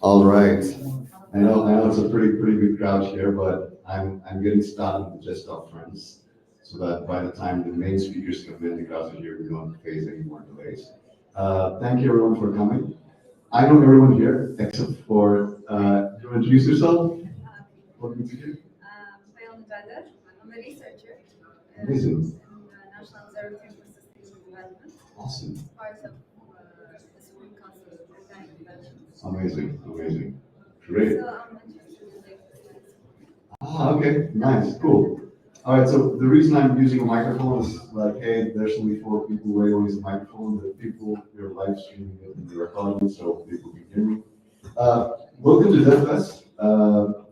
All right. I know it's a pretty big crowd here, but I'm getting started with just our friends, so that by the time the main speakers come in, the crowds are here, we don't face any more delays. Thank you everyone for coming. I know everyone here except for you want to introduce yourself? Welcome to you. I am Chander. I'm a researcher Amazing. in the National Observatory for Sustainable Development, Awesome. part of the Supreme Council of Organic Conventions. Amazing. Great. So I'm interested in like Okay, nice, cool. All right, so the reason I'm using a microphone is like, hey, there's only 4 people where you use a microphone. The people you're live streaming it and you're recording, so people can hear me. Welcome to DevFest.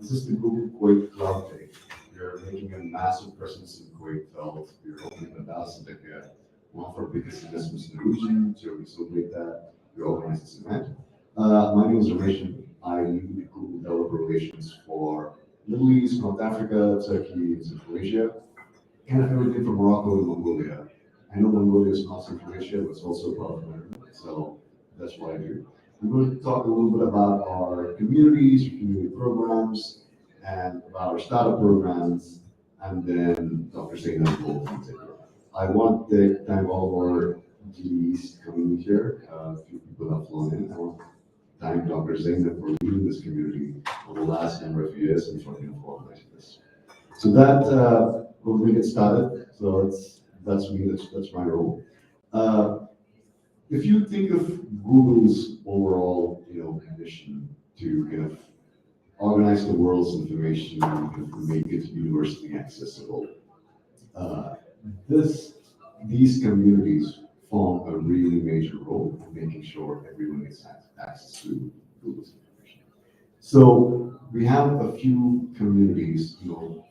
This is the Google Kuwait Cloud Day. We're making a massive presence in Kuwait. We're opening a data center here, one of our biggest investments in the region. So we celebrate that. We organize this event. My name is Ramesh. I lead Google Developer Relations for Middle East, North Africa, Turkey, and Central Asia, and everything from Morocco and Mongolia. I know Mongolia is not Central Asia, but it's also part of America, so that's what I do. I'm going to talk a little bit about our communities, community programs, and about our startup programs, and then Dr. Zainab will take it. I want to thank all of our GDs coming here. A few people have flown in. I want to thank Dr. Zainab for leading this community over the last number of years and for organizing this. So that when we get started, so that's me. That's my role. Uh, if you think of Google's overall, mission to kind of organize the world's information and make it universally accessible, uh, these communities form a really major role in making sure everyone gets access to Google's information. So we have a few communities,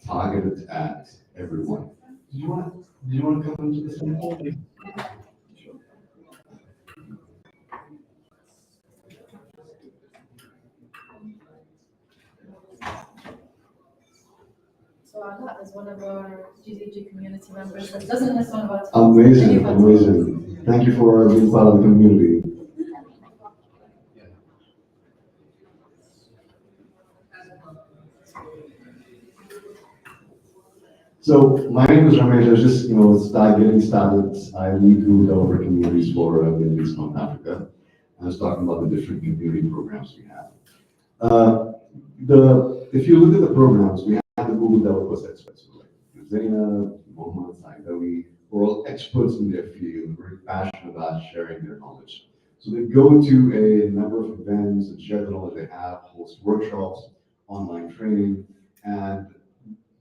targeted at everyone. Do you want to come into this one? Sure. so Allah is one of our GDG community members that doesn't miss one of our talks. Amazing. Thank you for being part of the community. So my name is Ramesh. I was just, getting started. I lead Google developer communities for Middle East, North Africa. I was talking about the different community programs we have. If you look at the programs, we have the Google developers experts, like Zainab, Mohammed, who are all experts in their field, very passionate about sharing their knowledge. So they go to a number of events and share the knowledge they have, host workshops, online training, and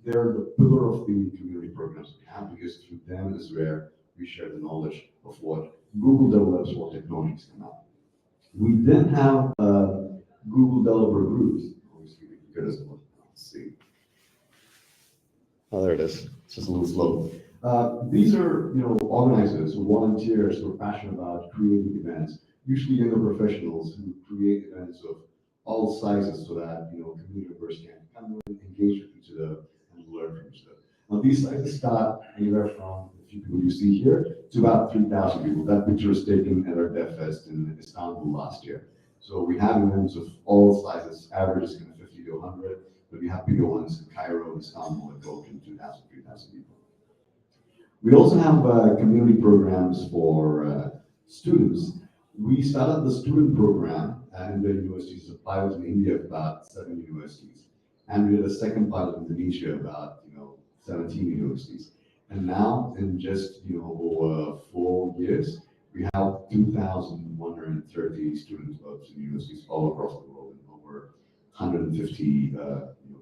they're the pillar of the community programs we have, because through them is where we share the knowledge of what Google develops, what technologies come out. We then have Google developer groups. Obviously, you guys want to see. Oh, there it is. It's just a little slow. These are, organizers, volunteers who are passionate about creating events, usually younger professionals who create events of all sizes so that, community members can come and engage with each other and learn from each other. Now, these sizes start anywhere from a few people you see here to about 3,000 people. That picture was taken at our DevFest in Istanbul last year. So we have events of all sizes, average is kind of 50 to 100, but we have bigger ones in Cairo, Istanbul, that go from 2,000, 3,000 people. We also have community programs for students. We started the student program in the universities, a pilot in India, about 7 universities. And we did a second pilot in Indonesia, about 17 universities. And now, in just over 4 years, we have 2,130 student clubs in universities all across the world in over 150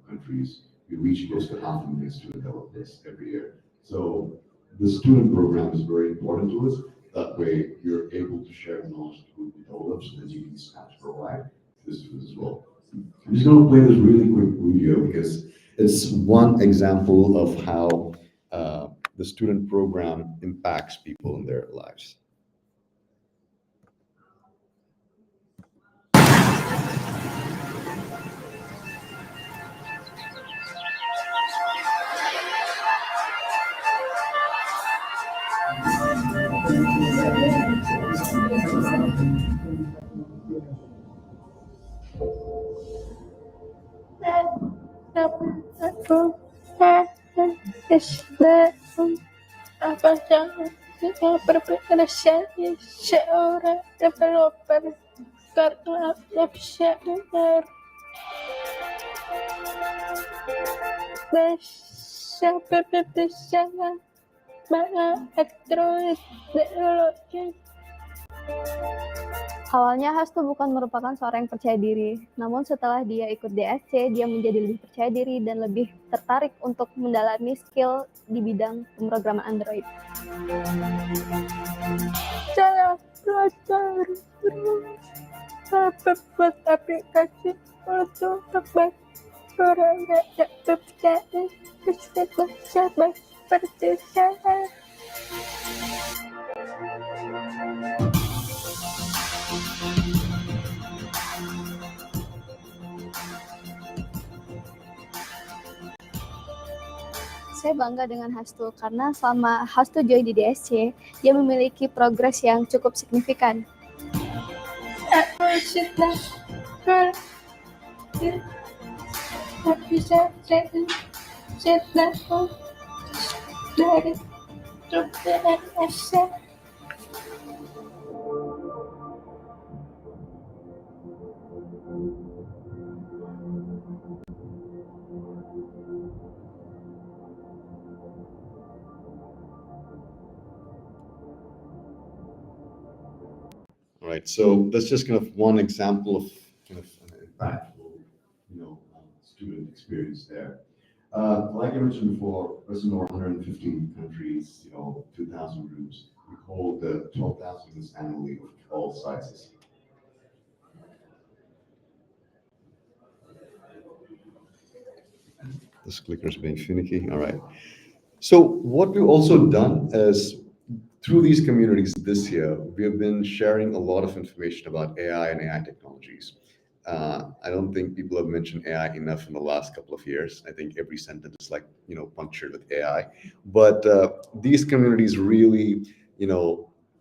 countries. We reach close to 500,000 student developers every year. So the student program is very important to us. That way, you're able to share the knowledge that Google develops, and you can start to provide this to us as well. I'm just going to play this really quick video because it's one example of how the student program impacts people in their lives. Aku Islam apakah kita berpekerja seorang developer karena website bisa berbeda dengan Android teknologi. Awalnya Hastu bukan merupakan seorang yang percaya diri, namun setelah dia ikut DSC, dia menjadi lebih percaya diri dan lebih tertarik untuk mendalami skill di bidang pemrograman Android. Saya belajar berbuat aplikasi untuk berbagai orang yang berjaya seperti saya. Saya bangga dengan Hastu karena selama Hastu join di DSC, dia memiliki progres yang cukup signifikan. Aku sudah bisa jadi dari DSC. All right, so that's just kind of one example of kind of an impactful, student experience there. Like I mentioned before, there's more 115 countries, 2,000 rooms. We hold 12,000 events annually of all sizes. This clicker is being finicky. All right. So what we've also done is through these communities this year, we have been sharing a lot of information about AI and AI technologies. I don't think people have mentioned AI enough in the last couple of years. I think every sentence is like, punctured with AI. But these communities really,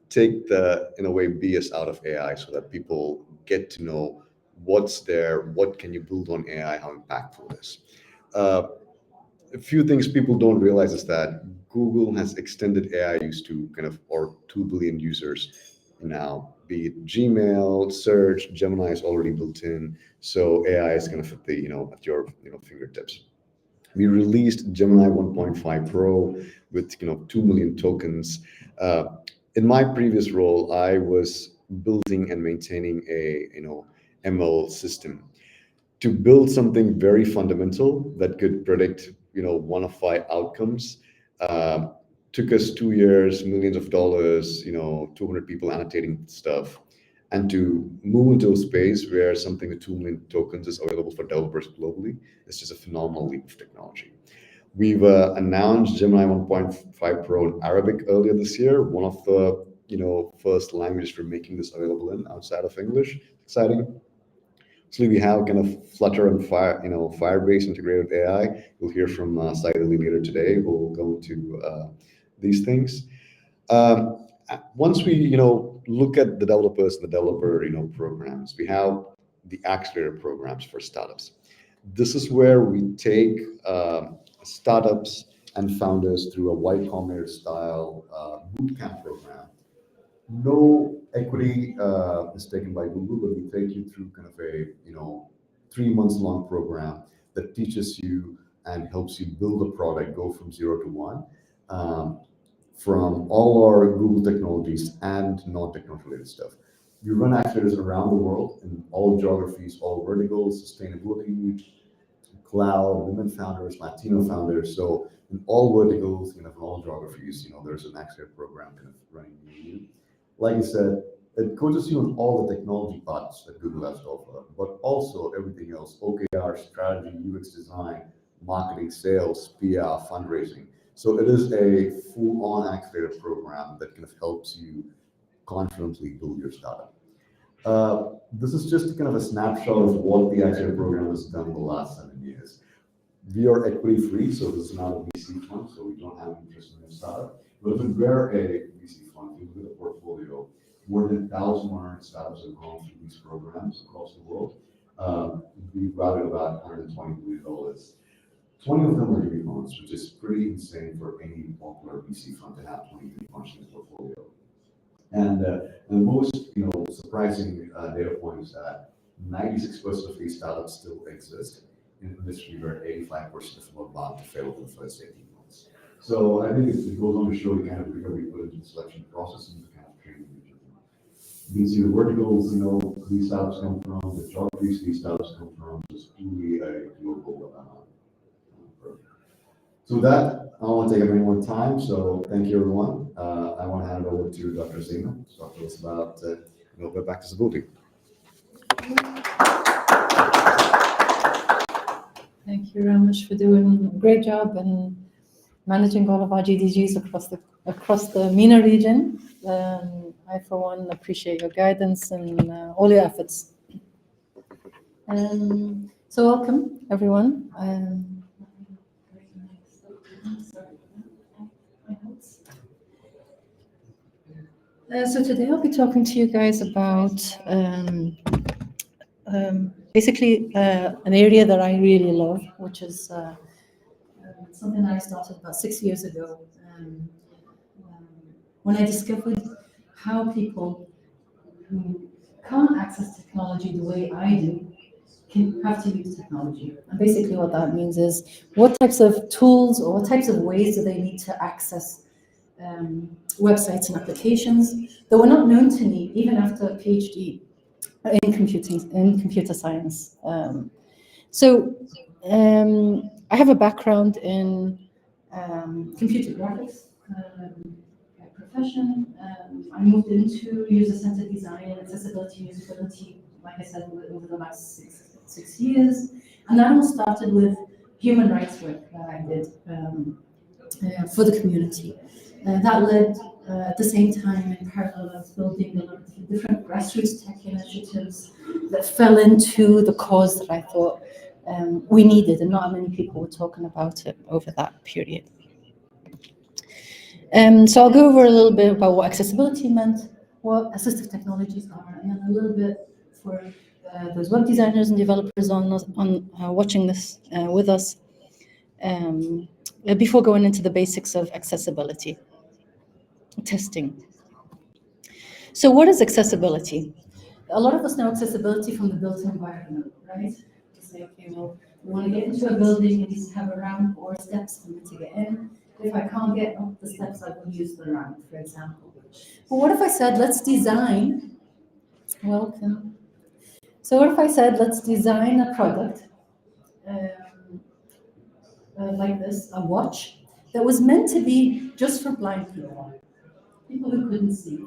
take the, in a way, BS out of AI so that people get to know what's there, what can you build on AI, how impactful it is. A few things people don't realize is that Google has extended AI use to or 2 billion users now, be it Gmail, search, Gemini is already built in. So AI is kind of at the, at your, fingertips. We released Gemini 1.5 Pro with, 2 million tokens. In my previous role, I was building and maintaining a, ML system to build something very fundamental that could predict, 1 of 5 outcomes. Took us 2 years, millions of dollars, 200 people annotating stuff. And to move into a space where something with 2 million tokens is available for developers globally, it's just a phenomenal leap of technology. We've announced Gemini 1.5 Pro in Arabic earlier this year, one of the, first languages we're making this available in outside of English. Exciting. So we have kind of Flutter and Firebase integrated with AI. You'll hear from Said Ali later today, who will go into these things. Once we, look at the developers and the developer, programs, we have the accelerator programs for startups. This is where we take startups and founders through a Y Combinator style bootcamp program. No equity is taken by Google, but we take you through kind of a 3 months long program that teaches you and helps you build a product, go from 0 to 1, from all our Google technologies and non-technology related stuff. We run accelerators around the world in all geographies, all verticals, sustainability, cloud, women founders, Latino founders. So in all verticals, in all geographies, there's an accelerator program kind of running near you. Like I said, it coaches you on all the technology parts that Google has to offer, but also everything else: OKR, strategy, UX design, marketing, sales, PR, fundraising. So it is a full-on accelerator program that kind of helps you confidently build your startup. This is just kind of a snapshot of what the accelerator program has done in the last 7 years. We are equity free, so this is not a VC fund, so we don't have interest in your startup. But if it were a VC fund, you look at a portfolio, more than 1,100 startups have gone through these programs across the world. We routed about $120 million. 20 of them are unicorns, which is pretty insane for any popular VC fund to have 20 unicorns in the portfolio. And the most, surprising data point is that 96% of these startups still exist in an industry where 85% of them are bound to fail within the first 18 months. So I think it goes on to show the kind of rigor we put into the selection process and the kind of training we do. You can see the verticals, these startups come from, the geographies these startups come from, it's truly a global approach. So with that, I don't want to take up any more time, so thank you, everyone. I want to hand it over to Dr. Zainab to talk to us about a little bit back to stability. Thank you, Ramesh, for doing a great job and managing all of our GDGs across the MENA region. I, for one, appreciate your guidance and all your efforts. So welcome, everyone. So today I'll be talking to you guys about basically an area that I really love, which is something that I started about 6 years ago when I discovered how people who can't access technology the way I do can have to use technology. And basically what that means is what types of tools or what types of ways do they need to access websites and applications that were not known to me even after a PhD in computer science. I have a background in computer graphics by profession. I moved into user-centered design and accessibility and usability, like I said, over the last six years. And that all started with human rights work that I did for the community. That led, at the same time, in parallel, I was building a lot of different grassroots tech initiatives that fell into the cause that I thought we needed, and not many people were talking about it over that period. So I'll go over a little bit about what accessibility meant, what assistive technologies are, and then a little bit for those web designers and developers on watching this with us, before going into the basics of accessibility testing. So what is accessibility? A lot of us know accessibility from the built environment, right? You say, okay, well, we want to get into a building, it needs to have a ramp or steps for me to get in. If I can't get up the steps, I will use the ramp, for example. But what if I said, let's design, welcome. So what if I said, let's design a product like this, a watch, that was meant to be just for blind people who couldn't see.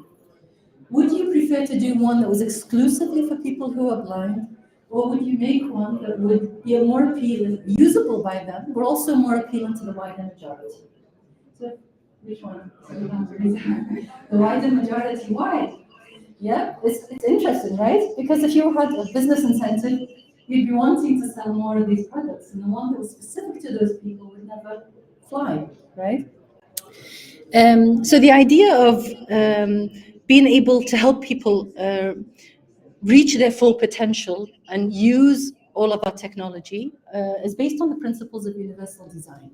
Would you prefer to do one that was exclusively for people who are blind, or would you make one that would be more appealing, usable by them, but also more appealing to the wider majority? So, which one? The wider majority. Why? Yeah, it's interesting, right? Because if you had a business incentive, you'd be wanting to sell more of these products, and the one that was specific to those people would never fly, right? So the idea of being able to help people reach their full potential and use all of our technology is based on the principles of universal design.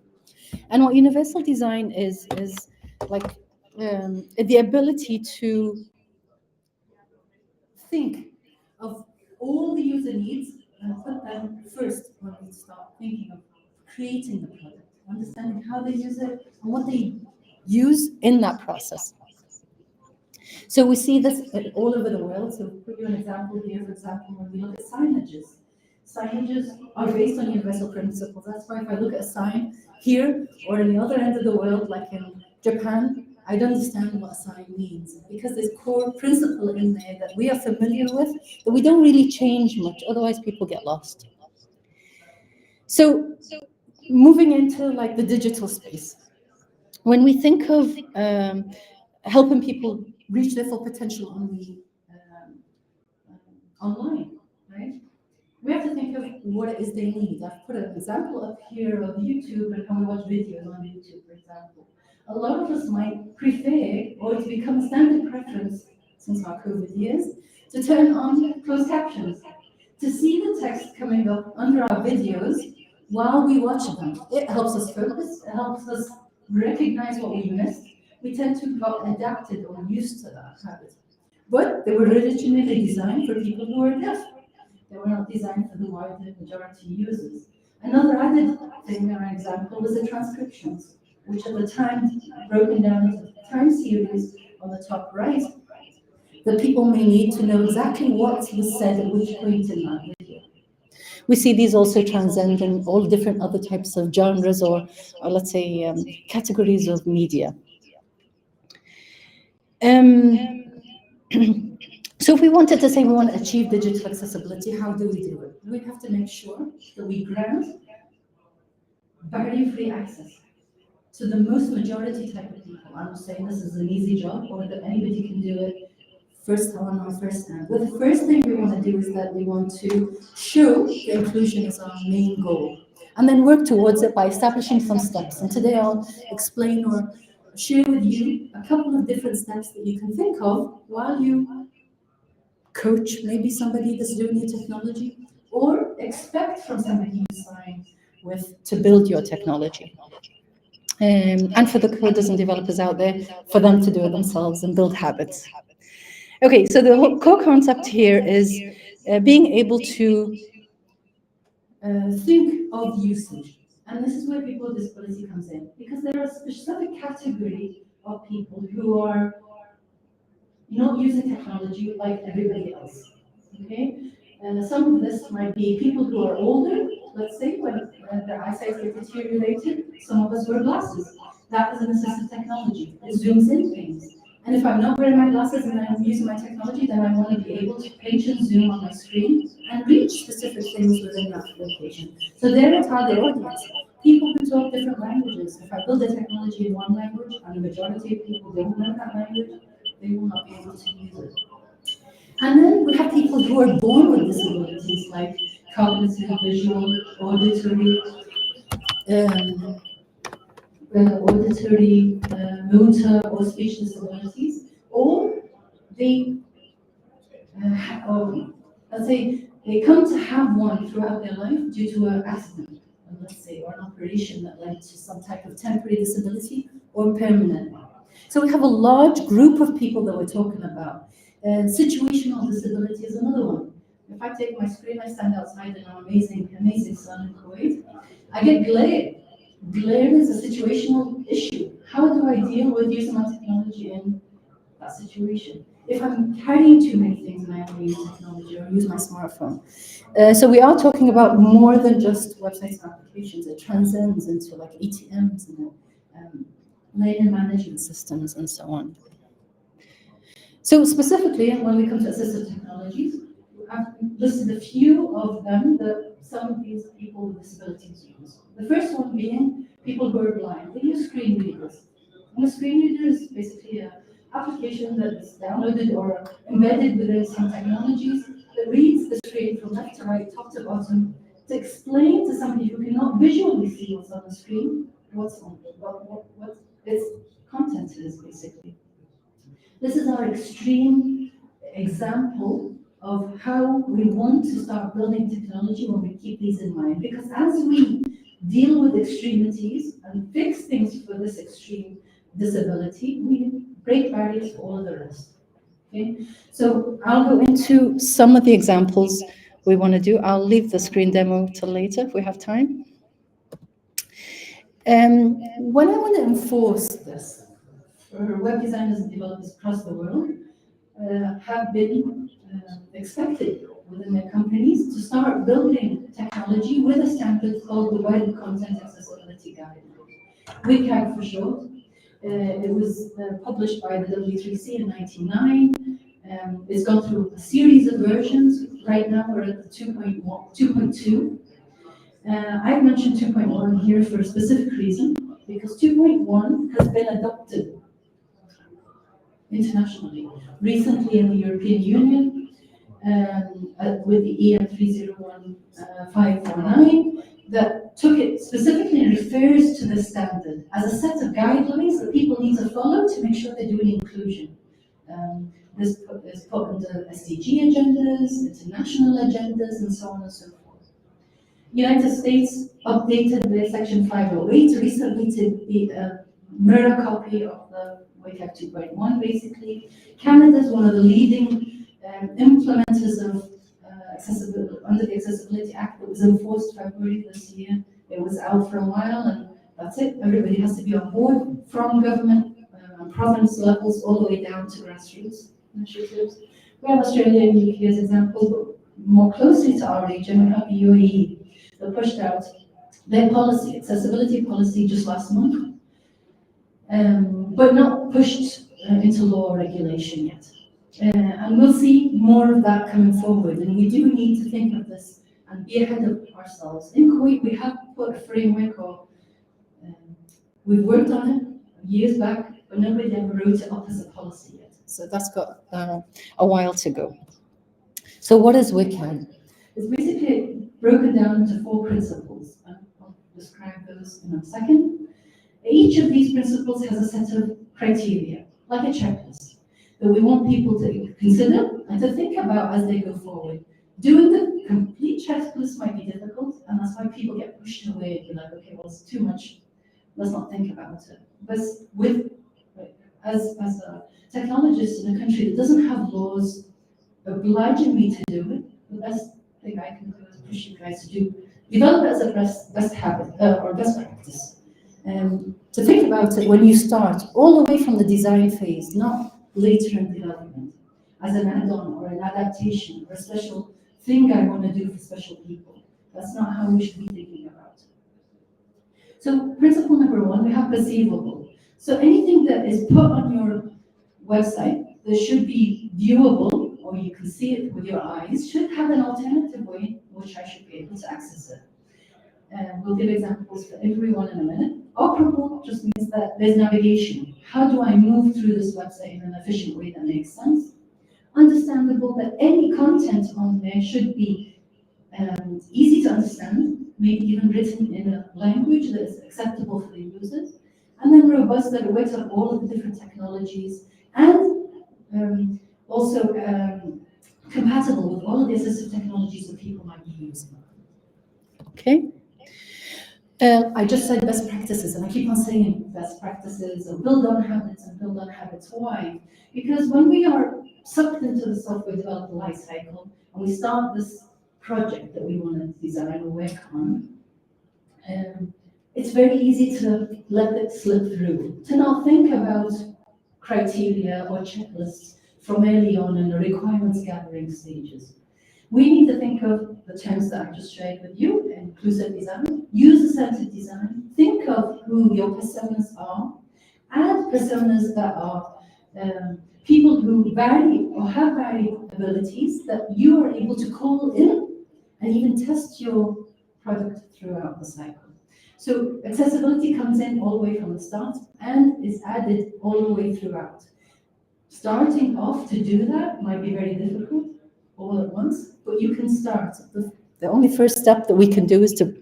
And what universal design is like the ability to think of all the user needs and put them first when we start thinking of creating the product, understanding how they use it and what they use in that process. So we see this all over the world. So put you an example here, for example, when we look at signages. Signages are based on universal principles. That's why if I look at a sign here or in the other end of the world, like in Japan, I'd understand what a sign means because there's core principle in there that we are familiar with, that we don't really change much, otherwise people get lost. So moving into like the digital space, when we think of helping people reach their full potential on the online, right? We have to think of what it is they need. I've put an example up here of YouTube and how we watch videos on YouTube, for example. A lot of us might prefer, or it's become a standard preference since our COVID years, to turn on closed captions, to see the text coming up under our videos while we watch them. It helps us focus, it helps us recognize what we missed. We tend to got adapted or used to that habit. But they were originally designed for people who are deaf. They were not designed for the wider majority users. Another added thing or example was the transcriptions, which at the time broken down into time series on the top right, that people may need to know exactly what was said at which point in that video. We see these also transcend in all different other types of genres or let's say, categories of media. So if we wanted to say we want to achieve digital accessibility, how do we do it? We have to make sure that we grant barrier-free access to the most majority type of people. I'm not saying this is an easy job or that anybody can do it first on or first hand. But the first thing we want to do is that we want to show the inclusion as our main goal, and then work towards it by establishing some steps. And today I'll explain or share with you a couple of different steps that you can think of while you coach maybe somebody that's doing your technology, or expect from somebody you sign with to build your technology. And for the coders and developers out there, for them to do it themselves and build habits. Okay, so the whole core concept here is being able to think of usage. And this is where people with disability comes in, because there are a specific category of people who are not using technology like everybody else, okay? And some of this might be people who are older, let's say, when their eyesight gets deteriorated, some of us wear glasses. That is an assistive technology. It zooms in things. And if I'm not wearing my glasses and I'm using my technology, then I want to be able to pinch and zoom on my screen and reach specific things within that location. So they're a target audience. People who talk different languages. If I build a technology in one language and the majority of people don't know that language, they will not be able to use it. And then we have people who are born with disabilities like cognitive, visual, auditory, motor or speech disabilities, or they, let's say, they come to have one throughout their life due to an accident, let's say, or an operation that led to some type of temporary disability or permanent one. So we have a large group of people that we're talking about. Situational disability is another one. If I take my screen, I stand outside in an amazing sun in Kuwait, I get glare. Glare is a situational issue. How do I deal with using my technology in that situation? If I'm carrying too many things and I only use technology or use my smartphone. So we are talking about more than just websites and applications. It transcends into like ATMs and lane management systems and so on. So specifically, when we come to assistive technologies, I've listed a few of them that some of these people with disabilities use. The first one being people who are blind. They use screen readers. And a screen reader is basically an application that is downloaded or embedded within some technologies that reads the screen from left to right, top to bottom, to explain to somebody who cannot visually see what's on the screen, what its content is, basically. This is our extreme example of how we want to start building technology when we keep these in mind. Because as we deal with extremities and fix things for this extreme disability, we break barriers for all the rest. Okay? So I'll go into some of the examples we want to do. I'll leave the screen demo till later if we have time. When I want to enforce this, web designers and developers across the world have been expected within their companies to start building technology with a standard called the Web Content Accessibility Guideline, WCAG for short. It was published by the W3C in 1999. It's gone through a series of versions. Right now we're at the 2.2. I've mentioned 2.1 here for a specific reason, because 2.1 has been adopted internationally. Recently in the European Union, with the EN 301549, that took it specifically and refers to the standard as a set of guidelines that people need to follow to make sure they're doing inclusion. This is put under SDG agendas, international agendas, and so on and so forth. United States updated their Section 508 recently to be a mirror copy of the WCAG 2.1, basically. Canada is one of the leading implementers of accessibility under the Accessibility Act that was enforced February this year. It was out for a while, and that's it. Everybody has to be on board from government and province levels all the way down to grassroots initiatives. We have Australia and UK as examples, but more closely to our region, we have the UAE. They pushed out their policy, accessibility policy, just last month, but not pushed into law or regulation yet. And we'll see more of that coming forward, and we do need to think of this and be ahead of ourselves. In Kuwait, we have put a framework, or we've worked on it years back, but nobody ever wrote it up as a policy yet. So that's got a while to go. So what is WCAG? It's basically broken down into 4 principles. I'll describe those in a second. Each of these principles has a set of criteria, like a checklist, that we want people to consider and to think about as they go forward. Doing the complete checklist might be difficult, and that's why people get pushed away and be like, okay, well, it's too much, let's not think about it. But as a technologist in a country that doesn't have laws obliging me to do it, the best thing I can do is push you guys to develop it as a best habit or best practice. To think about it when you start, all the way from the design phase, not later in development, as an add-on or an adaptation or a special thing I want to do for special people. That's not how we should be thinking about it. So principle number 1, we have perceivable. So anything that is put on your website that should be viewable, or you can see it with your eyes, should have an alternative way in which I should be able to access it. We'll give examples for everyone in a minute. Operable just means that there's navigation. How do I move through this website in an efficient way that makes sense? Understandable, that any content on there should be easy to understand, maybe even written in a language that is acceptable for the users. And then robust, that it works on all of the different technologies, and also compatible with all of the assistive technologies that people might be using. Okay. I just said best practices, and I keep on saying best practices, or build on habits and build on habits. Why? Because when we are sucked into the software development life cycle, and we start this project that we want to design or work on, it's very easy to let it slip through, to not think about criteria or checklists from early on in the requirements gathering stages. We need to think of the terms that I just shared with you: inclusive design, user-centered design. Think of who your personas are, add personas that are people who vary or have varied abilities that you are able to call in and even test your product throughout the cycle. So accessibility comes in all the way from the start and is added all the way throughout. Starting off to do that might be very difficult all at once, but you can start. The only first step that we can do is to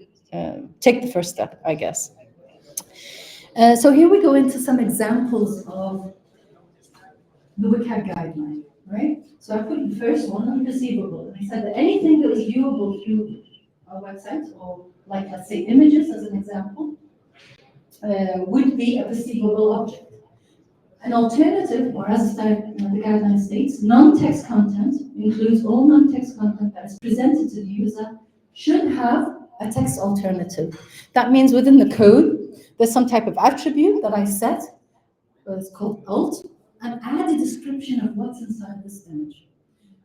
take the first step, I guess. So here we go into some examples of the WCAG guideline, right? So I put the first one, unperceivable. And I said that anything that was viewable through our website, or like, let's say, images as an example, would be a perceivable object. An alternative, or as the guideline states, non-text content includes all non-text content that is presented to the user should have a text alternative. That means within the code, there's some type of attribute that I set, it's called alt, and add a description of what's inside this image.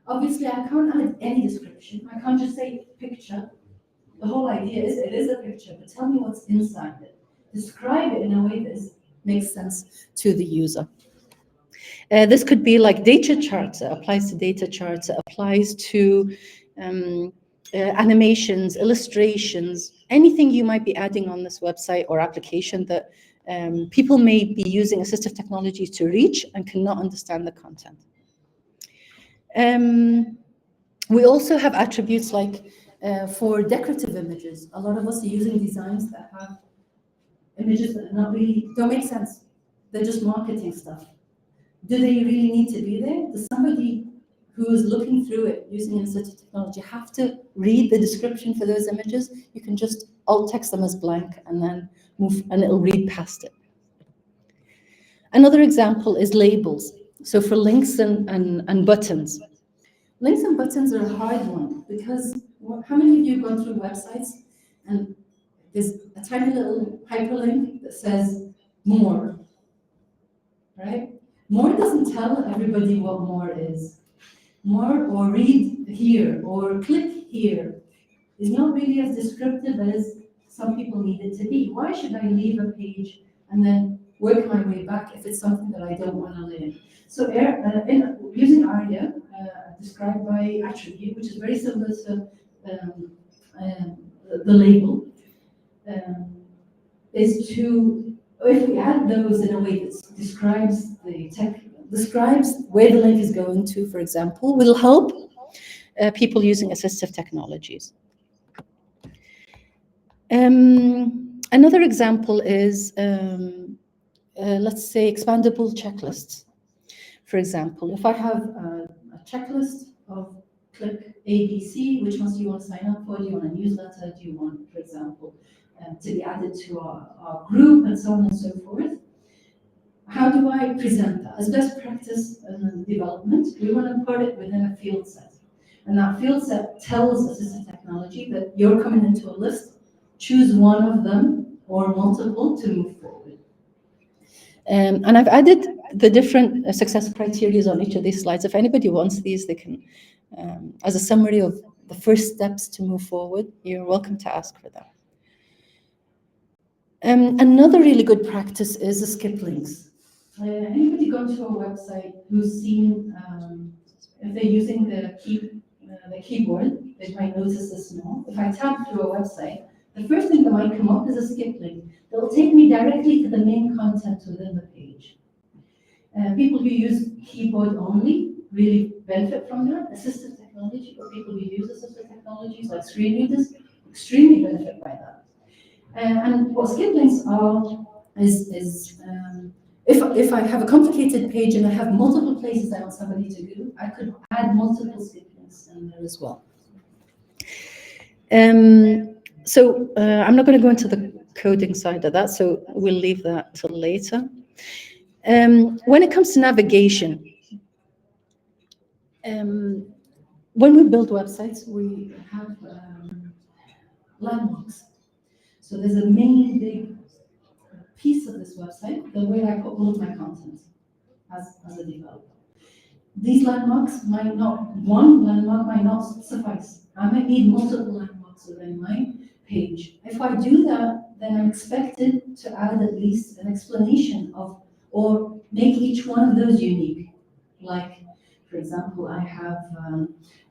Obviously, I can't add any description. I can't just say picture. The whole idea is it is a picture, but tell me what's inside it. Describe it in a way that makes sense to the user. This could be like data charts. It applies to data charts. It applies to animations, illustrations, anything you might be adding on this website or application that people may be using assistive technologies to reach and cannot understand the content. We also have attributes like for decorative images. A lot of us are using designs that have images that don't make sense. They're just marketing stuff. do they really need to be there? Does somebody who is looking through it using assistive technology have to read the description for those images? You can just alt text them as blank and then move, and it'll read past it. Another example is labels. So for links and buttons. Links and buttons are a hard one because how many of you have gone through websites and there's a tiny little hyperlink that says more, right? More doesn't tell everybody what more is. More or read here or click here is not really as descriptive as some people need it to be. Why should I leave a page and then work my way back if it's something that I don't want to learn? So using ARIA, described by attribute, which is very similar to the label, is to, if we add those in a way that describes where the link is going to, for example, will help people using assistive technologies. Another example is, let's say, expandable checklists. For example, if I have a checklist of click A, B, C, which ones do you want to sign up for? Do you want a newsletter? Do you want, for example, to be added to our group and so on and so forth? How do I present that? As best practice development, we want to put it within a field set. And that field set tells assistive technology that you're coming into a list, choose one of them or multiple to move forward. And I've added the different success criteria on each of these slides. If anybody wants these, they can, as a summary of the first steps to move forward, you're welcome to ask for them. Another really good practice is the skip links. Anybody gone to a website who's seen, if they're using the keyboard, they might notice this more. If I tab through a website, the first thing that might come up is a skip link. That'll take me directly to the main content within the page. People who use keyboard only really benefit from that. Assistive technology, or people who use assistive technologies like screen readers, extremely benefit by that. And what skip links are is if I have a complicated page and I have multiple places I want somebody to go, I could add multiple skip links in there as well. So I'm not going to go into the coding side of that, so we'll leave that till later. When it comes to navigation, when we build websites, we have landmarks. So there's a main big piece of this website, the way I put all of my content as a developer. These landmarks might not, one landmark might not suffice. I might need multiple landmarks within my page. If I do that, then I'm expected to add at least an explanation of, or make each one of those unique. Like, for example, I have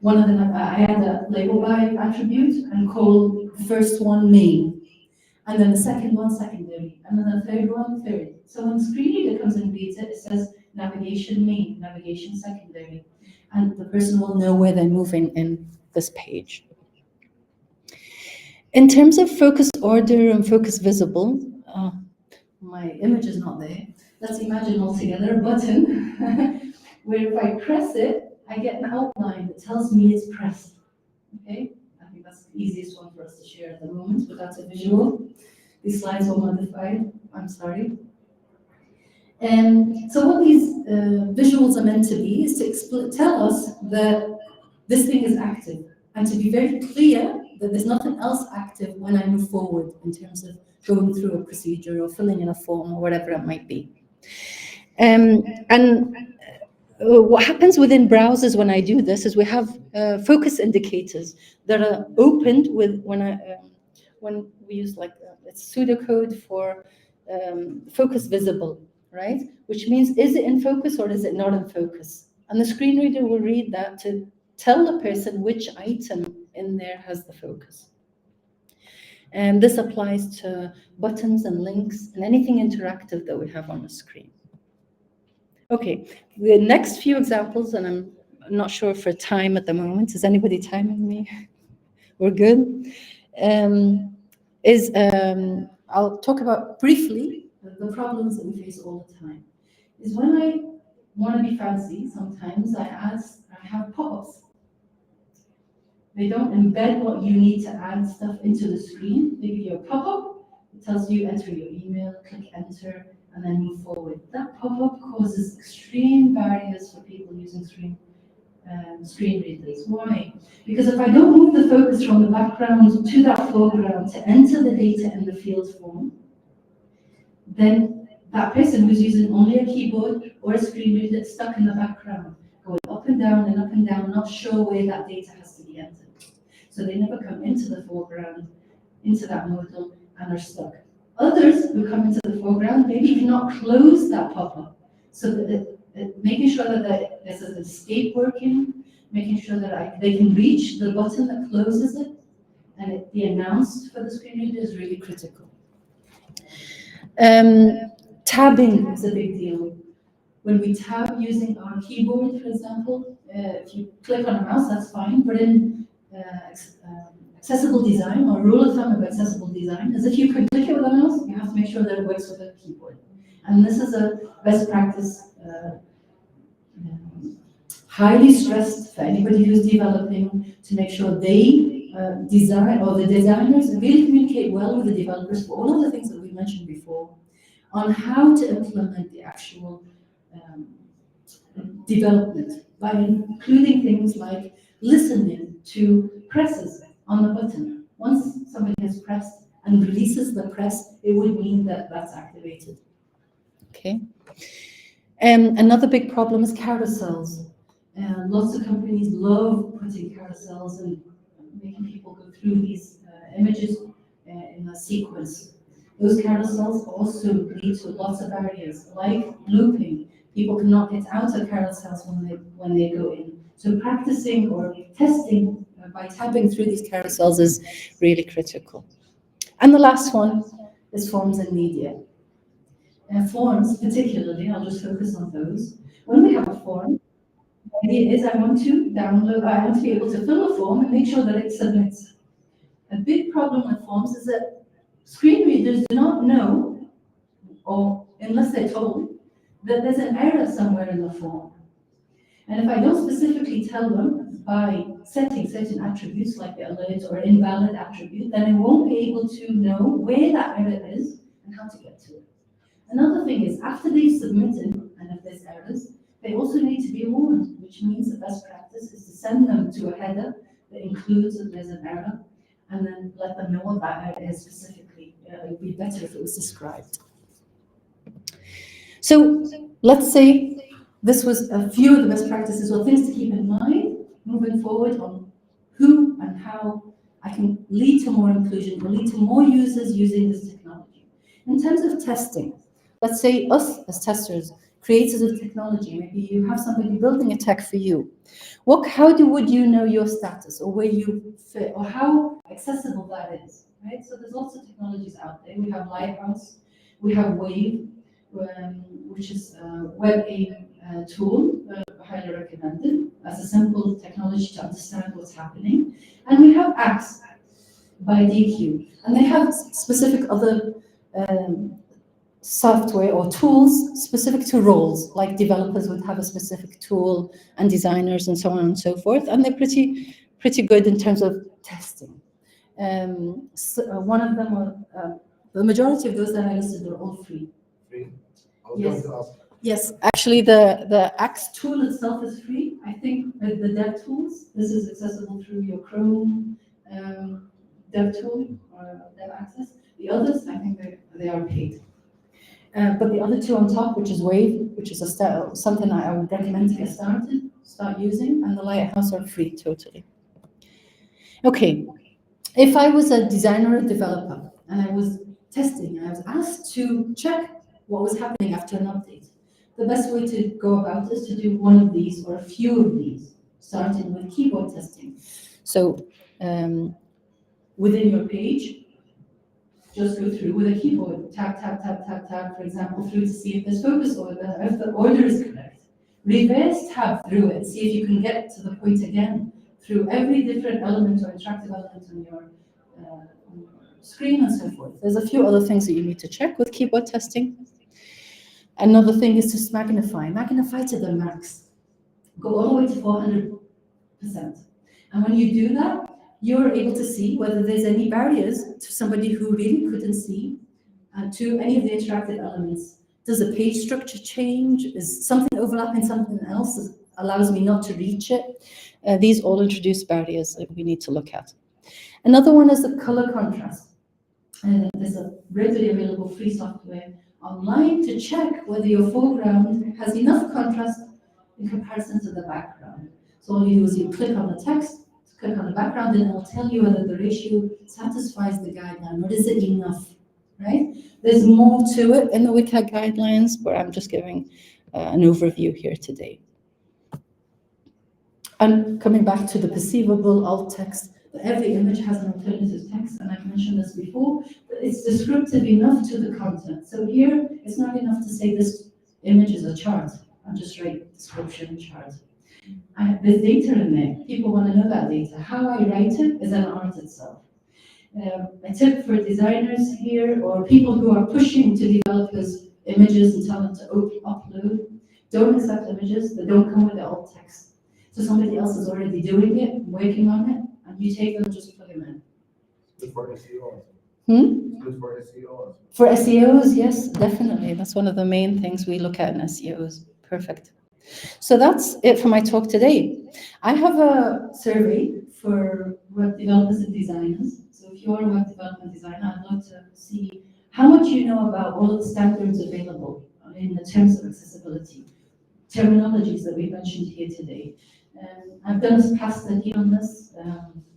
one of them, I add a label by attribute and call the first one main. And then the second one, secondary. And then the third one, third. So when the screen reader comes and reads it, it says navigation main, navigation secondary. And the person will know where they're moving in this page. In terms of focus order and focus visible, my image is not there. Let's imagine altogether a button where if I press it, I get an outline that tells me it's pressed. Okay? I think that's the easiest one for us to share at the moment, but that's a visual. These slides were modified, I'm sorry. And so what these visuals are meant to be is to tell us that this thing is active, and to be very clear that there's nothing else active when I move forward in terms of going through a procedure or filling in a form or whatever it might be. What happens within browsers when I do this is we have focus indicators that are opened with when we use like it's pseudocode for focus visible, right? Which means is it in focus or is it not in focus? And the screen reader will read that to tell the person which item in there has the focus. And this applies to buttons and links and anything interactive that we have on the screen. Okay, the next few examples, and I'm not sure for time at the moment. Is anybody timing me? We're good. I'll talk about briefly the problems that we face all the time. Is when I want to be fancy, sometimes I have pop-ups. They don't embed what you need to add stuff into the screen. They give you a pop-up, it tells you enter your email, click enter, and then move forward. That pop-up causes extreme barriers for people using screen readers. Why? Because if I don't move the focus from the background to that foreground to enter the data in the field form, then that person who's using only a keyboard or a screen reader is stuck in the background, going up and down, not sure where that data has to be entered. So they never come into the foreground, into that modal, and are stuck. Others who come into the foreground maybe cannot close that pop-up, so that making sure that there's an escape working, making sure that they can reach the button that closes it, and it be announced for the screen reader is really critical. Tabbing is a big deal. When we tab using our keyboard, for example, if you click on a mouse, that's fine, but in accessible design, or rule of thumb of accessible design, is if you can click it with a mouse, you have to make sure that it works with a keyboard. And this is a best practice, highly stressed for anybody who's developing, to make sure they design, or the designers really communicate well with the developers for all of the things that we mentioned before, on how to implement the actual development, by including things like listening to presses on the button. Once somebody has pressed and releases the press, it would mean that that's activated. Okay. Another big problem is carousels. Lots of companies love putting carousels and making people go through these images in a sequence. Those carousels also lead to lots of barriers, like looping. People cannot get out of carousels when they go in. So practicing or testing by tabbing through these carousels is really critical. And the last one is forms and media. Forms, particularly, I'll just focus on those. When we have a form, the idea is I want to be able to fill a form and make sure that it submits. A big problem with forms is that screen readers do not know, or unless they're told, that there's an error somewhere in the form. And if I don't specifically tell them by setting certain attributes like the alert or invalid attribute, then I won't be able to know where that error is and how to get to it. Another thing is, after they've submitted, and if there's errors, they also need to be warned, which means the best practice is to send them to a header that includes that there's an error, and then let them know what that error is specifically. It would be better if it was described. So let's say this was a few of the best practices or things to keep in mind moving forward on who and how I can lead to more inclusion or lead to more users using this technology. In terms of testing, let's say us as testers, creators of technology, maybe you have somebody building a tech for you. Would you know your status, or where you fit, or how accessible that is, right? So there's lots of technologies out there. We have Lighthouse, we have Wave, which is a web aim tool, highly recommended as a simple technology to understand what's happening. And we have Axe by DQ, and they have specific other software or tools specific to roles, like developers would have a specific tool, and designers, and so on and so forth. And they're pretty good in terms of testing. One of them, the majority of those that I listed are all free. Yes, actually the Axe tool itself is free. I think the dev tools, this is accessible through your Chrome dev tool or dev access. The others, I think they are paid. But the other two on top, which is Wave, which is something I would recommend to get started, start using, and the Lighthouse are free totally. Okay, if I was a designer or developer and I was testing, I was asked to check what was happening after an update, the best way to go about is to do one of these or a few of these, starting with keyboard testing. So within your page, just go through with a keyboard, tab, for example, through to see if there's focus order, if the order is correct. Reverse tab through it, see if you can get to the point again through every different element or interactive element on your screen and so forth. There's a few other things that you need to check with keyboard testing. Another thing is to magnify. Magnify to the max. Go all the way to 400%. And when you do that, you're able to see whether there's any barriers to somebody who really couldn't see to any of the interactive elements. Does the page structure change? Is something overlapping something else that allows me not to reach it? These all introduce barriers that we need to look at. Another one is the color contrast. There's a readily available free software online to check whether your foreground has enough contrast in comparison to the background. So all you do is you click on the text, click on the background, and it'll tell you whether the ratio satisfies the guideline, or is it enough, right? There's more to it in the WCAG guidelines, but I'm just giving an overview here today. And coming back to the perceivable alt text, every image has an alternative text, and I've mentioned this before, but it's descriptive enough to the content. So here, it's not enough to say this image is a chart. I'll just write description chart. There's data in there. People want to know that data. How I write it is an art itself. A tip for designers here, or people who are pushing to developers images and tell them to upload, don't accept images that don't come with the alt text. So somebody else is already doing it, working on it, and you take them and just plug them in. Good for SEO. Good for SEO. For SEOs, yes, definitely. That's one of the main things we look at in SEOs. Perfect. So that's it for my talk today. I have a survey for web developers and designers. So if you are a web development designer, I'd love to see how much you know about all of the standards available in the terms of accessibility, terminologies that we mentioned here today. I've done a past study on this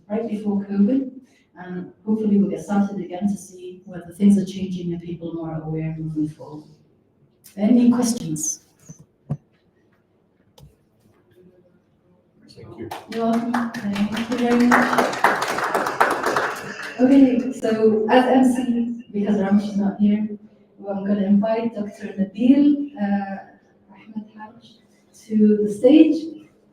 right before COVID, and hopefully we'll get started again to see whether things are changing and people are more aware moving forward. Any questions? Thank you. You're welcome. Thank you very much. Okay, so as MC, because Ramesh is not here, I'm going to invite Dr. Nabil Hadj to the stage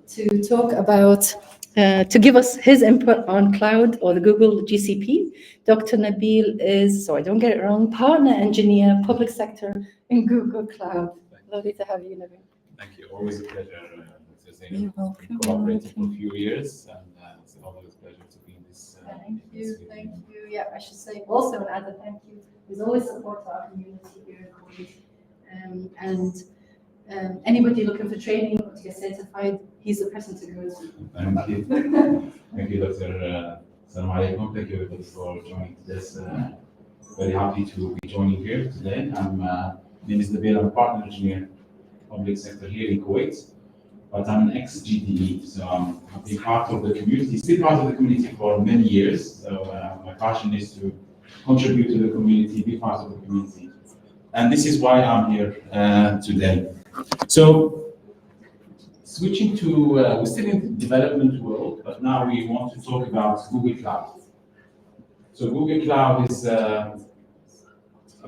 to talk about, to give us his input on cloud or the Google GCP. Dr. Nabil is, so I don't get it wrong, partner engineer, public sector in Google Cloud. Lovely to have you, Nabil. Thank you. Always a pleasure. Zainab. You're welcome. We've collaborated for a few years, and it's always a pleasure to be in this. Thank you, thank you. Yeah, I should say also an added thank you. There's always support to our community here in Kuwait. Anybody looking for training or to get certified, he's the person to go to. Thank you. Thank you, Dr. Assalamu alaikum. Thank you everybody for joining this. Very happy to be joining here today. My name is Nabil. I'm a partner engineer, public sector here in Kuwait. But I'm an ex-GDE, so I've been part of the community, still part of the community for many years. So my passion is to contribute to the community, be part of the community. And this is why I'm here today. So switching to, we're still in the development world, but now we want to talk about Google Cloud. So Google Cloud is a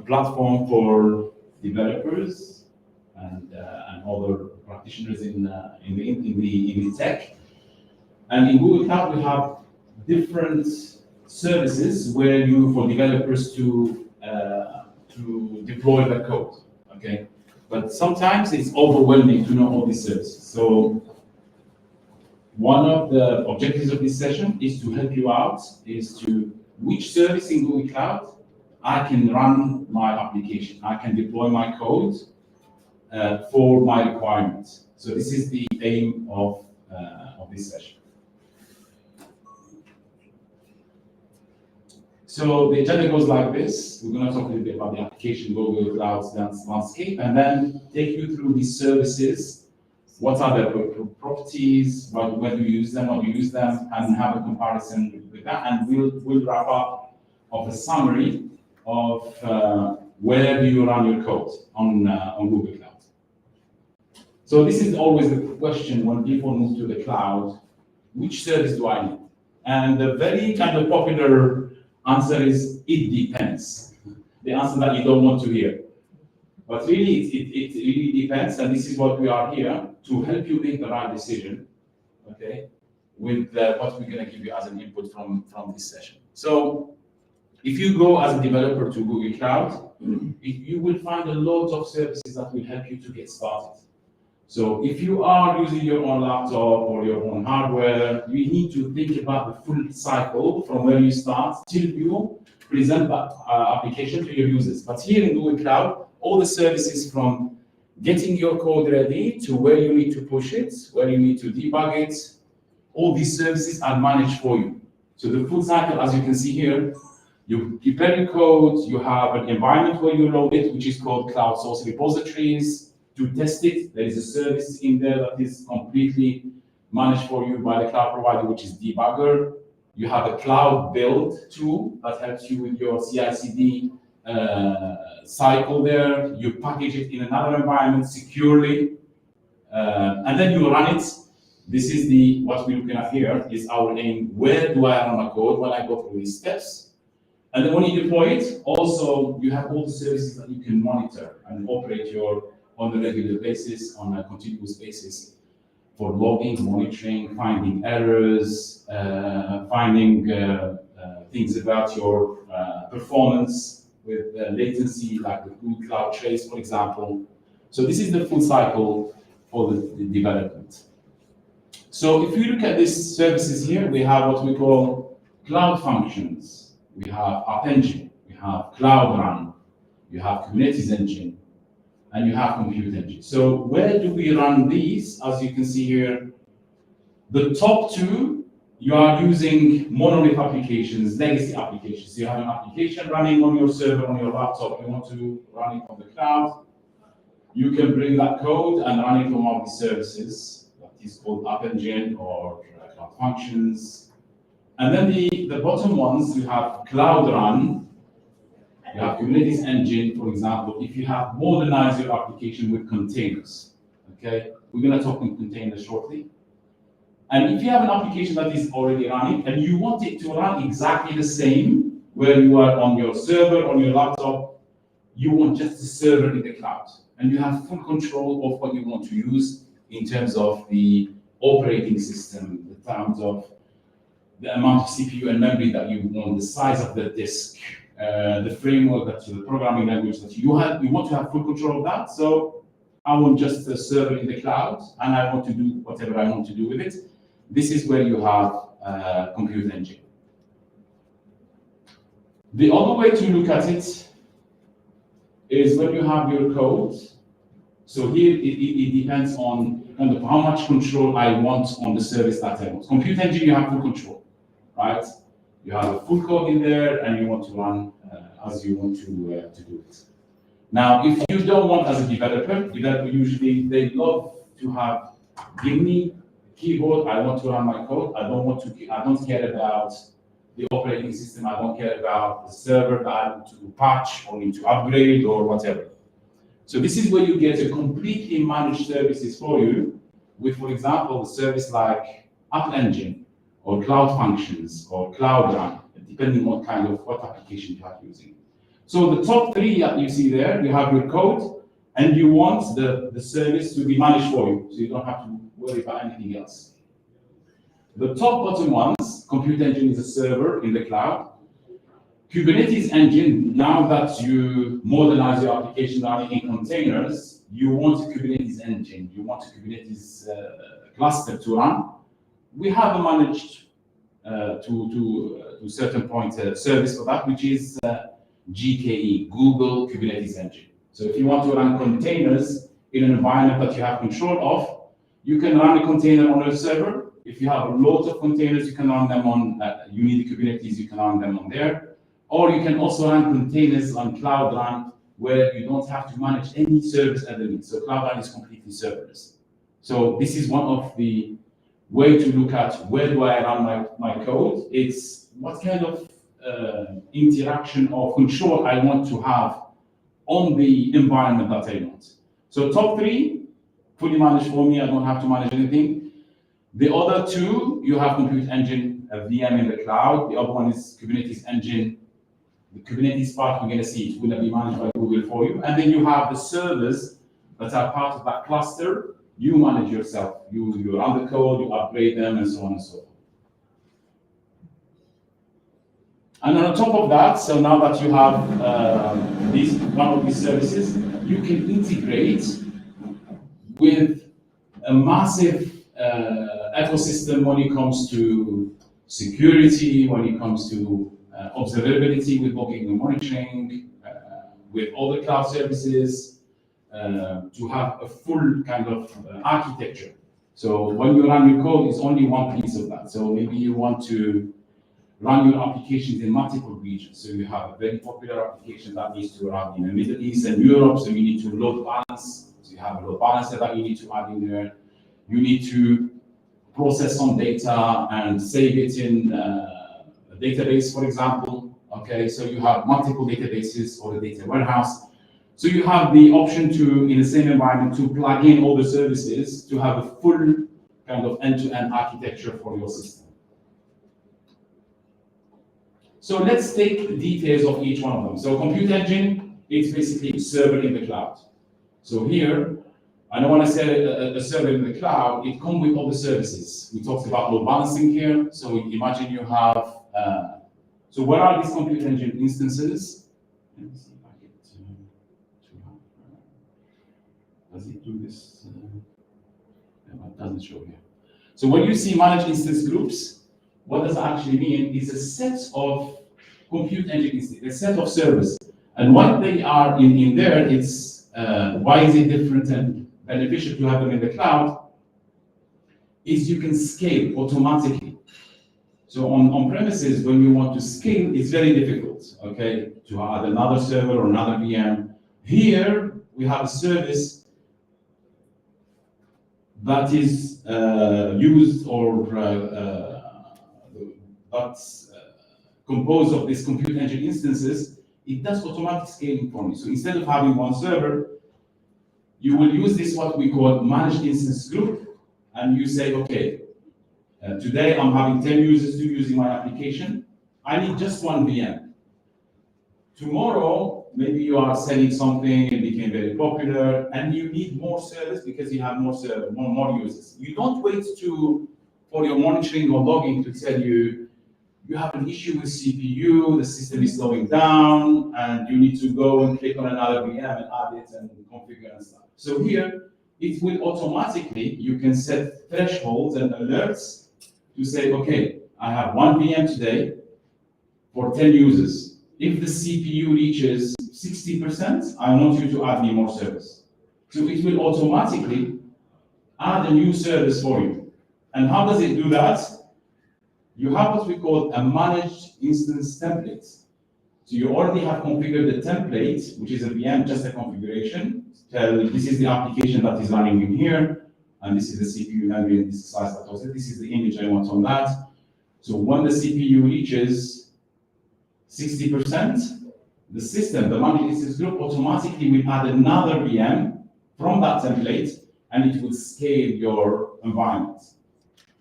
platform for developers and other practitioners in the tech. And in Google Cloud, we have different services where for developers to deploy their code. Okay, but sometimes it's overwhelming to know all these services. So one of the objectives of this session is to help you out, is to which service in Google Cloud I can run my application, I can deploy my code for my requirements. So this is the aim of this session. So the agenda goes like this. We're going to talk a little bit about the application, Google Cloud landscape, and then take you through these services. What are the properties? When do you use them? When do you use them? And have a comparison with that. And we'll wrap up of a summary of where do you run your code on Google Cloud. So this is always the question when people move to the cloud: which service do I need? And the very kind of popular answer is it depends. The answer that you don't want to hear. But really, it really depends, and this is what we are here to help you make the right decision, okay, with what we're going to give you as an input from this session. So If you go as a developer to Google Cloud, you will find a lot of services that will help you to get started. So if you are using your own laptop or your own hardware, you need to think about the full cycle from where you start till you present that application to your users. But here in Google Cloud, all the services from getting your code ready to where you need to push it, where you need to debug it, all these services are managed for you. So the full cycle, as you can see here, you prepare your code, you have an environment where you load it, which is called cloud source repositories. To test it, there is a service in there that is completely managed for you by the cloud provider, which is Debugger. You have a cloud build tool that helps you with your CI/CD cycle there. You package it in another environment securely, and then you run it. This is what we're looking at here is our aim. Where do I run my code when I go through these steps? And then when you deploy it, also you have all the services that you can monitor and operate on a regular basis, on a continuous basis, for logging, monitoring, finding errors, finding things about your performance with latency, like with Google Cloud Trace, for example. So this is the full cycle for the development. So if you look at these services here, we have what we call cloud functions. We have App Engine, we have Cloud Run, you have Kubernetes Engine, and you have Compute Engine. So where do we run these? As you can see here, the top two, you are using monolith applications, legacy applications. So you have an application running on your server, on your laptop, you want to run it on the cloud. You can bring that code and run it on one of the services. That is called App Engine or Cloud Functions. And then the bottom ones, you have Cloud Run, you have Kubernetes Engine, for example, if you have modernized your application with containers, okay? We're gonna talk on containers shortly. And if you have an application that is already running and you want it to run exactly the same, where you are on your server, on your laptop, you want just the server in the cloud. And you have full control of what you want to use in terms of the operating system, in terms of the amount of CPU and memory that you want, the size of the disk, the framework, the programming language that you want to have full control of that. So I want just a server in the cloud and I want to do whatever I want to do with it. This is where you have Compute Engine. The other way to look at it is when you have your code. So here it depends on how much control I want on the service that I want. Compute Engine, you have full control, right? You have a full code in there and you want to run as you want to do it. Now, if you don't want as a developer usually they love to have, give me a keyboard, I want to run my code. I don't care about the operating system. I don't care about the server that I want to patch or need to upgrade or whatever. So this is where you get a completely managed services for you with, for example, a service like App Engine or Cloud Functions or Cloud Run, depending on what application you are using. So the top three that you see there, you have your code and you want the service to be managed for you, so you don't have to worry about anything else. The top bottom ones, Compute Engine is a server in the cloud. Kubernetes Engine, now that you modernize your application running in containers, you want a Kubernetes Engine, you want a Kubernetes cluster to run. We have a managed to a certain point service for that, which is GKE, Google Kubernetes Engine. So if you want to run containers in an environment that you have control of, you can run a container on a server. If you have a lot of containers, you can run them on, you need Kubernetes, you can run them on there. Or you can also run containers on Cloud Run, where you don't have to manage any service underneath. So Cloud Run is completely serverless. So this is one of the way to look at where do I run my code. It's what kind of interaction or control I want to have on the environment that I want. So top three, fully managed for me. I don't have to manage anything. The other two, you have Compute Engine, a VM in the cloud. The other one is Kubernetes Engine. The Kubernetes part, we're going to see, it's going to be managed by Google for you. And then you have the servers that are part of that cluster. You manage yourself. You run the code, you upgrade them, and so on and so forth. And on top of that, so now that you have one of these services, you can integrate with a massive ecosystem when it comes to security, when it comes to observability with logging and monitoring, with all the cloud services, to have a full kind of architecture. So when you run your code, it's only one piece of that. So maybe you want to run your applications in multiple regions. So you have a very popular application that needs to run in the Middle East and Europe, so you need to load balance. So you have a load balancer that you need to add in there. You need to process some data and save it in a database, for example. Okay, so you have multiple databases or a data warehouse. So you have the option to, in the same environment, to plug in all the services to have a full kind of end-to-end architecture for your system. So let's take the details of each one of them. So Compute Engine, it's basically a server in the cloud. So here, I don't want to say a server in the cloud, it comes with all the services. We talked about load balancing here. So imagine you have, so what are these Compute Engine instances? Let me see if I get does it do this? No, it doesn't show here. So when you see manage instance groups, what does it actually mean? It's a set of compute engine instances, a set of servers. And what they are in there, it's why is it different and beneficial to have them in the cloud, is you can scale automatically. So on premises, when you want to scale, it's very difficult, okay, to add another server or another VM. Here, we have a service that is used or that's composed of these compute engine instances. It does automatic scaling for me. So instead of having one server, you will use this what we call managed instance group, and you say, okay, today I'm having 10 users using my application. I need just one VM. Tomorrow, maybe you are selling something, it became very popular, and you need more servers because you have more users. You don't wait for your monitoring or logging to tell you have an issue with CPU, the system is slowing down, and you need to go and click on another VM and add it and configure and stuff. So here, it will automatically, you can set thresholds and alerts to say, okay, I have one VM today for 10 users. If the CPU reaches 60%, I want you to add me more service. So it will automatically add a new service for you. And how does it do that? You have what we call a managed instance template. So you already have configured the template, which is a VM, just a configuration. Tell this is the application that is running in here, and this is the CPU memory, and this is size that was it. This is the image I want on that. So when the CPU reaches 60%, the system, the managed instance group, automatically will add another VM from that template, and it will scale your environment.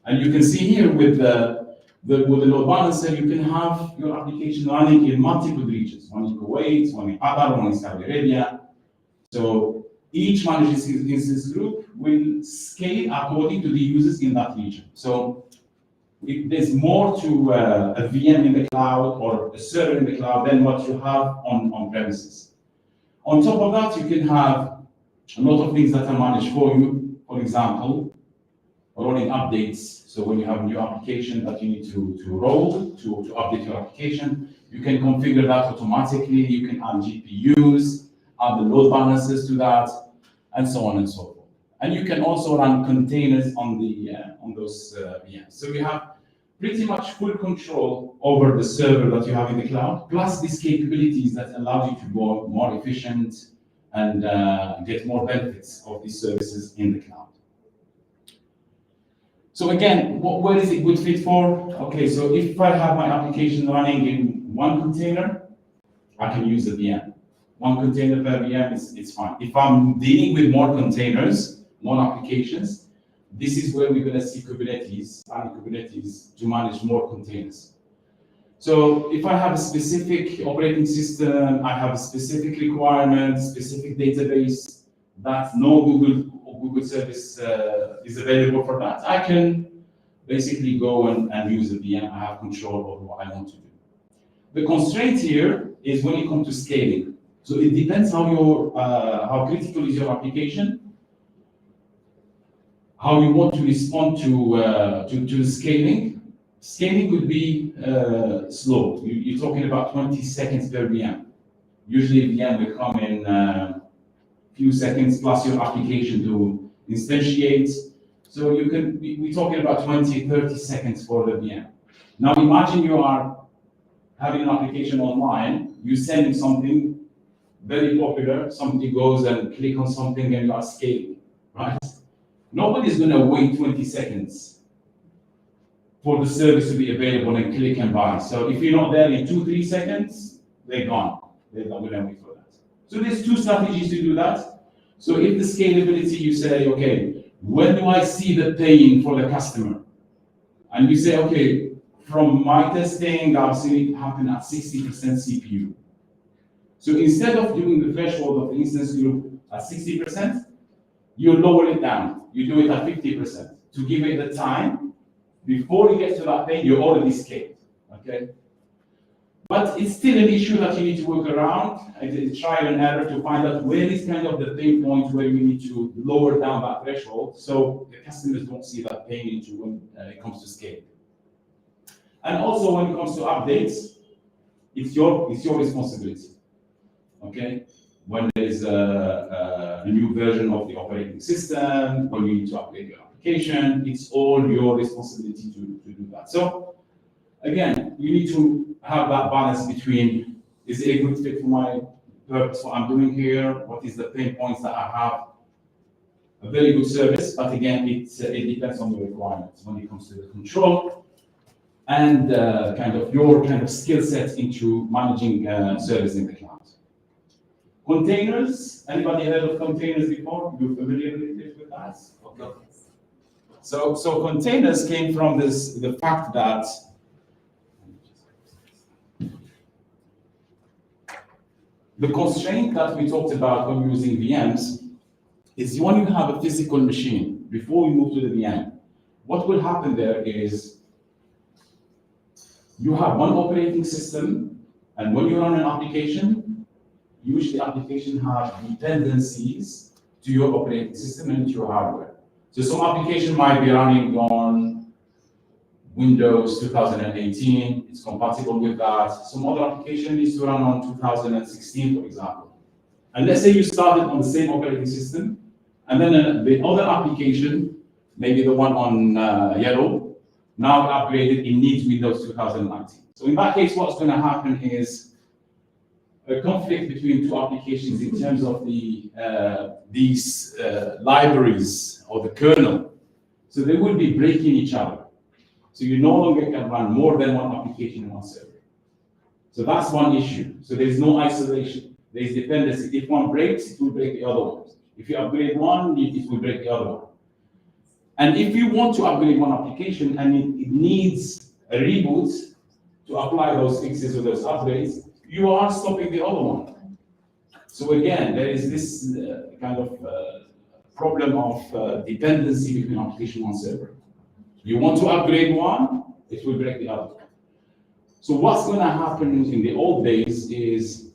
And you can see here with the load balancer, you can have your application running in multiple regions, one in Kuwait, one in Qatar, one in Saudi Arabia. So each managed instance group will scale according to the users in that region. So there's more to a VM in the cloud or a server in the cloud than what you have on premises. On top of that, you can have a lot of things that are managed for you. For example, rolling updates. So when you have a new application that you need to roll, to update your application, you can configure that automatically. You can add GPUs, add the load balancers to that, and so on and so forth. And you can also run containers on those VMs. So you have pretty much full control over the server that you have in the cloud, plus these capabilities that allow you to be more efficient and get more benefits of these services in the cloud. So again, where is it good fit for? Okay, so if I have my application running in one container, I can use a VM. One container per VM is fine. If I'm dealing with more containers, more applications, this is where we're going to see Kubernetes to manage more containers. So if I have a specific operating system, I have a specific requirement, specific database that no Google service is available for that, I can basically go and use a VM. I have control over what I want to do. The constraint here is when it comes to scaling. So it depends how critical is your application, how you want to respond to scaling. Scaling could be slow. You're talking about 20 seconds per VM. Usually VM will come in few seconds plus your application to instantiate. So we're talking about 20, 30 seconds for the VM. Now imagine you are having an application online, you're sending something very popular, somebody goes and click on something and you are scaling, right? Nobody's gonna wait 20 seconds for the service to be available and click and buy. So if you're not there in 2-3 seconds, they're gone. They're not gonna wait for that. So there's two strategies to do that. So if the scalability, you say, okay, when do I see the pain for the customer? And you say, okay, from my testing, I've seen it happen at 60% CPU. So instead of doing the threshold of the instance group at 60%, you lower it down. You do it at 50% to give it the time. Before you get to that pain, you're already scaled, okay? But it's still an issue that you need to work around, trial and error to find out where is kind of the pain point where you need to lower down that threshold so the customers don't see that pain into when it comes to scale. And also when it comes to updates, it's your responsibility, okay? When there is a new version of the operating system, when you need to upgrade your application, it's all your responsibility to do that. So again, you need to have that balance between, is it a good fit for my purpose, what I'm doing here? What is the pain points that I have? A very good service, but again, it depends on the requirements when it comes to the control and your skill set into managing service in the cloud. Containers, anybody heard of containers before? You familiar with that? Okay. So containers came from the fact that the constraint that we talked about when using VMs is when you have a physical machine, before we move to the VM, what will happen there is you have one operating system, and when you run an application, usually application have dependencies to your operating system and to your hardware. So some application might be running on Windows 2018, it's compatible with that. Some other application needs to run on 2016, for example. And let's say you started on the same operating system, and then the other application, maybe the one on yellow, now upgraded, it needs Windows 2019. So in that case, what's going to happen is a conflict between two applications in terms of these libraries or the kernel. So they will be breaking each other. So you no longer can run more than one application in one server. So that's one issue. So there's no isolation. There's dependency. If one breaks, it will break the other one. If you upgrade one, it will break the other one. And if you want to upgrade one application and it needs a reboot to apply those fixes or those upgrades, you are stopping the other one. So again, there is this problem of dependency between application and server. You want to upgrade one, it will break the other. So what's going to happen in the old days is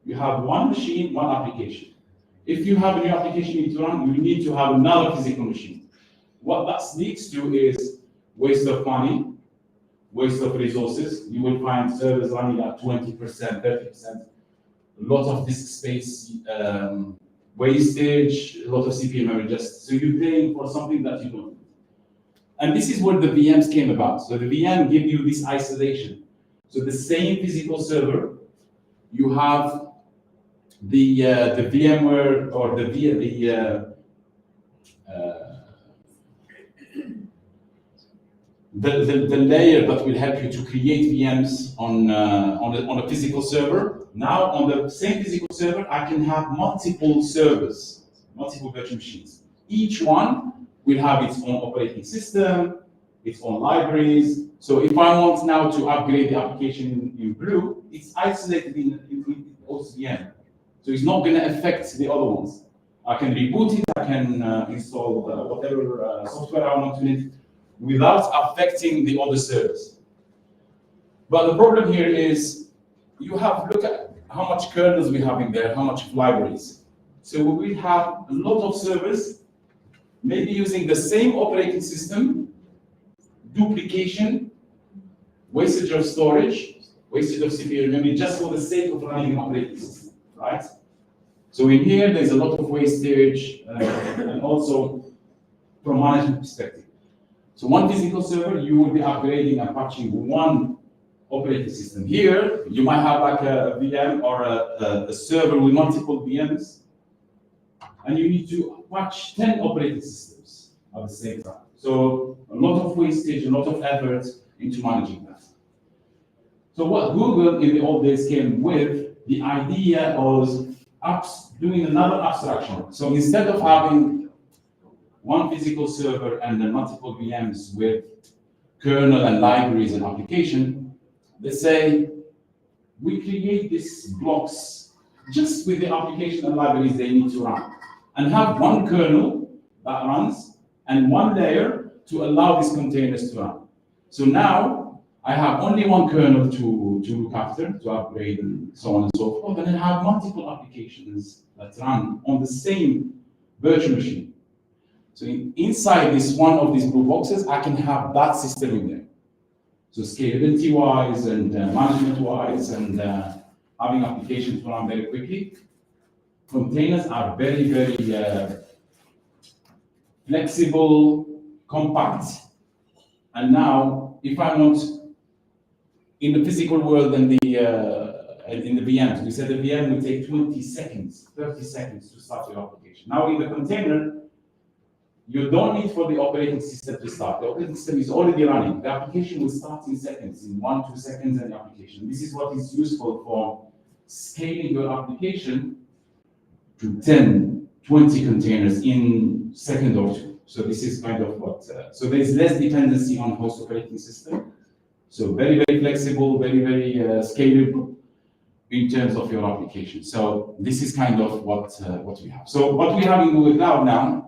you have one machine, one application. If you have a new application you need to run, you need to have another physical machine. What that leads to is waste of money, waste of resources. You will find servers running at 20%, 30%, a lot of disk space wastage, a lot of CPU memory so you're paying for something that you don't need. And this is where the VMs came about. So the VM give you this isolation. So the same physical server, you have the VMware or the layer that will help you to create VMs on a physical server. Now on the same physical server, I can have multiple servers, multiple virtual machines. Each one will have its own operating system, its own libraries. So if I want now to upgrade the application in blue, it's isolated in OCM. So it's not going to affect the other ones. I can reboot it, I can install whatever software I want to need without affecting the other servers. But the problem here is you have look at how much kernels we have in there, how much libraries. So we have a lot of servers, maybe using the same operating system, duplication, wastage of storage, wastage of CPU memory, just for the sake of running an operating system, right? So in here, there's a lot of wastage, and also from management perspective. So one physical server, you will be upgrading and patching one operating system. Here, you might have like a VM or a server with multiple VMs, and you need to patch 10 operating systems at the same time. So a lot of wastage, a lot of effort into managing that. So what Google in the old days came with, the idea was doing another abstraction. So instead of having one physical server and then multiple VMs with kernel and libraries and application, they say, we create these blocks just with the application and libraries they need to run, and have one kernel that runs and one layer to allow these containers to run. So now I have only one kernel to look after, to upgrade and so on and so forth, and I have multiple applications that run on the same virtual machine. So inside this one of these blue boxes, I can have that system in there. So scalability-wise and management-wise and having applications to run very quickly. Containers are very, very flexible, compact. And now, if I want, in the physical world and in the VMs, we said the VM will take 20 seconds, 30 seconds to start your application. Now in the container, you don't need for the operating system to start. The operating system is already running. The application will start in seconds, in 1-2 seconds in the application. This is what is useful for scaling your application to 10, 20 containers in a second or two. So this is kind of what, so there's less dependency on host operating system. So very, very flexible, very, very scalable in terms of your application. So this is kind of what we have. So what we have in Google Cloud now,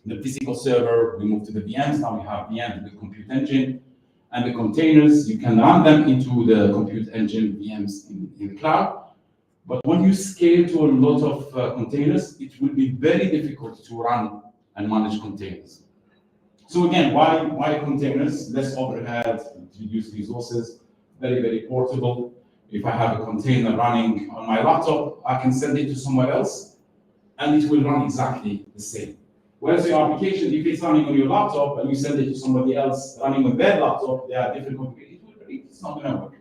the physical server, we move to the VMs. Now we have VMs with compute engine, and the containers, you can run them into the compute engine VMs in the cloud. But when you scale to a lot of containers, it will be very difficult to run and manage containers. So again, why containers? Less overhead, reduce resources, very, very portable. If I have a container running on my laptop, I can send it to somewhere else, and it will run exactly the same. Whereas your application, if it's running on your laptop and you send it to somebody else running on their laptop, they are different configurations. It's not going to work.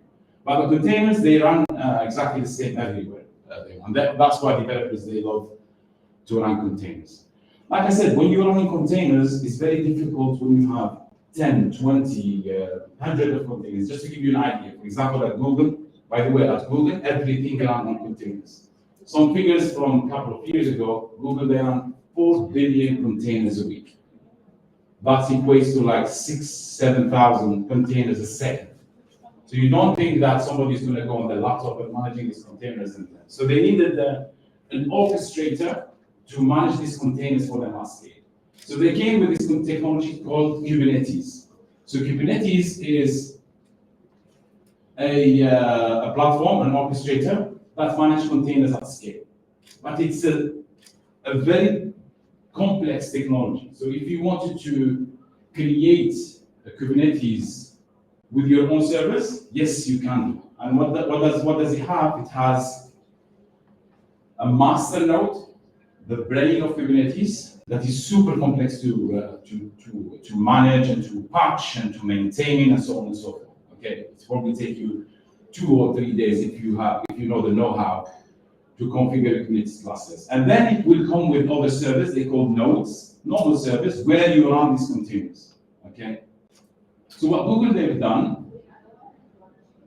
But the containers, they run exactly the same everywhere. And that's why developers, they love to run containers. Like I said, when you're running containers, it's very difficult when you have 10, 20, 100 of containers. Just to give you an idea, for example, at Google, by the way, at Google, everything runs on containers. Some figures from a couple of years ago, Google, they run 4 billion containers a week. That equates to like 6,000-7,000 containers a second. So you don't think that somebody's going to go on their laptop and managing these containers. So they needed an orchestrator to manage these containers for them at scale. So they came with this technology called Kubernetes. So Kubernetes is a platform, an orchestrator that manages containers at scale. But it's a very complex technology. So if you wanted to create a Kubernetes with your own service, yes, you can do. And what does it have? It has a master node, the brain of Kubernetes, that is super complex to manage and to patch and to maintain and so on and so forth. Okay, it's probably take you 2 or 3 days if you know the know-how to configure Kubernetes clusters. And then it will come with other service they call nodes, normal service, where you run these containers. Okay. So what Google they've done,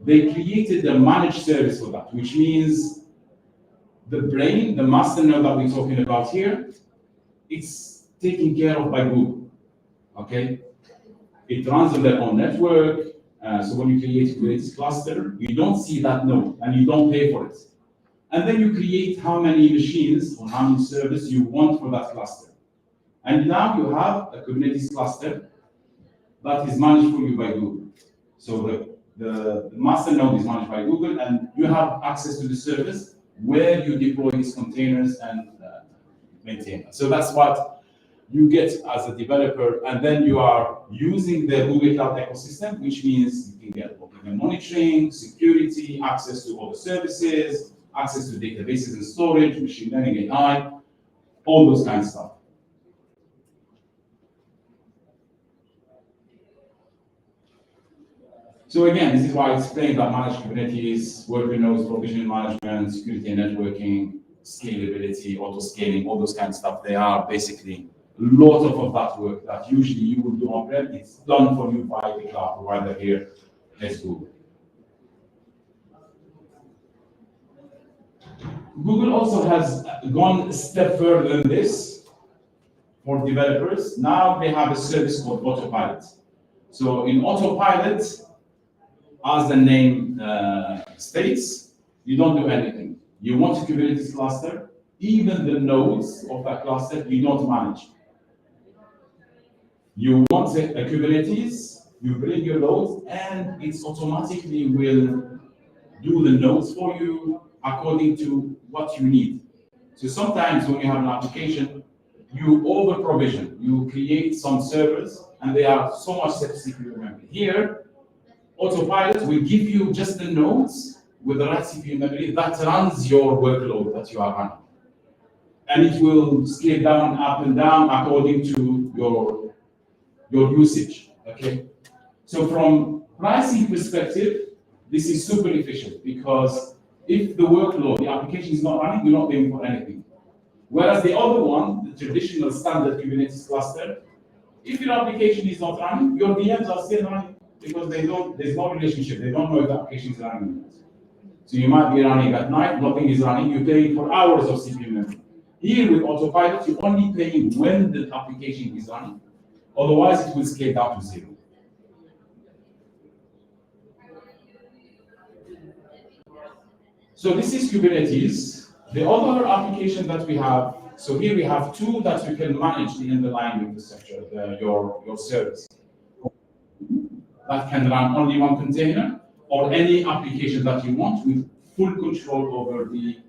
they created a managed service for that, which means the brain, the master node that we're talking about here, it's taken care of by Google. Okay. It runs on their own network. So when you create a Kubernetes cluster, you don't see that node and you don't pay for it. And then you create how many machines or how many servers you want for that cluster. And now you have a Kubernetes cluster that is managed for you by Google. So the master node is managed by Google, and you have access to the service where you deploy these containers and maintain them. So that's what you get as a developer, and then you are using the Google Cloud ecosystem, which means you can get monitoring, security, access to all the services, access to databases and storage, machine learning, AI, all those kinds of stuff. So again, this is why I explained that managed Kubernetes, worker nodes, provision management, security and networking, scalability, auto-scaling, all those kinds of stuff. They are basically a lot of that work that usually you will do on-prem. It's done for you by the cloud provider here at Google. Google also has gone a step further than this for developers. Now they have a service called Autopilot. So in Autopilot, as the name states, you don't do anything. You want a Kubernetes cluster, even the nodes of that cluster, you don't manage. You want a Kubernetes, you bring your nodes, and it automatically will do the nodes for you according to what you need. So sometimes when you have an application, you over provision, you create some servers, and they are so much CPU memory. Here, Autopilot will give you just the nodes with the right CPU memory that runs your workload that you are running. And it will scale down, up and down according to your usage, okay? So from pricing perspective, this is super efficient because if the workload, the application is not running, you're not paying for anything. Whereas the other one, the traditional standard Kubernetes cluster, if your application is not running, your VMs are still running because there's no relationship. They don't know if the application is running. So you might be running at night, nothing is running, you're paying for hours of CPU memory. Here with Autopilot, you're only paying when the application is running. Otherwise, it will scale down to 0. So this is Kubernetes. The other application that we have, so here we have two that we can manage the underlying infrastructure, your service. That can run only one container or any application that you want with full control over the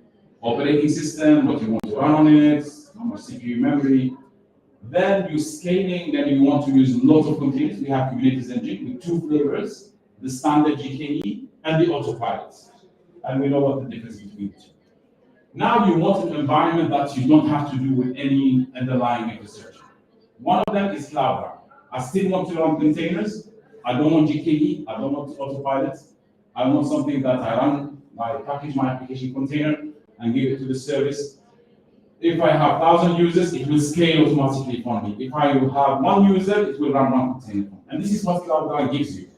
operating system, what you want to run on it, how much CPU memory. Then you're scaling, then you want to use lots of containers. We have Kubernetes engine with 2 flavors, the standard GKE and the autopilot. And we know what the difference between the two. Now you want an environment that you don't have to do with any underlying infrastructure. One of them is Cloud Run. I still want to run containers. I don't want GKE. I don't want autopilot. I want something that I run, I package my application container and give it to the service. If I have 1,000 users, it will scale automatically for me. If I have 1 user, it will run 1 container. And this is what Cloud Run gives you.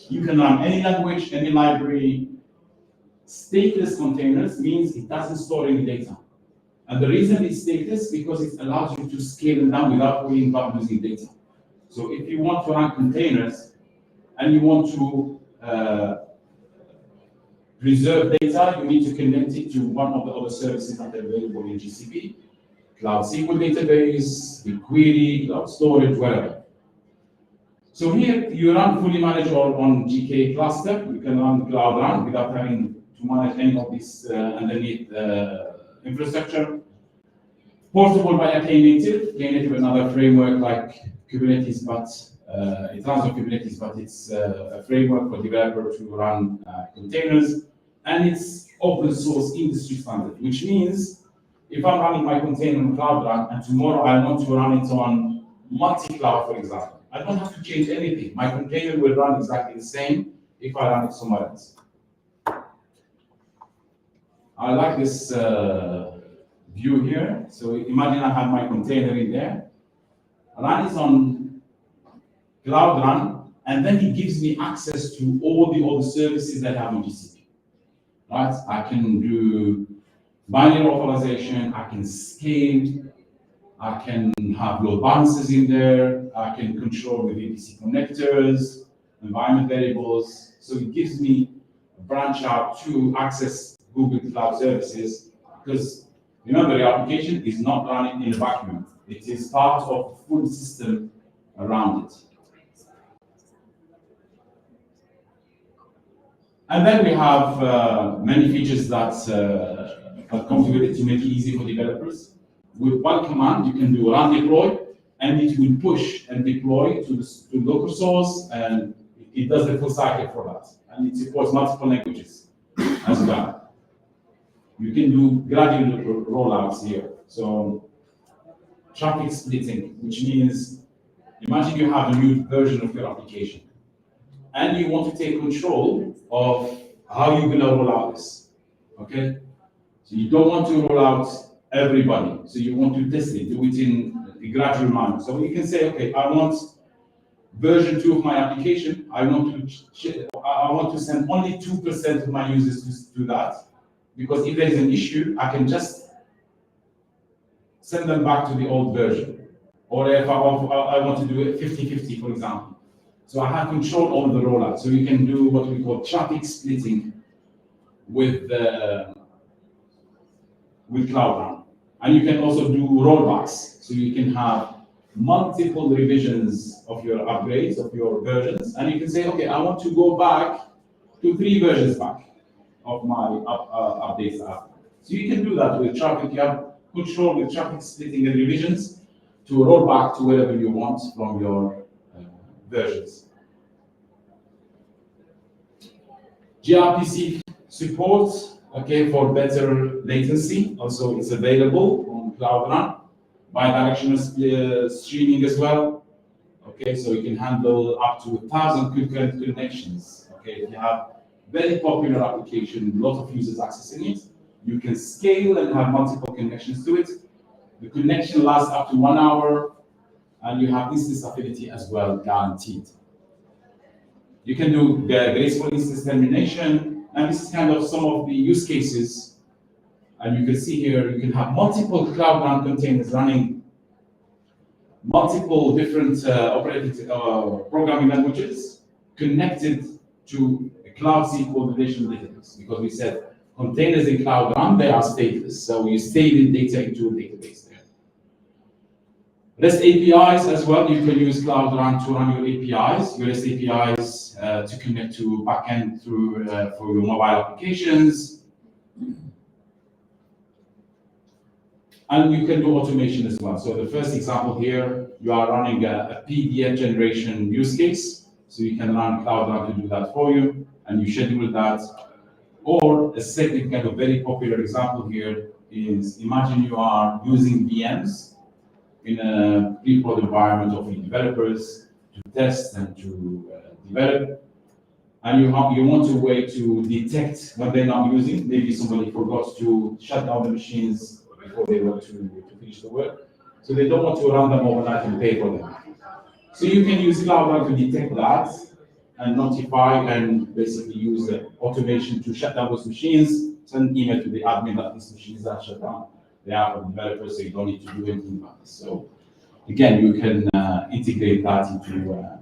You can run any language, any library. Stateless containers means it doesn't store any data. And the reason it's stateless because it allows you to scale them down without worrying about losing data. So if you want to run containers and you want to preserve data, you need to connect it to one of the other services that are available in GCP, Cloud SQL database, BigQuery, Cloud Storage, whatever. So here you run fully managed on GKE cluster. You can run Cloud Run without having to manage any of this underneath infrastructure. Portable by a Knative. Knative is another framework like Kubernetes, but it runs on Kubernetes, but it's a framework for developers to run containers. And it's open source industry standard, which means if I'm running my container on Cloud Run and tomorrow I want to run it on multi-cloud, for example, I don't have to change anything. My container will run exactly the same if I run it somewhere else. I like this view here. So imagine I have my container in there. Run is on Cloud Run, and then it gives me access to all the other services that I have on GCP. Right? I can do binary authorization, I can scale, I can have load balancers in there, I can control with VPC connectors, environment variables. So it gives me a branch out to access Google Cloud Services, because remember, the application is not running in a vacuum. It is part of the full system around it. And then we have many features that come with it to make it easy for developers. With one command, you can do run deploy, and it will push and deploy to local source, and it does the full cycle for that. And it supports multiple languages as well. You can do gradual rollouts here. So traffic splitting, which means, imagine you have a new version of your application, and you want to take control of how you're gonna roll out this, okay? So you don't want to roll out everybody. So you want to test it, do it in a gradual manner. So you can say, okay, I want version 2 of my application. I want to send only 2% of my users to do that. Because if there is an issue, I can just send them back to the old version. Or if I want to do it 50-50, for example. So I have control over the rollout. So you can do what we call traffic splitting with Cloud Run. And you can also do rollbacks. So you can have multiple revisions of your upgrades, of your versions. And you can say, okay, I want to go back to 3 versions back of my updates. So you can do that with traffic. You have control with traffic splitting and revisions to roll back to wherever you want from your versions. gRPC support, okay, for better latency. Also, it's available on Cloud Run. Bidirectional streaming as well. Okay, so you can handle up to 1,000 concurrent connections. Okay, if you have very popular application, a lot of users accessing it, you can scale and have multiple connections to it. The connection lasts up to 1 hour, and you have instance affinity as well, guaranteed. You can do graceful instance termination, and this is kind of some of the use cases. And you can see here, you can have multiple Cloud Run containers running multiple different programming languages connected to a Cloud SQL relational database. Because we said containers in Cloud Run, they are stateless. So you save the data into a database there. REST APIs as well. You can use Cloud Run to run your APIs, your REST APIs to connect to backend through for your mobile applications. And you can do automation as well. So the first example here, you are running a PDF generation use case. So you can run Cloud Run to do that for you, and you schedule that. Or a second kind of very popular example here is, imagine you are using VMs in a pre-prod environment of developers to test and to develop. And you want a way to detect when they're not using. Maybe somebody forgot to shut down the machines before they want to finish the work. So they don't want to run them overnight and pay for them. So you can use Cloud Run to detect that and notify and basically use the automation to shut down those machines, send an email to the admin that these machines are shut down. They are for developers, so you don't need to do anything about this. So again, you can integrate that into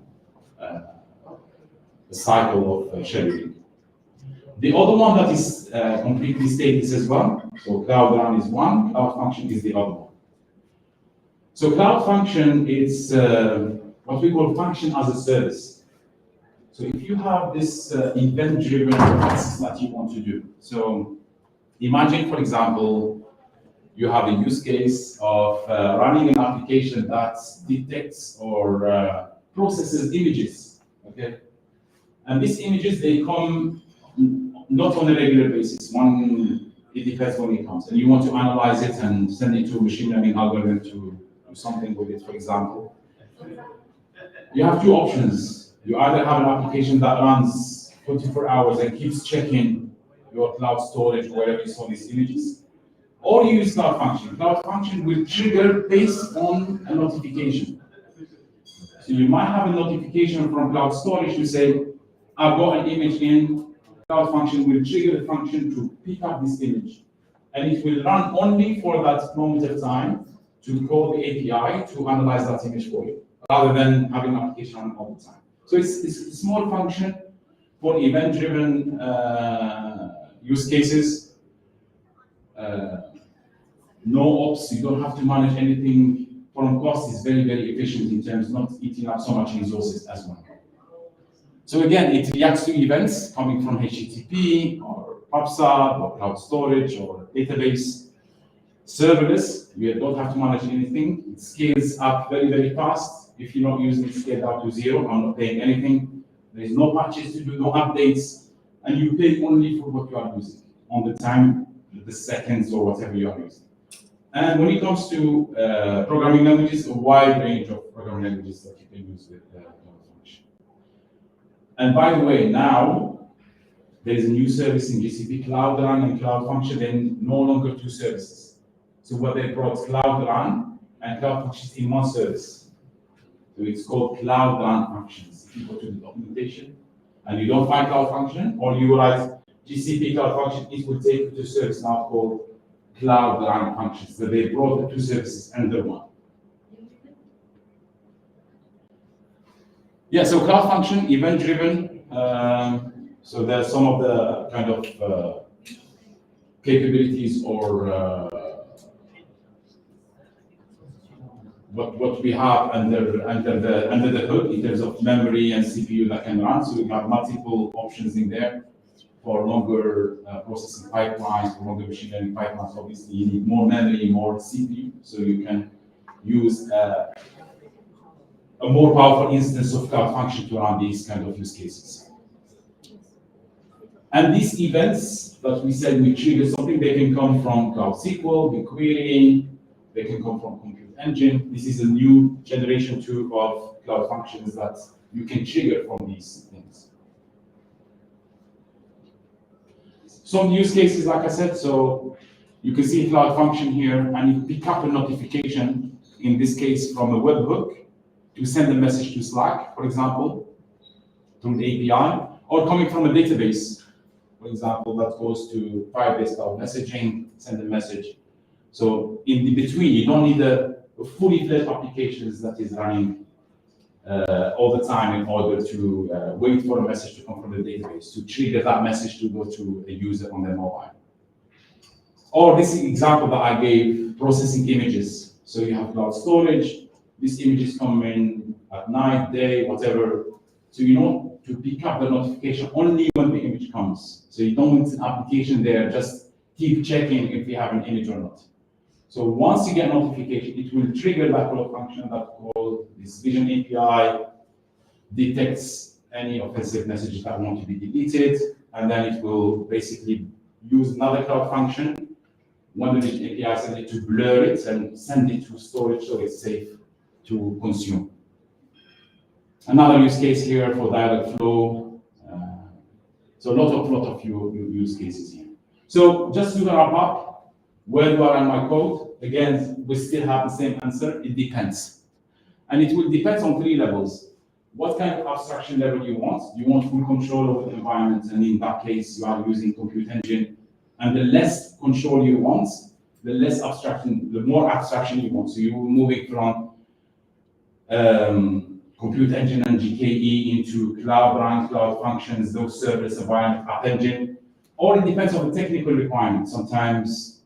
the cycle of scheduling. The other one that is completely stateless as well. So Cloud Run is one, Cloud Function is the other one. So Cloud Function is what we call function as a service. So if you have this event-driven process that you want to do. So imagine, for example, you have a use case of running an application that detects or processes images, okay? And these images, they come not on a regular basis. It depends when it comes. And you want to analyze it and send it to a machine learning algorithm to do something with it, for example. You have 2 options. You either have an application that runs 24 hours and keeps checking your cloud storage, wherever you store these images, or you use Cloud Function. Cloud Function will trigger based on a notification. So you might have a notification from cloud storage to say, I've got an image in. Cloud Function will trigger the function to pick up this image. And it will run only for that moment of time to call the API to analyze that image for you, rather than having an application run all the time. So it's a small function for event-driven use cases. No ops, you don't have to manage anything. From cost is very, very efficient in terms of not eating up so much resources as well. So again, it reacts to events coming from HTTP or PubSub or cloud storage or database. Serverless, you don't have to manage anything. It scales up very, very fast. If you're not using it, scaled up to 0. I'm not paying anything. There is no patches to do, no updates, and you pay only for what you are using on the time, the seconds, or whatever you are using. And when it comes to programming languages, a wide range of programming languages that you can use with Cloud Function. And by the way, now there is a new service in GCP, Cloud Run and Cloud Function, then no longer two services. So what they brought Cloud Run and Cloud Functions in one service. So it's called Cloud Run Functions. If you go to the documentation and you don't find Cloud Function, or you write GCP Cloud Function, it will take you to a service now called Cloud Run Functions. So they brought the two services under one. Yeah, so Cloud Function, event-driven. So there's some of the kind of capabilities or what we have under the hood in terms of memory and CPU that can run. So we have multiple options in there for longer processing pipelines, for longer machine learning pipelines. Obviously, you need more memory, more CPU, so you can use a more powerful instance of Cloud Function to run these kind of use cases. And these events that we said we trigger something, they can come from Cloud SQL, BigQuery, they can come from Compute Engine. This is a new generation 2 of Cloud Functions that you can trigger from these things. Some use cases, like I said, so you can see Cloud Function here, and you pick up a notification, in this case from a webhook, to send a message to Slack, for example, through the API, or coming from a database, for example, that goes to Firebase Cloud Messaging, send a message. So in the between, you don't need a fully fledged application that is running all the time in order to wait for a message to come from the database, to trigger that message to go to a user on their mobile. Or this example that I gave, processing images. So you have cloud storage, these images come in at night, day, whatever. So you know to pick up the notification only when the image comes. So you don't want an application there, just keep checking if you have an image or not. So once you get notification, it will trigger that call function that called this Vision API, detects any offensive messages that want to be deleted, and then it will basically use another cloud function. When the Vision API sends it to blur it and send it to storage so it's safe to consume. Another use case here for dialog flow. So a lot of use cases here. So just to wrap up, where do I run my code? Again, we still have the same answer. It depends. And it will depend on 3 levels. What kind of abstraction level you want? You want full control over the environment, and in that case, you are using Compute Engine. And the less control you want, the less abstraction, the more abstraction you want. So you're moving from Compute Engine and GKE into Cloud Run, Cloud Functions, those serverless environment, App Engine. Or it depends on the technical requirements. Sometimes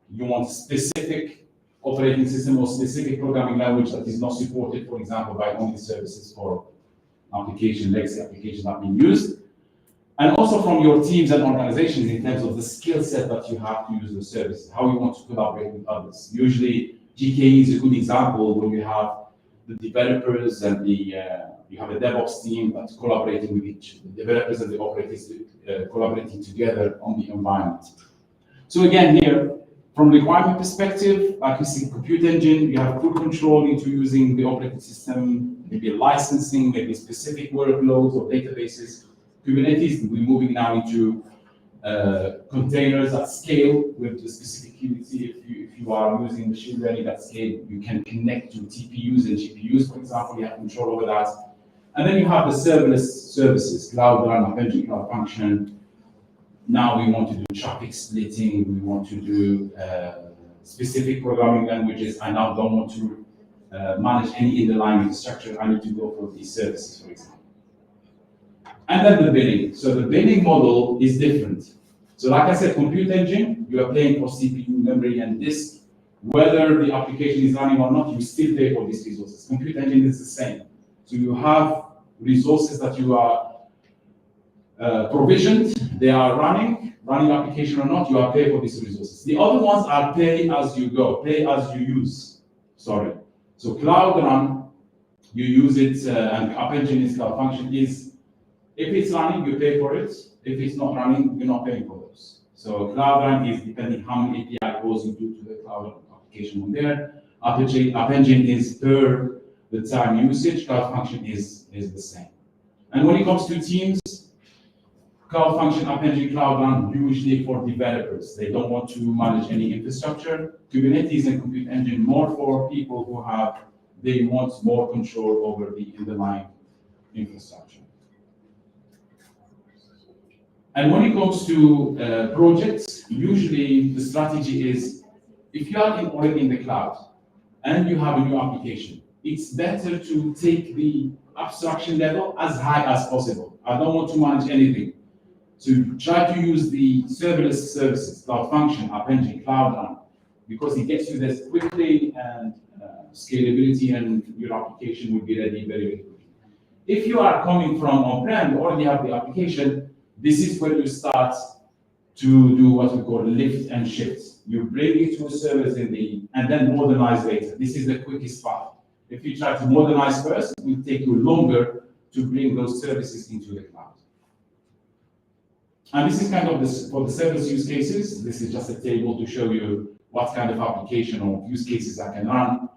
you want specific operating system or specific programming language that is not supported, for example, by only services for application, legacy applications that are being used. And also from your teams and organizations in terms of the skill set that you have to use the services, how you want to collaborate with others. Usually, GKE is a good example when you have the developers and you have a DevOps team that's collaborating with the developers and the operators collaborating together on the environment. So again, here, from requirement perspective, like you see, Compute Engine, you have full control into using the operating system, maybe licensing, maybe specific workloads or databases. Kubernetes, we're moving now into containers at scale with the specific unity. If you are using machine learning at scale, you can connect to TPUs and GPUs, for example, you have control over that. And then you have the serverless services, Cloud Run, App Engine, Cloud Function. Now we want to do traffic splitting, we want to do specific programming languages. I now don't want to manage any underlying infrastructure. I need to go for these services, for example. And then the billing. So the billing model is different. So like I said, Compute Engine, you are paying for CPU, memory, and disk. Whether the application is running or not, you still pay for these resources. Compute Engine is the same. So you have resources that you are provisioned, they are running application or not, you are paying for these resources. The other ones are pay as you go, pay as you use. Sorry. So Cloud Run, you use it, and App Engine is Cloud Function is, if it's running, you pay for it. If it's not running, you're not paying for those. So Cloud Run is depending how many API calls you do to the cloud application on there. App Engine is per the time usage. Cloud Function is the same. And when it comes to teams, Cloud Function, App Engine, Cloud Run, usually for developers. They don't want to manage any infrastructure. Kubernetes and Compute Engine more for people who they want more control over the underlying infrastructure. And when it comes to projects, usually the strategy is, if you are already in the cloud and you have a new application, it's better to take the abstraction level as high as possible. I don't want to manage anything. So try to use the serverless services, Cloud Function, App Engine, Cloud Run, because it gets you this quickly, and scalability, and your application will be ready very, very quickly. If you are coming from on-prem, you already have the application, this is where you start to do what we call lift and shift. You bring it to a service and then modernize later. This is the quickest path. If you try to modernize first, it will take you longer to bring those services into the cloud. And this is kind of for the service use cases. This is just a table to show you what kind of application or use cases I can run,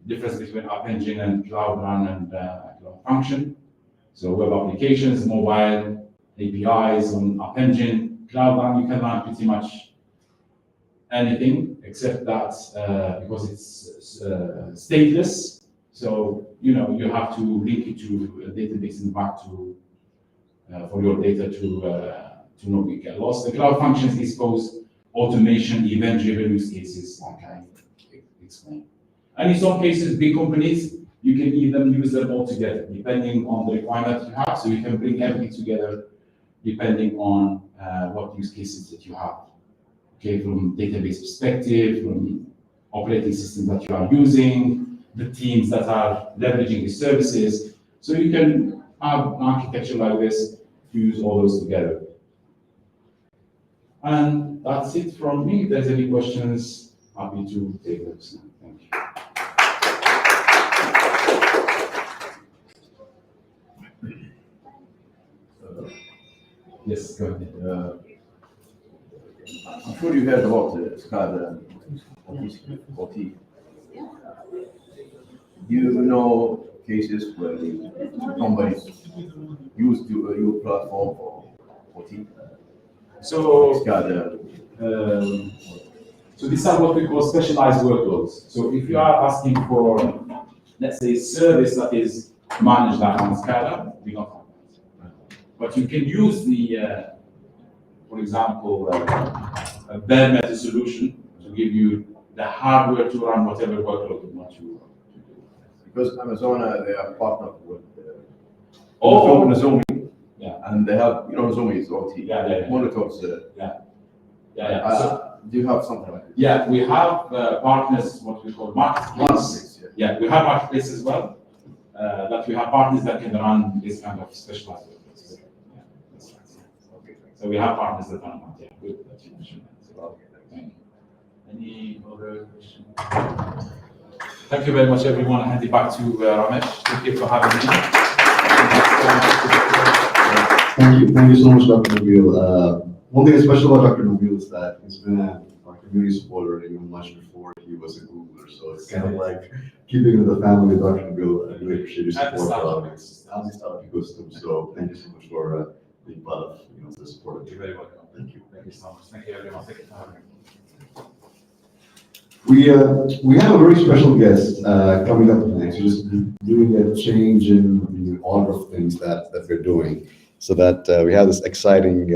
difference between App Engine and Cloud Run and Cloud Function. So web applications, mobile, APIs on App Engine, Cloud Run, you can run pretty much anything except that because it's stateless. So, you have to link it to a database in the back for your data to not get lost. The Cloud Functions is both automation, event-driven use cases, like I explained. And in some cases, big companies, you can even use them all together, depending on the requirement you have. So you can bring everything together, depending on what use cases that you have. Okay, from database perspective, from operating systems that you are using, the teams that are leveraging the services. So you can have an architecture like this to use all those together. And that's it from me. If there's any questions, happy to take those. Thank you. Yes, go ahead. I'm sure you heard about SCADA and OT. Do you know cases where the companies use your platform for OT? So, SCADA. so these are what we call specialized workloads. So if you are asking for, let's say, service that is managed like on SCADA, we don't have that. But you can use the, for example, a bare metal solution to give you the hardware to run whatever workload you want to do. Because Amazon, they are partnered with Oh, yeah, and they have, Nozomi is OT. Yeah. Monitors. So, do you have something like this? yeah, we have partners, what we call marketplace. Yeah, we have marketplace as well. That we have partners that can run this kind of specialized workloads. Yeah, that's right. Okay. So we have partners that run that. Yeah, good that you mentioned that. So, thank you. Any other questions? Thank you very much, everyone. I hand it back to Ramesh. Thank you for having me. Thank you so much, Dr. Nabil. One thing special about Dr. Nabil is that he's been our community supporter even much before he was a Googler. So it's kind of like keeping in the family with Dr. Nabil. I really appreciate your support for the startup ecosystem. So thank you so much for being part of the support. You're very welcome. Thank you. Thank you so much. Thank you, everyone. Thank you for having me. We have a very special guest coming up next. We're just doing a change in the order of things that we're doing, so that we have this exciting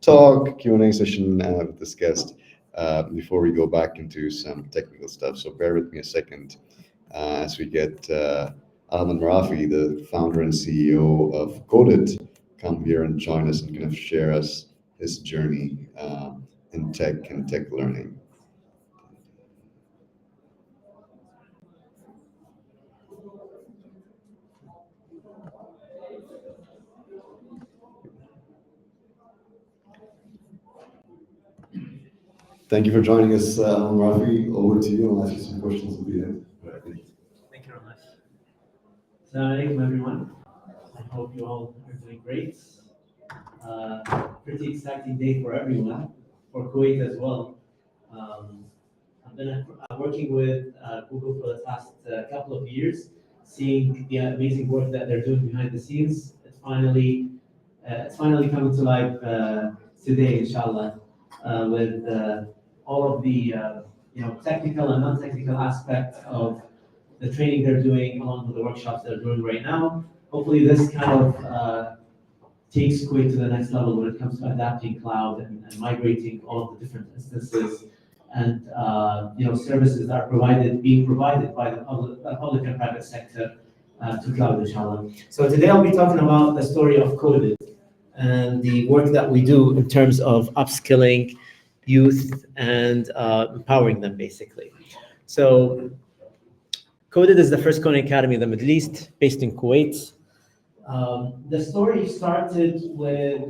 talk Q&A session with this guest before we go back into some technical stuff. So bear with me a second as we get Ahmed Marafi, the founder and CEO of Coded, come here and join us and kind of share us his journey in tech and tech learning. Thank you for joining us, Rafi. Over to you. I'll ask you some questions at the end. Thank you, Ramesh. Assalamu alaikum, everyone. I hope you all are doing great. Pretty exciting day for everyone, for Kuwait as well. I've been working with Google for the past couple of years, seeing the amazing work that they're doing behind the scenes. It's finally coming to life today, inshallah, with all of the technical and non-technical aspects of the training they're doing, along with the workshops they're doing right now. Hopefully, this kind of takes Kuwait to the next level when it comes to adapting cloud and migrating all of the different instances and services that are being provided by the public and private sector to cloud, inshallah. So today I'll be talking about the story of Coded and the work that we do in terms of upskilling youth and empowering them, basically. So Coded is the first coding academy in the Middle East, based in Kuwait. The story started with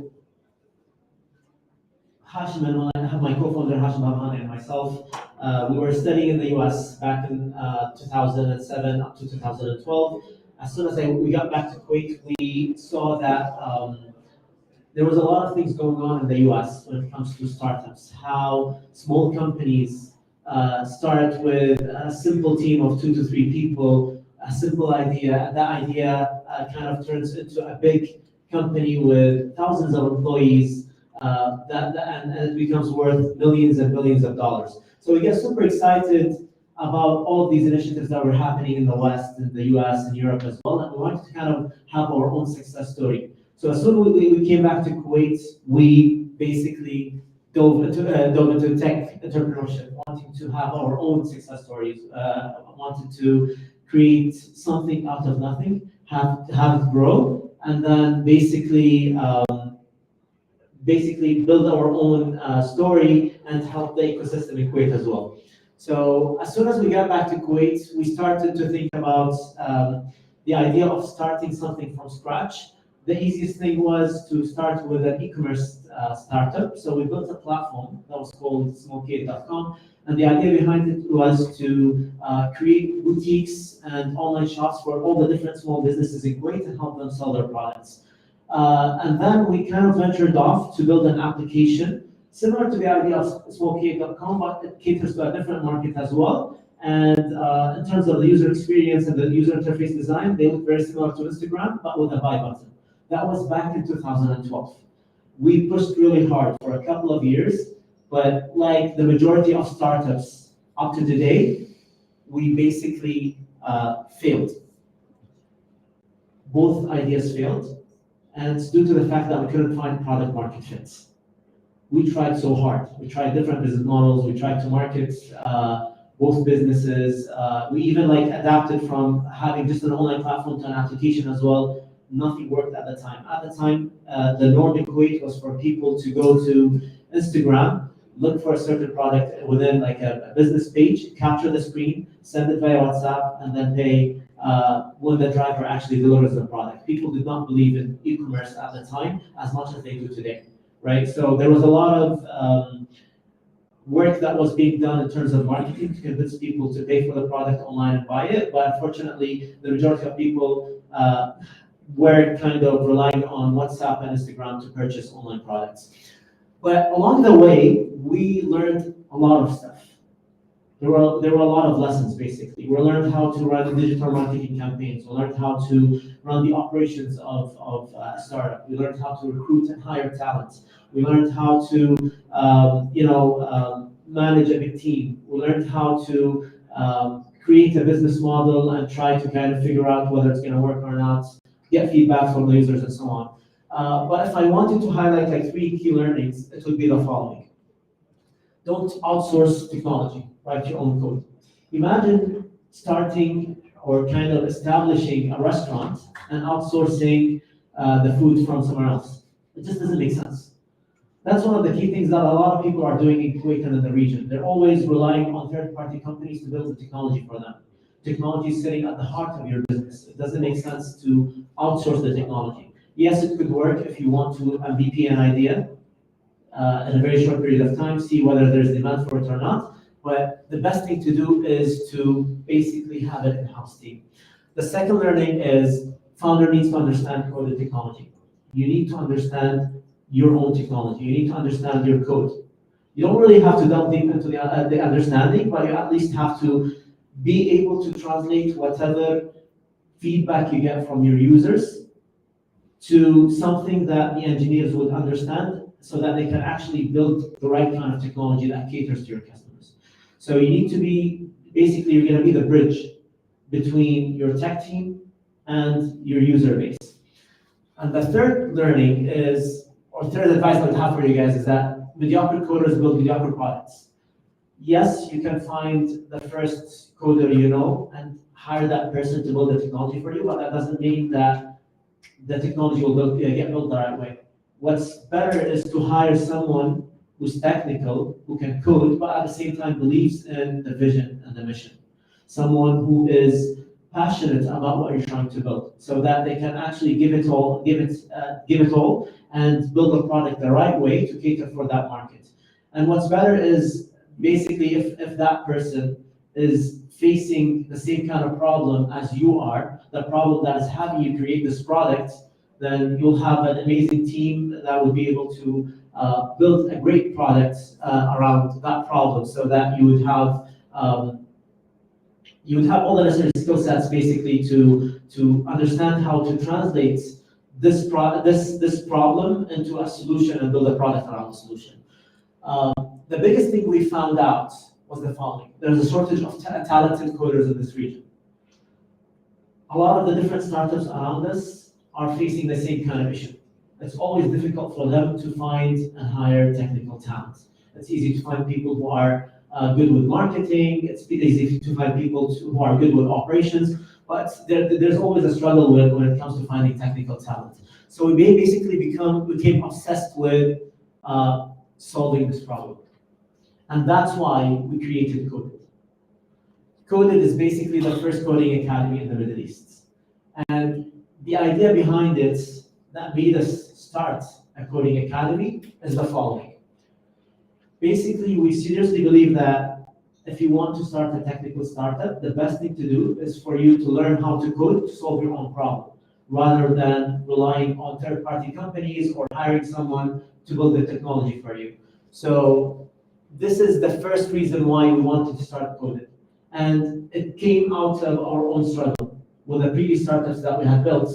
Hashim and I have my co-founder Hashim and myself. We were studying in the US back in 2007 up to 2012. As soon as we got back to Kuwait, we saw that there was a lot of things going on in the US when it comes to startups, how small companies start with a simple team of 2 to 3 people, a simple idea. That idea kind of turns into a big company with thousands of employees, and it becomes worth millions and billions of dollars. So we get super excited about all of these initiatives that were happening in the West, in the US, and Europe as well, and we wanted to kind of have our own success story. So as soon as we came back to Kuwait, we basically dove into tech entrepreneurship, wanting to have our own success stories, wanted to create something out of nothing, have it grow, and then basically build our own story and help the ecosystem in Kuwait as well. So as soon as we got back to Kuwait, we started to think about the idea of starting something from scratch. The easiest thing was to start with an e-commerce startup. So we built a platform that was called smallkate.com. And the idea behind it was to create boutiques and online shops for all the different small businesses in Kuwait and help them sell their products. And then we kind of ventured off to build an application similar to the idea of smallkate.com, but it caters to a different market as well. And in terms of the user experience and the user interface design, they look very similar to Instagram, but with a buy button. That was back in 2012. We pushed really hard for a couple of years, but like the majority of startups up to today, we basically failed. Both ideas failed, and it's due to the fact that we couldn't find product market fits. We tried so hard. We tried different business models. We tried to market both businesses. We even adapted from having just an online platform to an application as well. Nothing worked at the time. At the time, the norm in Kuwait was for people to go to Instagram, look for a certain product within a business page, capture the screen, send it via WhatsApp, and then pay when the driver actually delivers the product. People did not believe in e-commerce at the time as much as they do today, right? So there was a lot of work that was being done in terms of marketing to convince people to pay for the product online and buy it, but unfortunately, the majority of people were kind of relying on WhatsApp and Instagram to purchase online products. But along the way, we learned a lot of stuff. There were a lot of lessons, basically. We learned how to run digital marketing campaigns. We learned how to run the operations of a startup. We learned how to recruit and hire talent. We learned how to manage a big team. We learned how to create a business model and try to kind of figure out whether it's going to work or not, get feedback from the users and so on. But if I wanted to highlight 3 key learnings, it would be the following. Don't outsource technology, write your own code. Imagine starting or kind of establishing a restaurant and outsourcing the food from somewhere else. It just doesn't make sense. That's one of the key things that a lot of people are doing in Kuwait and in the region. They're always relying on third-party companies to build the technology for them. Technology is sitting at the heart of your business. It doesn't make sense to outsource the technology. Yes, it could work if you want to MVP an idea. in a very short period of time, see whether there's demand for it or not. But the best thing to do is to basically have an in-house team. The second learning is founder needs to understand code and technology. You need to understand your own technology. You need to understand your code. You don't really have to delve deep into the understanding, but you at least have to be able to translate whatever feedback you get from your users to something that the engineers would understand so that they can actually build the right kind of technology that caters to your customers. So you need to be, basically, you're going to be the bridge between your tech team and your user base. And the third learning is, or third advice I would have for you guys is that mediocre coders build mediocre products. Yes, you can find the first coder you know and hire that person to build the technology for you, but that doesn't mean that the technology will get built the right way. What's better is to hire someone who's technical, who can code, but at the same time believes in the vision and the mission. Someone who is passionate about what you're trying to build, so that they can actually give it all, and build a product the right way to cater for that market. And what's better is basically if that person is facing the same kind of problem as you are, the problem that is having you create this product, then you'll have an amazing team that will be able to build a great product around that problem, so that you would have all the necessary skill sets basically to understand how to translate this problem into a solution and build a product around the solution. The biggest thing we found out was the following. There's a shortage of talented coders in this region. A lot of the different startups around us are facing the same kind of issue. It's always difficult for them to find and hire technical talent. It's easy to find people who are good with marketing. It's easy to find people who are good with operations, but there's always a struggle when it comes to finding technical talent. So we basically became obsessed with solving this problem. And that's why we created Coded. Coded is basically the first coding academy in the Middle East. And the idea behind it that made us start a coding academy is the following. Basically, we seriously believe that if you want to start a technical startup, the best thing to do is for you to learn how to code to solve your own problem, rather than relying on third-party companies or hiring someone to build the technology for you. So this is the first reason why we wanted to start Coded. And it came out of our own struggle. With the previous startups that we had built,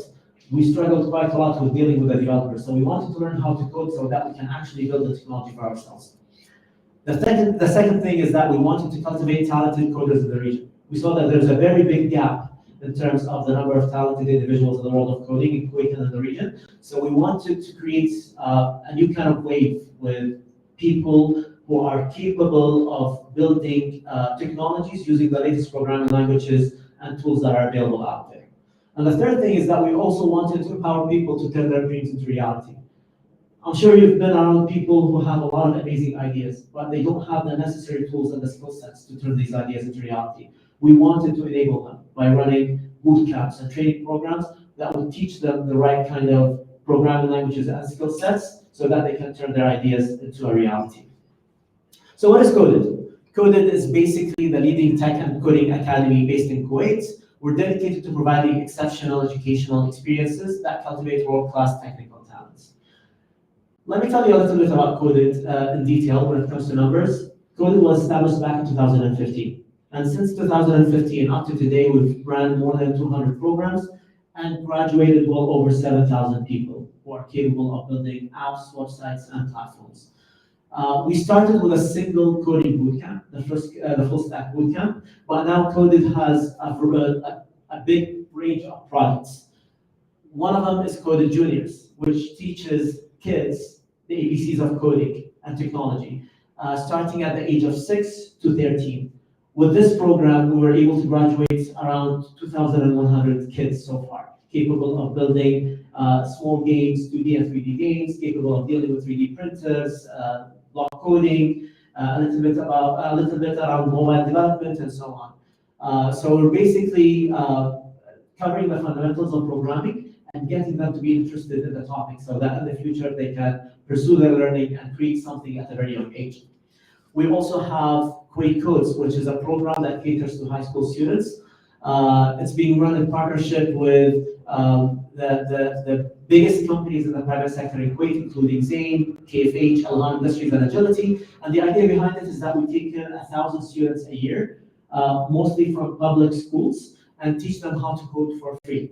we struggled quite a lot with dealing with the developers. So we wanted to learn how to code so that we can actually build the technology for ourselves. The second thing is that we wanted to cultivate talented coders in the region. We saw that there's a very big gap in terms of the number of talented individuals in the world of coding in Kuwait and in the region. So we wanted to create a new kind of wave with people who are capable of building technologies using the latest programming languages and tools that are available out there. And the third thing is that we also wanted to empower people to turn their dreams into reality. I'm sure you've been around people who have a lot of amazing ideas, but they don't have the necessary tools and the skill sets to turn these ideas into reality. We wanted to enable them by running boot camps and training programs that would teach them the right kind of programming languages and skill sets so that they can turn their ideas into a reality. So what is Coded? Coded is basically the leading tech and coding academy based in Kuwait. We're dedicated to providing exceptional educational experiences that cultivate world-class technical talents. Let me tell you a little bit about Coded in detail when it comes to numbers. Coded was established back in 2015. And since 2015 up to today, we've ran more than 200 programs and graduated well over 7,000 people who are capable of building apps, websites, and platforms. We started with a single coding bootcamp, the full stack bootcamp, but now Coded has a big range of products. One of them is Coded Juniors, which teaches kids the ABCs of coding and technology, starting at the age of 6 to 13. With this program, we were able to graduate around 2,100 kids so far, capable of building small games, 2D and 3D games, capable of dealing with 3D printers, block coding, a little bit around mobile development, and so on. So we're basically covering the fundamentals of programming and getting them to be interested in the topic so that in the future they can pursue their learning and create something at a very young age. We also have Kuwait Codes, which is a program that caters to high school students. It's being run in partnership with the biggest companies in the private sector in Kuwait, including Zain, KFH, AlMeraj Industries, and Agility. And the idea behind it is that we take in 1,000 students a year, mostly from public schools, and teach them how to code for free.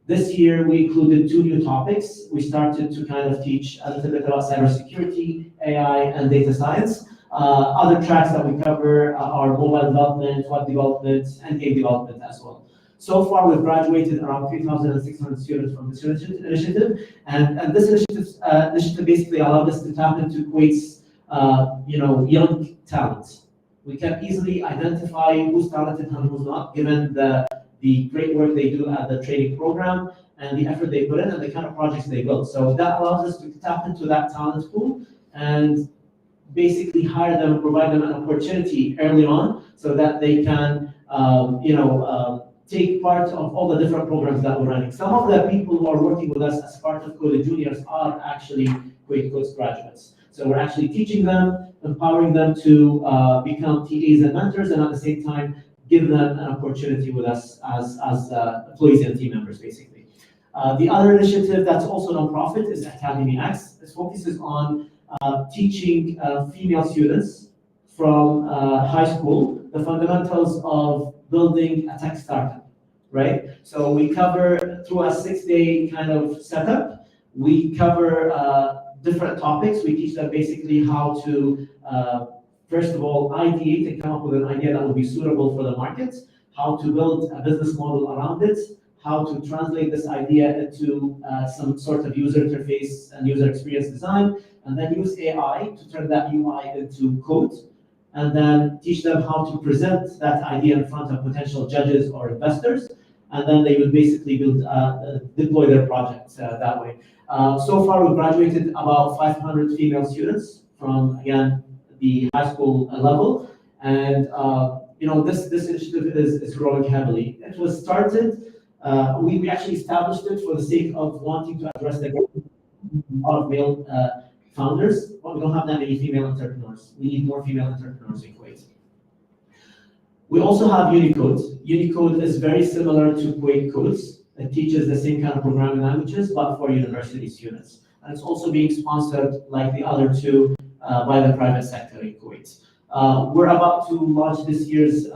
This year, we included 2 new topics. We started to kind of teach a little bit about cybersecurity, AI, and data science. Other tracks that we cover are mobile development, web development, and game development as well. So far, we've graduated around 3,600 students from this initiative, and this initiative basically allowed us to tap into Kuwait's young talent. We can easily identify who's talented and who's not, given the great work they do at the training program and the effort they put in and the kind of projects they build. So that allows us to tap into that talent pool and basically hire them, provide them an opportunity early on so that they can, take part of all the different programs that we're running. Some of the people who are working with us as part of Code Juniors are actually Kuwait Codes graduates. So we're actually teaching them, empowering them to become TAs and mentors, and at the same time, give them an opportunity with us as employees and team members, basically. The other initiative that's also nonprofit is Academy X. This focuses on teaching female students from high school the fundamentals of building a tech startup, right? So we cover, through a 6-day kind of setup, we cover different topics. We teach them basically how to, first of all, ideate and come up with an idea that will be suitable for the market, how to build a business model around it, how to translate this idea into some sort of user interface and user experience design, and then use AI to turn that UI into code, and then teach them how to present that idea in front of potential judges or investors, and then they will basically build, deploy their projects that way. So far, we've graduated about 500 female students from, again, the high school level, and this initiative is growing heavily. It was started, we actually established it for the sake of wanting to address the lot of male founders, but we don't have that many female entrepreneurs. We need more female entrepreneurs in Kuwait. We also have Unicode. Unicode is very similar to Kuwait Codes. It teaches the same kind of programming languages, but for university students. And it's also being sponsored, like the other 2, by the private sector in Kuwait. We're about to launch this year's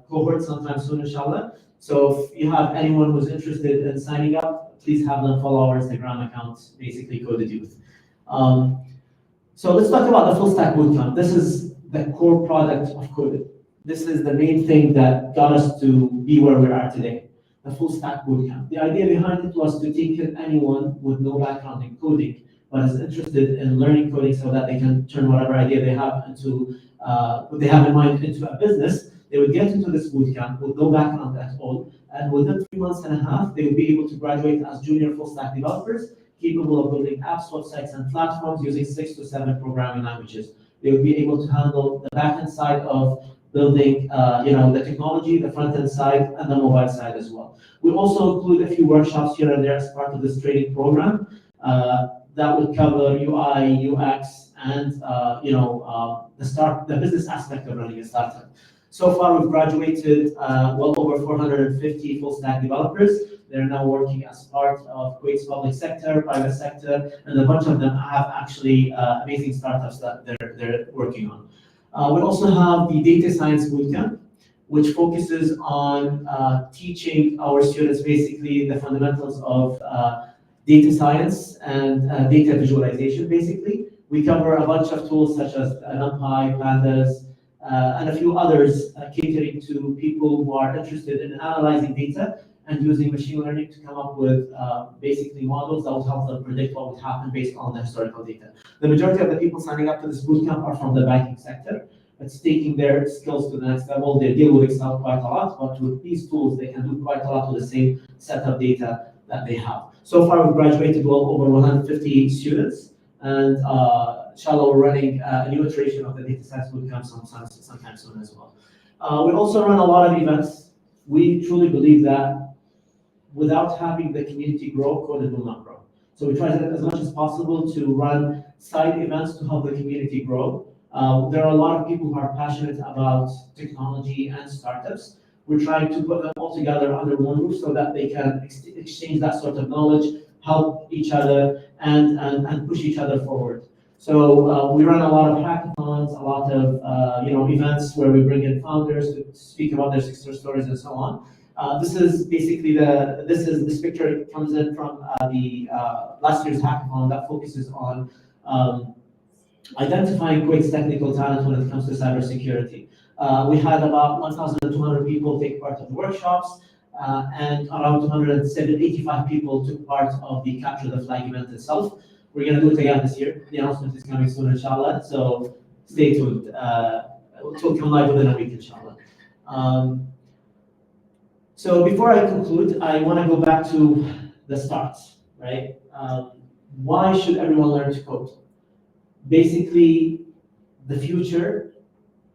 cohort sometime soon, inshallah. So if you have anyone who's interested in signing up, please have them follow our Instagram account, basically Coded Youth. So let's talk about the full stack bootcamp. This is the core product of Coded. This is the main thing that got us to be where we are today, the full stack bootcamp. The idea behind it was to take in anyone with no background in coding, but is interested in learning coding so that they can turn whatever idea they have into, what they have in mind, into a business. They would get into this bootcamp with no background at all, and within 3 months and a half, they would be able to graduate as junior full stack developers, capable of building apps, websites, and platforms using 6 to 7 programming languages. They would be able to handle the back-end side of building, the technology, the front-end side, and the mobile side as well. We also include a few workshops here and there as part of this training program that would cover UI, UX, and the business aspect of running a startup. So far, we've graduated well over 450 full-stack developers. They're now working as part of Kuwait's public sector, private sector, and a bunch of them have actually amazing startups that they're working on. We also have the data science bootcamp, which focuses on teaching our students basically the fundamentals of data science and data visualization, basically. We cover a bunch of tools such as NumPy, Pandas, and a few others catering to people who are interested in analyzing data and using machine learning to come up with basically models that will help them predict what would happen based on the historical data. The majority of the people signing up to this bootcamp are from the banking sector. It's taking their skills to the next level. They deal with Excel quite a lot, but with these tools, they can do quite a lot with the same set of data that they have. So far, we've graduated well over 150 students, and inshallah, we're running a new iteration of the data science bootcamp sometime soon as well. We also run a lot of events. We truly believe that without having the community grow, code will not grow. So we try as much as possible to run side events to help the community grow. There are a lot of people who are passionate about technology and startups. We're trying to put them all together under one roof so that they can exchange that sort of knowledge, help each other, and push each other forward. So we run a lot of hackathons, a lot of events where we bring in founders to speak about their success stories and so on. This is basically this picture comes in from the last year's hackathon that focuses on identifying Kuwait's technical talent when it comes to cybersecurity. We had about 1,200 people take part of the workshops, and around 285 people took part of the Capture the Flag event itself. We're going to do it again this year. The announcement is coming soon, inshallah. So stay tuned. We'll come live within a week, inshallah. So before I conclude, I want to go back to the starts, right? Why should everyone learn to code? Basically, the future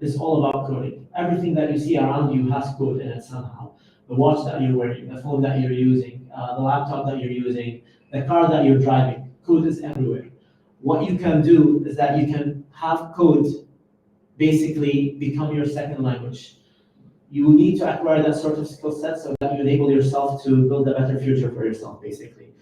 is all about coding. Everything that you see around you has code in it somehow. The watch that you're wearing, the phone that you're using, the laptop that you're using, the car that you're driving, code is everywhere. What you can do is that you can have code basically become your second language. You need to acquire that sort of skill set so that you enable yourself to build a better future for yourself, basically.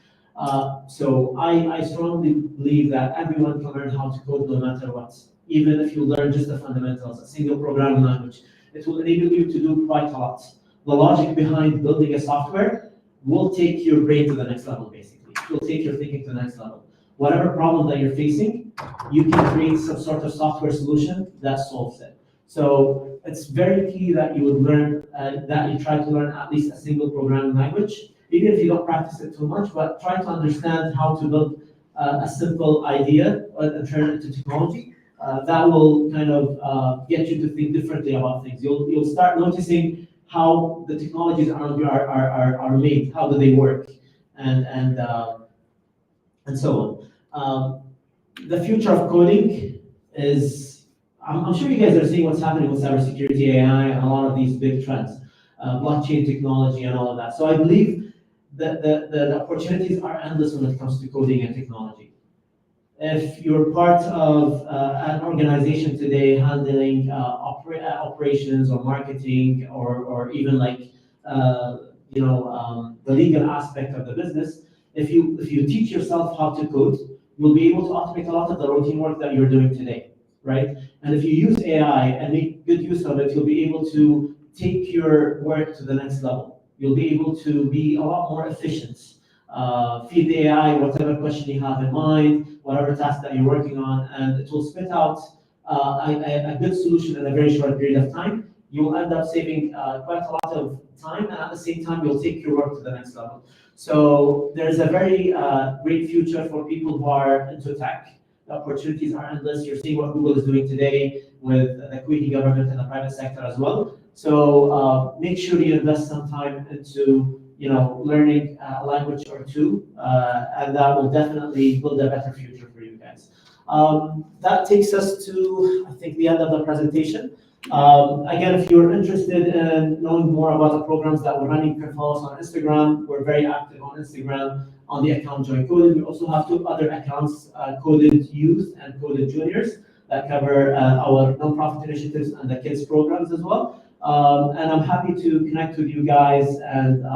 So I strongly believe that everyone can learn how to code no matter what. Even if you learn just the fundamentals, a single programming language, it will enable you to do quite a lot. The logic behind building a software will take your brain to the next level, basically. It will take your thinking to the next level. Whatever problem that you're facing, you can create some sort of software solution that solves it. So it's very key that you would learn, that you try to learn at least a single programming language, even if you don't practice it too much, but try to understand how to build a simple idea and turn it into technology. That will kind of get you to think differently about things. You'll start noticing how the technologies around you are made, how do they work, and so on. The future of coding is, I'm sure you guys are seeing what's happening with cybersecurity, AI, and a lot of these big trends, blockchain technology and all of that. So I believe that the opportunities are endless when it comes to coding and technology. If you're part of an organization today handling operations or marketing or even like the legal aspect of the business, if you teach yourself how to code, you'll be able to automate a lot of the routine work that you're doing today, right? And if you use AI and make good use of it, you'll be able to take your work to the next level. You'll be able to be a lot more efficient. Feed the AI whatever question you have in mind, whatever task that you're working on, and it will spit out a good solution in a very short period of time. You will end up saving quite a lot of time, and at the same time, you'll take your work to the next level. So there's a very great future for people who are into tech. The opportunities are endless. You're seeing what Google is doing today with the Kuwaiti government and the private sector as well. So make sure you invest some time into learning a language or two, and that will definitely build a better future for you guys. That takes us to, I think, the end of the presentation. Again, if you're interested in knowing more about the programs that we're running, you can follow us on Instagram. We're very active on Instagram on the account Join Coded. We also have 2 other accounts, Coded Youth and Coded Juniors, that cover our nonprofit initiatives and the kids programs as well. And I'm happy to connect with you guys and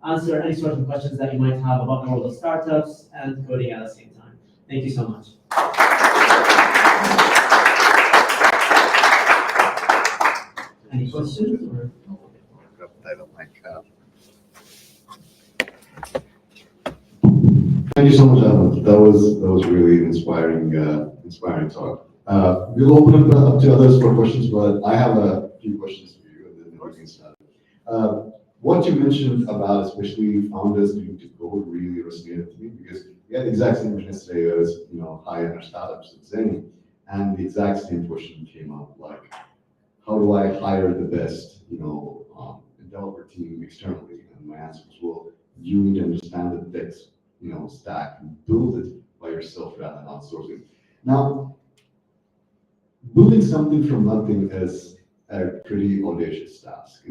answer any sort of questions that you might have about the world of startups and coding at the same time. Thank you so much. Any questions? Or? Thank you so much, Ahmad. That was really inspiring talk. We'll open up to others for questions, but I have a few questions for you, and then we can start. What you mentioned about especially founders doing to code really resonated with me, because we had the exact same question yesterday as high-end startups at Zainab, and the exact same question came up, like, how do I hire the best developer team externally? And my answer was, well, you need to understand the tech stack and build it by yourself rather than outsourcing. Now, building something from nothing is a pretty audacious task.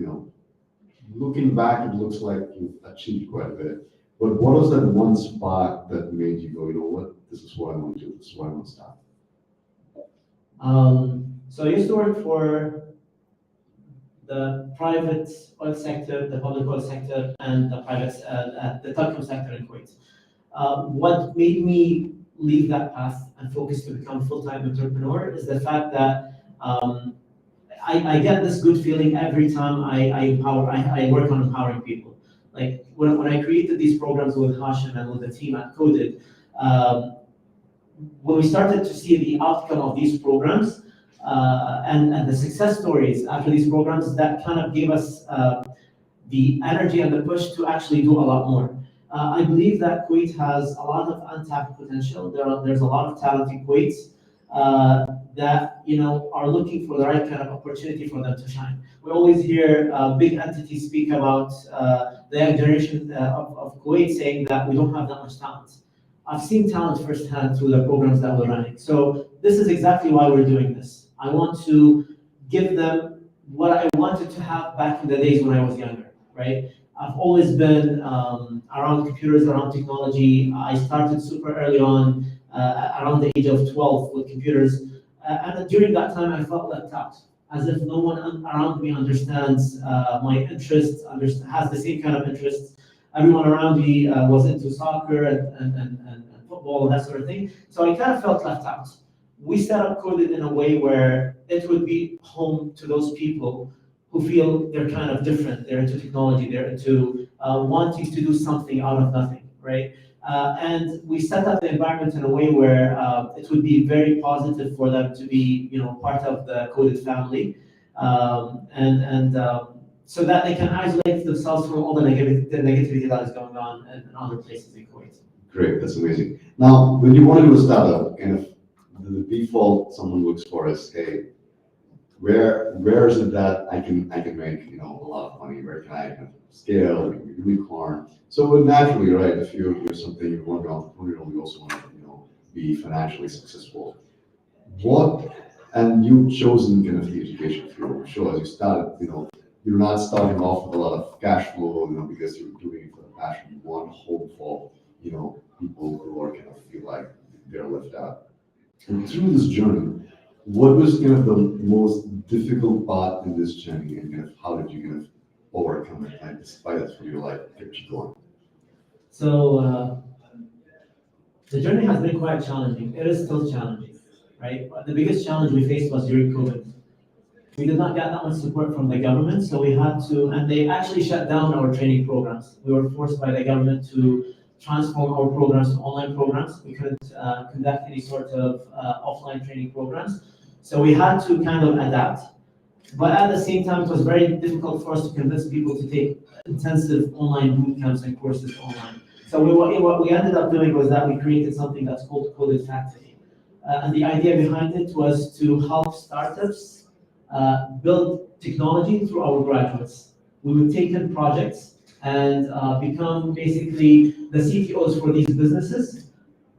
looking back, it looks like you've achieved quite a bit. But what was that one spark that made you go, you know what, this is what I want to do, this is what I want to start? So I used to work for the private oil sector, the public oil sector, and the private the telecom sector in Kuwait. What made me leave that path and focus to become a full-time entrepreneur is the fact that I get this good feeling every time I work on empowering people. Like when I created these programs with Hashim and with the team at Coded, when we started to see the outcome of these programs and the success stories after these programs, that kind of gave us the energy and the push to actually do a lot more. I believe that Kuwait has a lot of untapped potential. There's a lot of talent in Kuwait that are looking for the right kind of opportunity for them to shine. We always hear big entities speak about the young generation of Kuwait saying that we don't have that much talent. I've seen talent firsthand through the programs that we're running. So this is exactly why we're doing this. I want to give them what I wanted to have back in the days when I was younger, right? I've always been around computers, around technology. I started super early on, around the age of 12 with computers. And during that time, I felt left out, as if no one around me understands my interests, has the same kind of interests. Everyone around me was into soccer and football and that sort of thing. So I kind of felt left out. We set up Coded in a way where it would be home to those people who feel they're kind of different. They're into technology. They're into wanting to do something out of nothing, right? And we set up the environment in a way where it would be very positive for them to be, part of the Coded family, so that they can isolate themselves from all the negativity that is going on in other places in Kuwait. Great, that's amazing. Now, when you want to do a startup, kind of the default someone looks for is, hey, where is it that I can make a lot of money? Where can I kind of scale? Can be unicorn? So naturally, right? If you're something you want to be entrepreneurial, you also want to be financially successful. And you've chosen kind of the education field. Sure, as you started, you're not starting off with a lot of cash flow, because you're doing it for the passion. You want hope for people who are kind of feel like they're left out. And through this journey, what was kind of the most difficult part in this journey, and kind of how did you kind of overcome it, and despite it, your life kept you going? So the journey has been quite challenging. It is still challenging, right? But the biggest challenge we faced was during COVID. We did not get that much support from the government, so we had to, and they actually shut down our training programs. We were forced by the government to transform our programs to online programs. We couldn't conduct any sort of offline training programs. So we had to kind of adapt. But at the same time, it was very difficult for us to convince people to take intensive online boot camps and courses online. So what we ended up doing was that we created something that's called Coded Factory. And the idea behind it was to help startups build technology through our graduates. We would take in projects and become basically the CTOs for these businesses.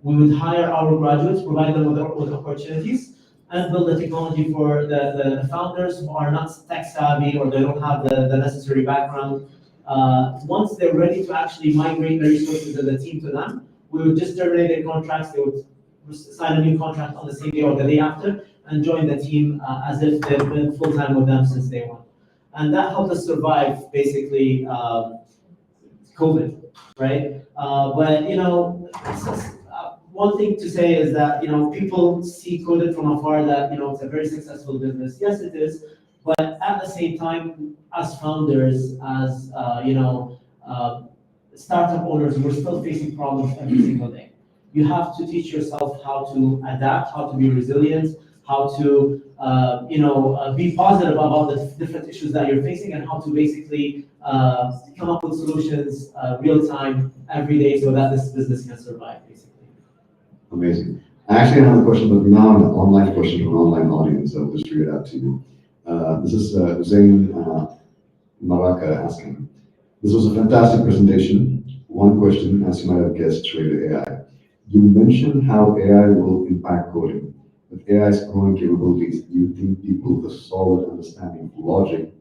We would hire our graduates, provide them with opportunities, and build the technology for the founders who are not tech savvy or they don't have the necessary background. Once they're ready to actually migrate the resources of the team to them, we would just terminate their contracts. They would sign a new contract on the same day or the day after and join the team as if they've been full-time with them since day one. And that helped us survive basically COVID, right? But one thing to say is that people see Coded from afar that it's a very successful business. Yes, it is, but at the same time, as founders, as startup owners, we're still facing problems every single day. You have to teach yourself how to adapt, how to be resilient, how to be positive about the different issues that you're facing, and how to basically come up with solutions real time every day so that this business can survive, basically. Amazing. I actually have a question, but now an online question from an online audience. I'll just read it out to you. This is Zainab Maraka asking, this was a fantastic presentation. One question, as you might have guessed, related to AI. You mentioned how AI will impact coding. With AI's growing capabilities, do you think people with a solid understanding of logic,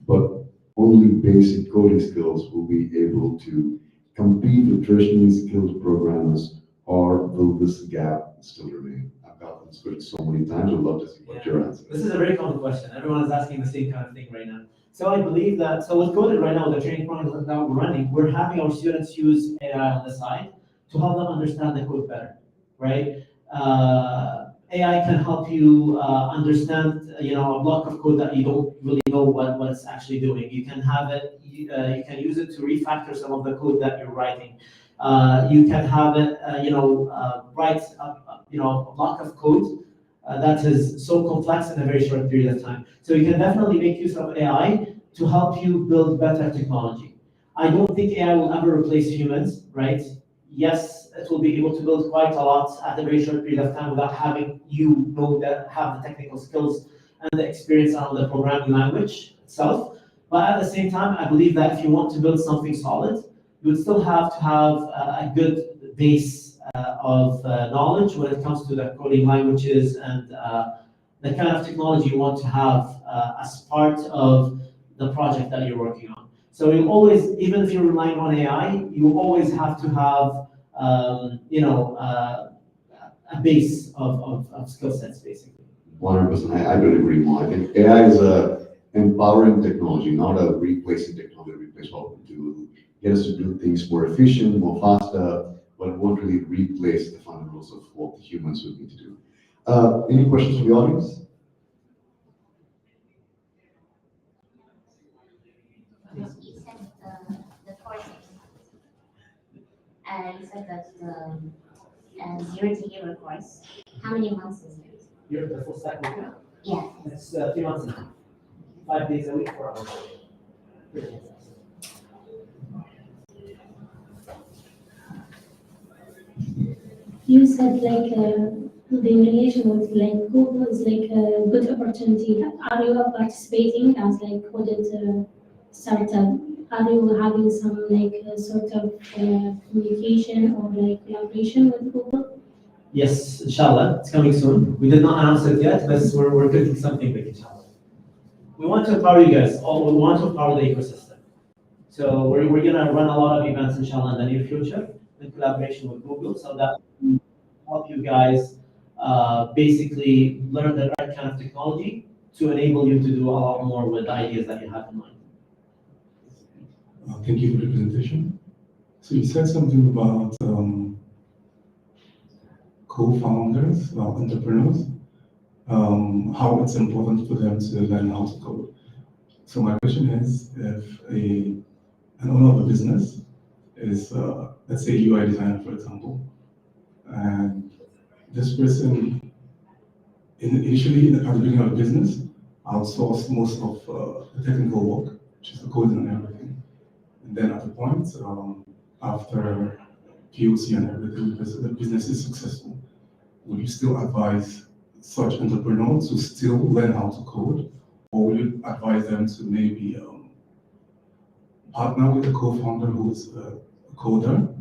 but only basic coding skills will be able to compete with traditionally skilled programmers, or will this gap still remain? I've got this question so many times. I'd love to see what your answer This is. is a very common question. Everyone is asking the same kind of thing right now. So I believe that, so with Coded right now, the training program that we're running, we're having our students use AI on the side to help them understand the code better, right? AI can help you understand, a block of code that you don't really know what it's actually doing. You can have it, you can use it to refactor some of the code that you're writing. You can have it, write a block of code that is so complex in a very short period of time. So you can definitely make use of AI to help you build better technology. I don't think AI will ever replace humans, right? Yes, it will be able to build quite a lot at a very short period of time without having have the technical skills and the experience on the programming language itself. But at the same time, I believe that if you want to build something solid, you would still have to have a good base of knowledge when it comes to the coding languages and the kind of technology you want to have as part of the project that you're working on. So you always, even if you're relying on AI, you always have to have, a base of skill sets, basically. 100%. I couldn't agree more. I think AI is a empowering technology, not a replacing technology. Replace what we do. Get us to do things more efficient, more faster, but it won't really replace the fundamentals of what the humans would need to do. Any questions from the audience? You said the course, you said that 0 to hero course. How many months is it? You're the full stack program? Yeah. It's 3 months now. 5 days a week, 4 hours a day. You said the relation with Google is a good opportunity. Are you participating as coded startup? Are you having some sort of communication or collaboration with Google? Yes, inshallah, it's coming soon. We did not announce it yet, but we're cooking something big, inshallah. We want to empower you guys. We want to empower the ecosystem. So we're gonna run a lot of events, inshallah, in the near future in collaboration with Google, so that we help you guys basically learn the right kind of technology to enable you to do a lot more with the ideas that you have in mind. Thank you for the presentation. So you said something about co-founders, entrepreneurs, how it's important for them to learn how to code. So my question is, if an owner of a business is, let's say, UI designer, for example, and this person initially at the beginning of the business outsourced most of the technical work, which is the coding and everything. And then at the point, after POC and everything, because the business is successful, would you still advise such entrepreneurs to still learn how to code? Or would you advise them to maybe partner with a co-founder who is a coder?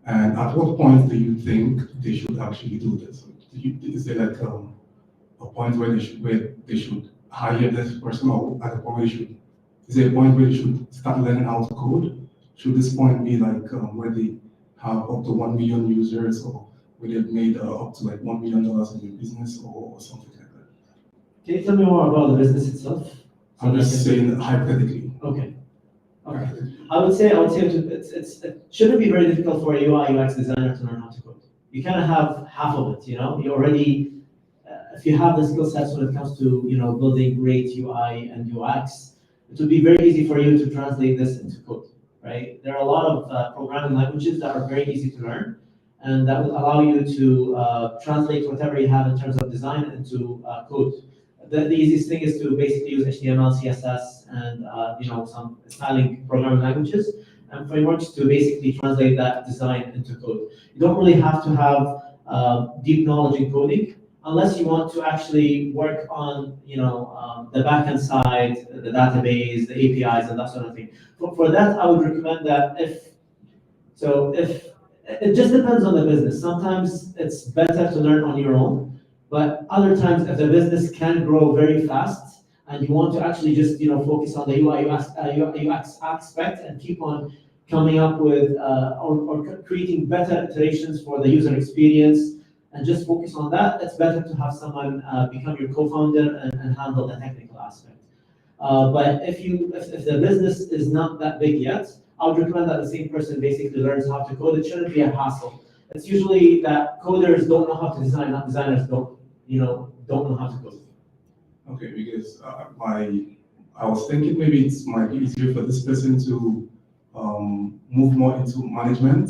And at what point do you think they should actually do this? Is there a point where they should hire this person, or at a point where is there a point where they should start learning how to code? Should this point be where they have up to 1 million users, or where they've made up to $1 million in their business, or something like that? Can you tell me more about the business itself? I'm just saying hypothetically. Okay. Okay. I would say it shouldn't be very difficult for a UI UX designer to learn how to code. You kind of have half of it, You already, if you have the skill sets when it comes to building great UI and UX, it would be very easy for you to translate this into code, right? There are a lot of programming languages that are very easy to learn, and that will allow you to translate whatever you have in terms of design into code. The easiest thing is to basically use HTML, CSS, and some styling programming languages and frameworks to basically translate that design into code. You don't really have to have deep knowledge in coding unless you want to actually work on the backend side, the database, the APIs, and that sort of thing. For that, I would recommend that if it just depends on the business. Sometimes it's better to learn on your own. But other times, if the business can grow very fast, and you want to actually just focus on the UI UX aspect and keep on coming up with or creating better iterations for the user experience and just focus on that, it's better to have someone become your co-founder and handle the technical aspect. But if the business is not that big yet, I would recommend that the same person basically learns how to code. It shouldn't be a hassle. It's usually that coders don't know how to design, not designers don't know how to code. Okay, because I was thinking maybe it might be easier for this person to move more into management,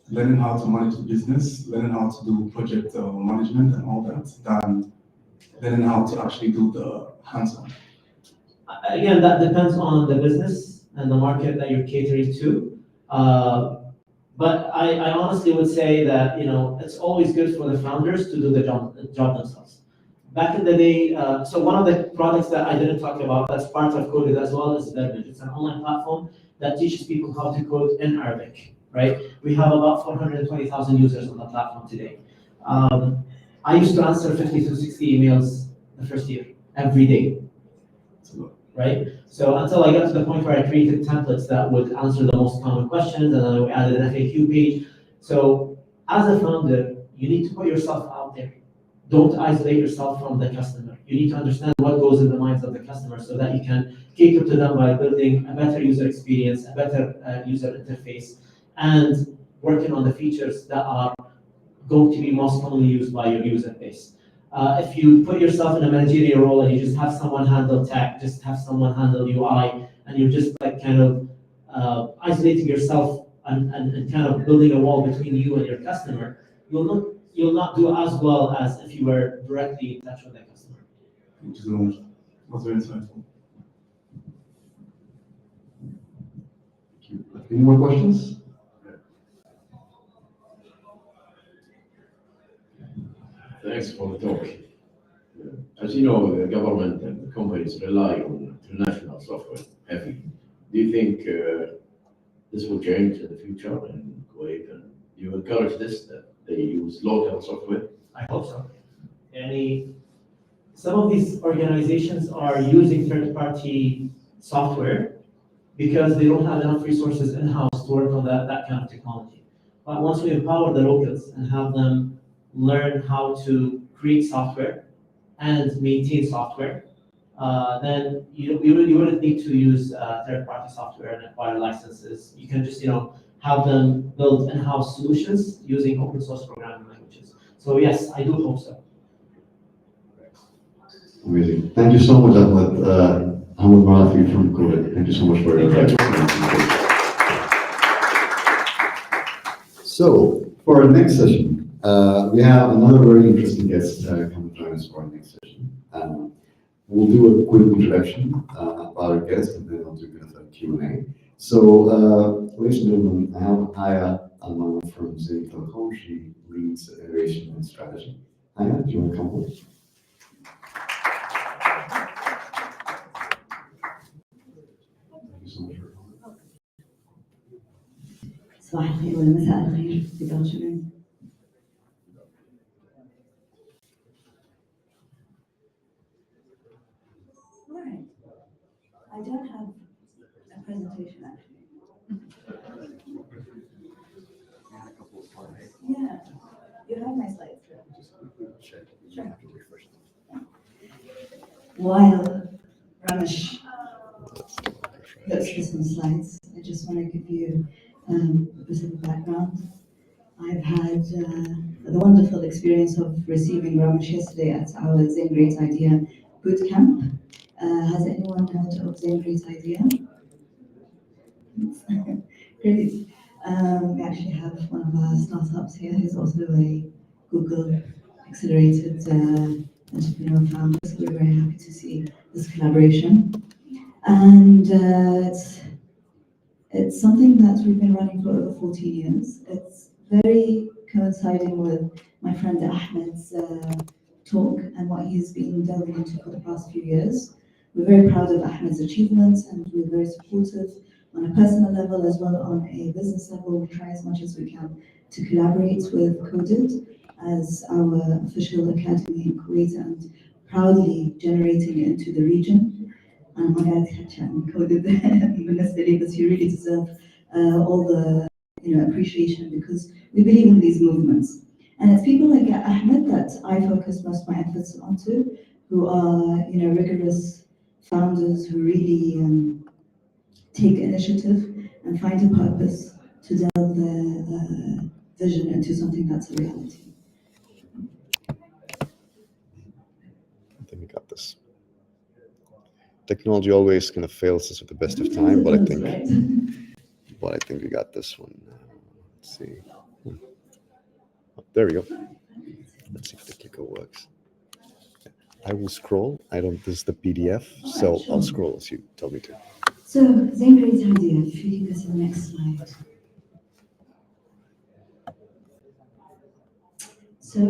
learning how to manage the business, learning how to do project management and all that, than learning how to actually do the hands-on. Again, that depends on the business and the market that you're catering to. But I honestly would say that it's always good for the founders to do the job themselves. Back in the day, so one of the products that I didn't talk about that's part of Coded as well is DevFest. It's an online platform that teaches people how to code in Arabic, right? We have about 420,000 users on the platform today. I used to answer 50 to 60 emails the first year, every day, right? So until I got to the point where I created templates that would answer the most common questions, and then we added an FAQ page. So as a founder, you need to put yourself out there. Don't isolate yourself from the customer. You need to understand what goes in the minds of the customer so that you can cater to them by building a better user experience, a better user interface, and working on the features that are going to be most commonly used by your user base. If you put yourself in a managerial role and you just have someone handle tech, just have someone handle UI, and you're just like kind of isolating yourself and kind of building a wall between you and your customer, you'll not do as well as if you were directly in touch with the customer. Thank you so much. That's very insightful. Thank you. Any more questions? Thanks for the talk. As you know, the government and the companies rely on international software heavily. Do you think this will change in the future in Kuwait? And do you encourage this, that they use local software? I hope so. Some of these organizations are using third-party software because they don't have enough resources in-house to work on that kind of technology. But once we empower the locals and have them learn how to create software and maintain software, then you wouldn't need to use third-party software and acquire licenses. You can just have them build in-house solutions using open source programming languages. So yes, I do hope so. Amazing. Thank you so much, Ahmad. Ahmad Marafi from Kuwait. Thank you so much for your So, for our next session, we have another very interesting guest come join us for our next session. We'll do a quick introduction about our guest, and then we'll do a bit of a Q&A. So, ladies and gentlemen, I have Aya Alman from Zainab. She leads innovation and strategy. Aya, do you want to come forward? صباح الخير ولا مساء الخير. Good afternoon. Right. I don't have a presentation actually. Yeah. You have my slides. Sure. While Ramesh looks for some slides, I just want to give you a bit of a background. I've had the wonderful experience of receiving Ramesh yesterday at our Zain Great Idea bootcamp. Has anyone heard of Zain Great Idea? Great. We actually have one of our startups here who's also a Google accelerated entrepreneur founder, so we're very happy to see this collaboration. And it's something that we've been running for over 14 years. It's very coinciding with my friend Ahmed's talk and what he's been delving into for the past few years. We're very proud of Ahmed's achievements, and we're very supportive on a personal level as well on a business level. We try as much as we can to collaborate with Coded as our official academy in Kuwait and proudly generating into the region. And my dad coded بالنسبة لي, but you really deserve all the appreciation, because we believe in these movements. And it's people like Ahmed that I focus most of my efforts onto, who are rigorous founders who really take initiative and find a purpose to delve their vision into something that's a reality. I think we got this. Technology always kind of fails us at the best of time, but I think we got this one. Let's see. Oh, there we go. Let's see if the clicker works. I will scroll. This is the PDF, so I'll scroll as you tell me to. So, Zainab's idea, if you can go to the next slide. So,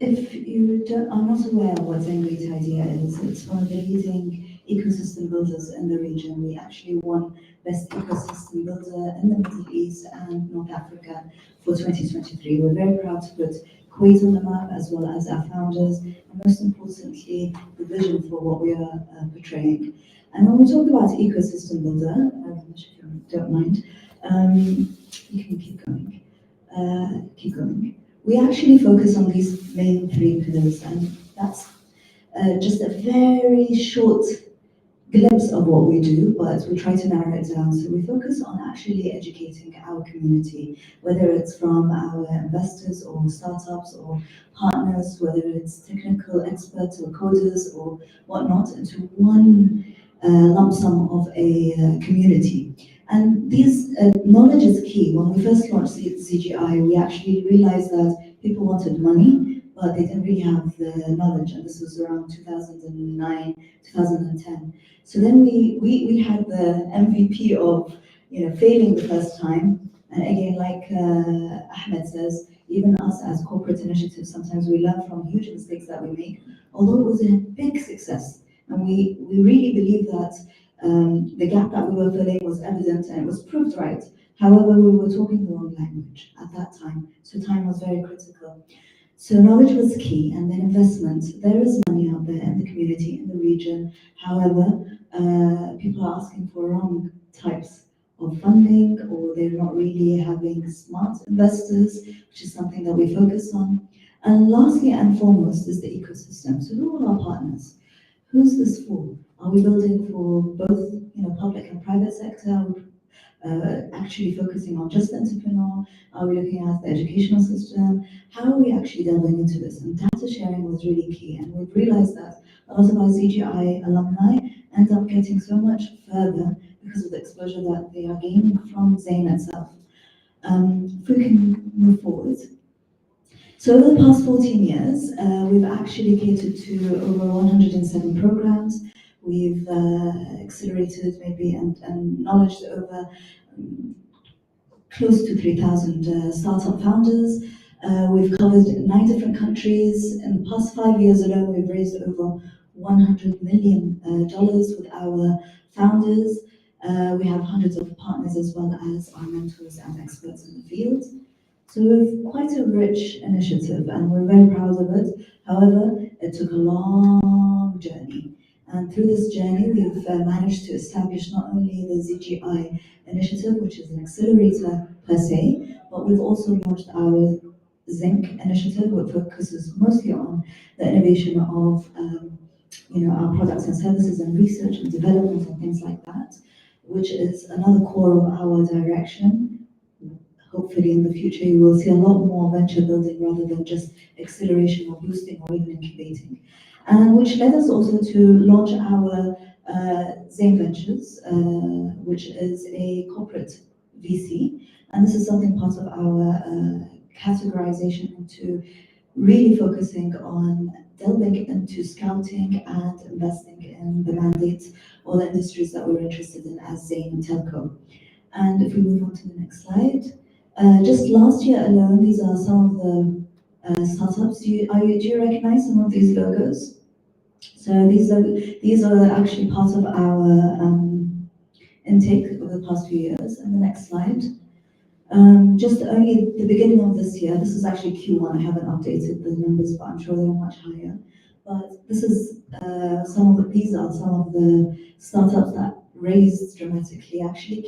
if you are not aware of what Zainab's idea is, it's one of the leading ecosystem builders in the region. We actually won Best Ecosystem Builder in the Middle East and North Africa for 2023. We're very proud to put Kuwait on the map, as well as our founders, and most importantly, the vision for what we are portraying. And when we talk about ecosystem builder, if you don't mind, you can keep going. We actually focus on these main three pillars, and that's just a very short glimpse of what we do, but we try to narrow it down. So we focus on actually educating our community, whether it's from our investors or startups or partners, whether it's technical experts or coders or whatnot, into one lump sum of a community. And these knowledge is key. When we first launched CGI, we actually realized that people wanted money, but they didn't really have the knowledge, and this was around 2009, 2010. So then we had the MVP of failing the first time. And again, like Ahmed says, even us as corporate initiatives, sometimes we learn from huge mistakes that we make, although it was a big success. And we really believe that the gap that we were filling was evident and it was proved right. However, we were talking the wrong language at that time, so time was very critical. So knowledge was key, and then investment. There is money out there in the community, in the region. However, people are asking for wrong types of funding, or they're not really having smart investors, which is something that we focus on. And lastly and foremost is the ecosystem. So who are our partners? Who's this for? Are we building for both public and private sector? Actually focusing on just the entrepreneur? Are we looking at the educational system? How are we actually delving into this? And data sharing was really key. And we've realized that a lot of our CGI alumni end up getting so much further because of the exposure that they are gaining from Zain itself. If we can move forward. So over the past 14 years, we've actually catered to over 107 programs. We've accelerated maybe and knowledge over close to 3,000 startup founders. We've covered 9 different countries. In the past 5 years alone, we've raised over $100 million with our founders. We have hundreds of partners as well as our mentors and experts in the field. So we've quite a rich initiative and we're very proud of it. However, it took a long journey. And through this journey, we've managed to establish not only the ZGI initiative, which is an accelerator per se, but we've also launched our Zinc initiative, which focuses mostly on the innovation of our products and services and research and development and things like that, which is another core of our direction. Hopefully in the future you will see a lot more venture building rather than just acceleration or boosting or even incubating. And which led us also to launch our Zain Ventures, which is a corporate VC. And this is something part of our categorization into really focusing on delving into scouting and investing in the mandates or the industries that we're interested in as Zain and Telco. And if we move on to the next slide. Just last year alone, these are some of the startups. Do you recognize some of these logos? So these are actually part of our intake over the past few years. And the next slide. Just only the beginning of this year, this is actually Q1, I haven't updated the numbers, but I'm sure they're much higher. But this is these are some of the startups that raised dramatically. Actually,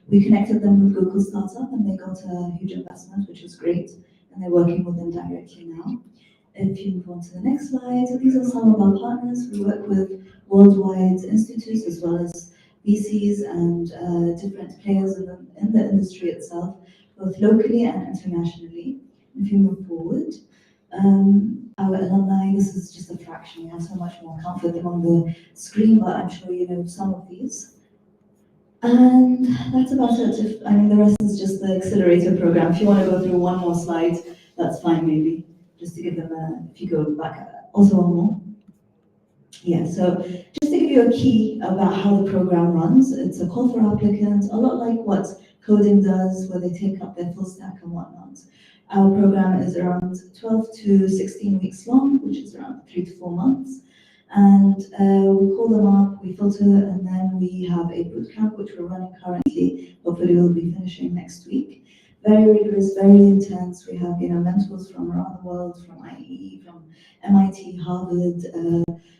we connected them with Google Startup and they got a huge investment, which was great. And they're working with them directly now. If you move on to the next slide, these are some of our partners. We work with worldwide institutes as well as VCs and different players in the industry itself, both locally and internationally. If you move forward, our alumni, this is just a fraction. We have so much more. I can't fit them on the screen, but I'm sure you know some of these. And that's about it. The rest is just the accelerator program. If you want to go through one more slide, that's fine, maybe. Just to give them if you go back, also one more. Yeah, so just to give you a key about how the program runs, it's a call for applicants, a lot like what coding does, where they take up their full stack and whatnot. Our program is around 12 to 16 weeks long, which is around 3 to 4 months. And we call them up, we filter, and then we have a bootcamp, which we're running currently. Hopefully we'll be finishing next week. Very rigorous, very intense. We have, mentors from around the world, from IE, from MIT, Harvard,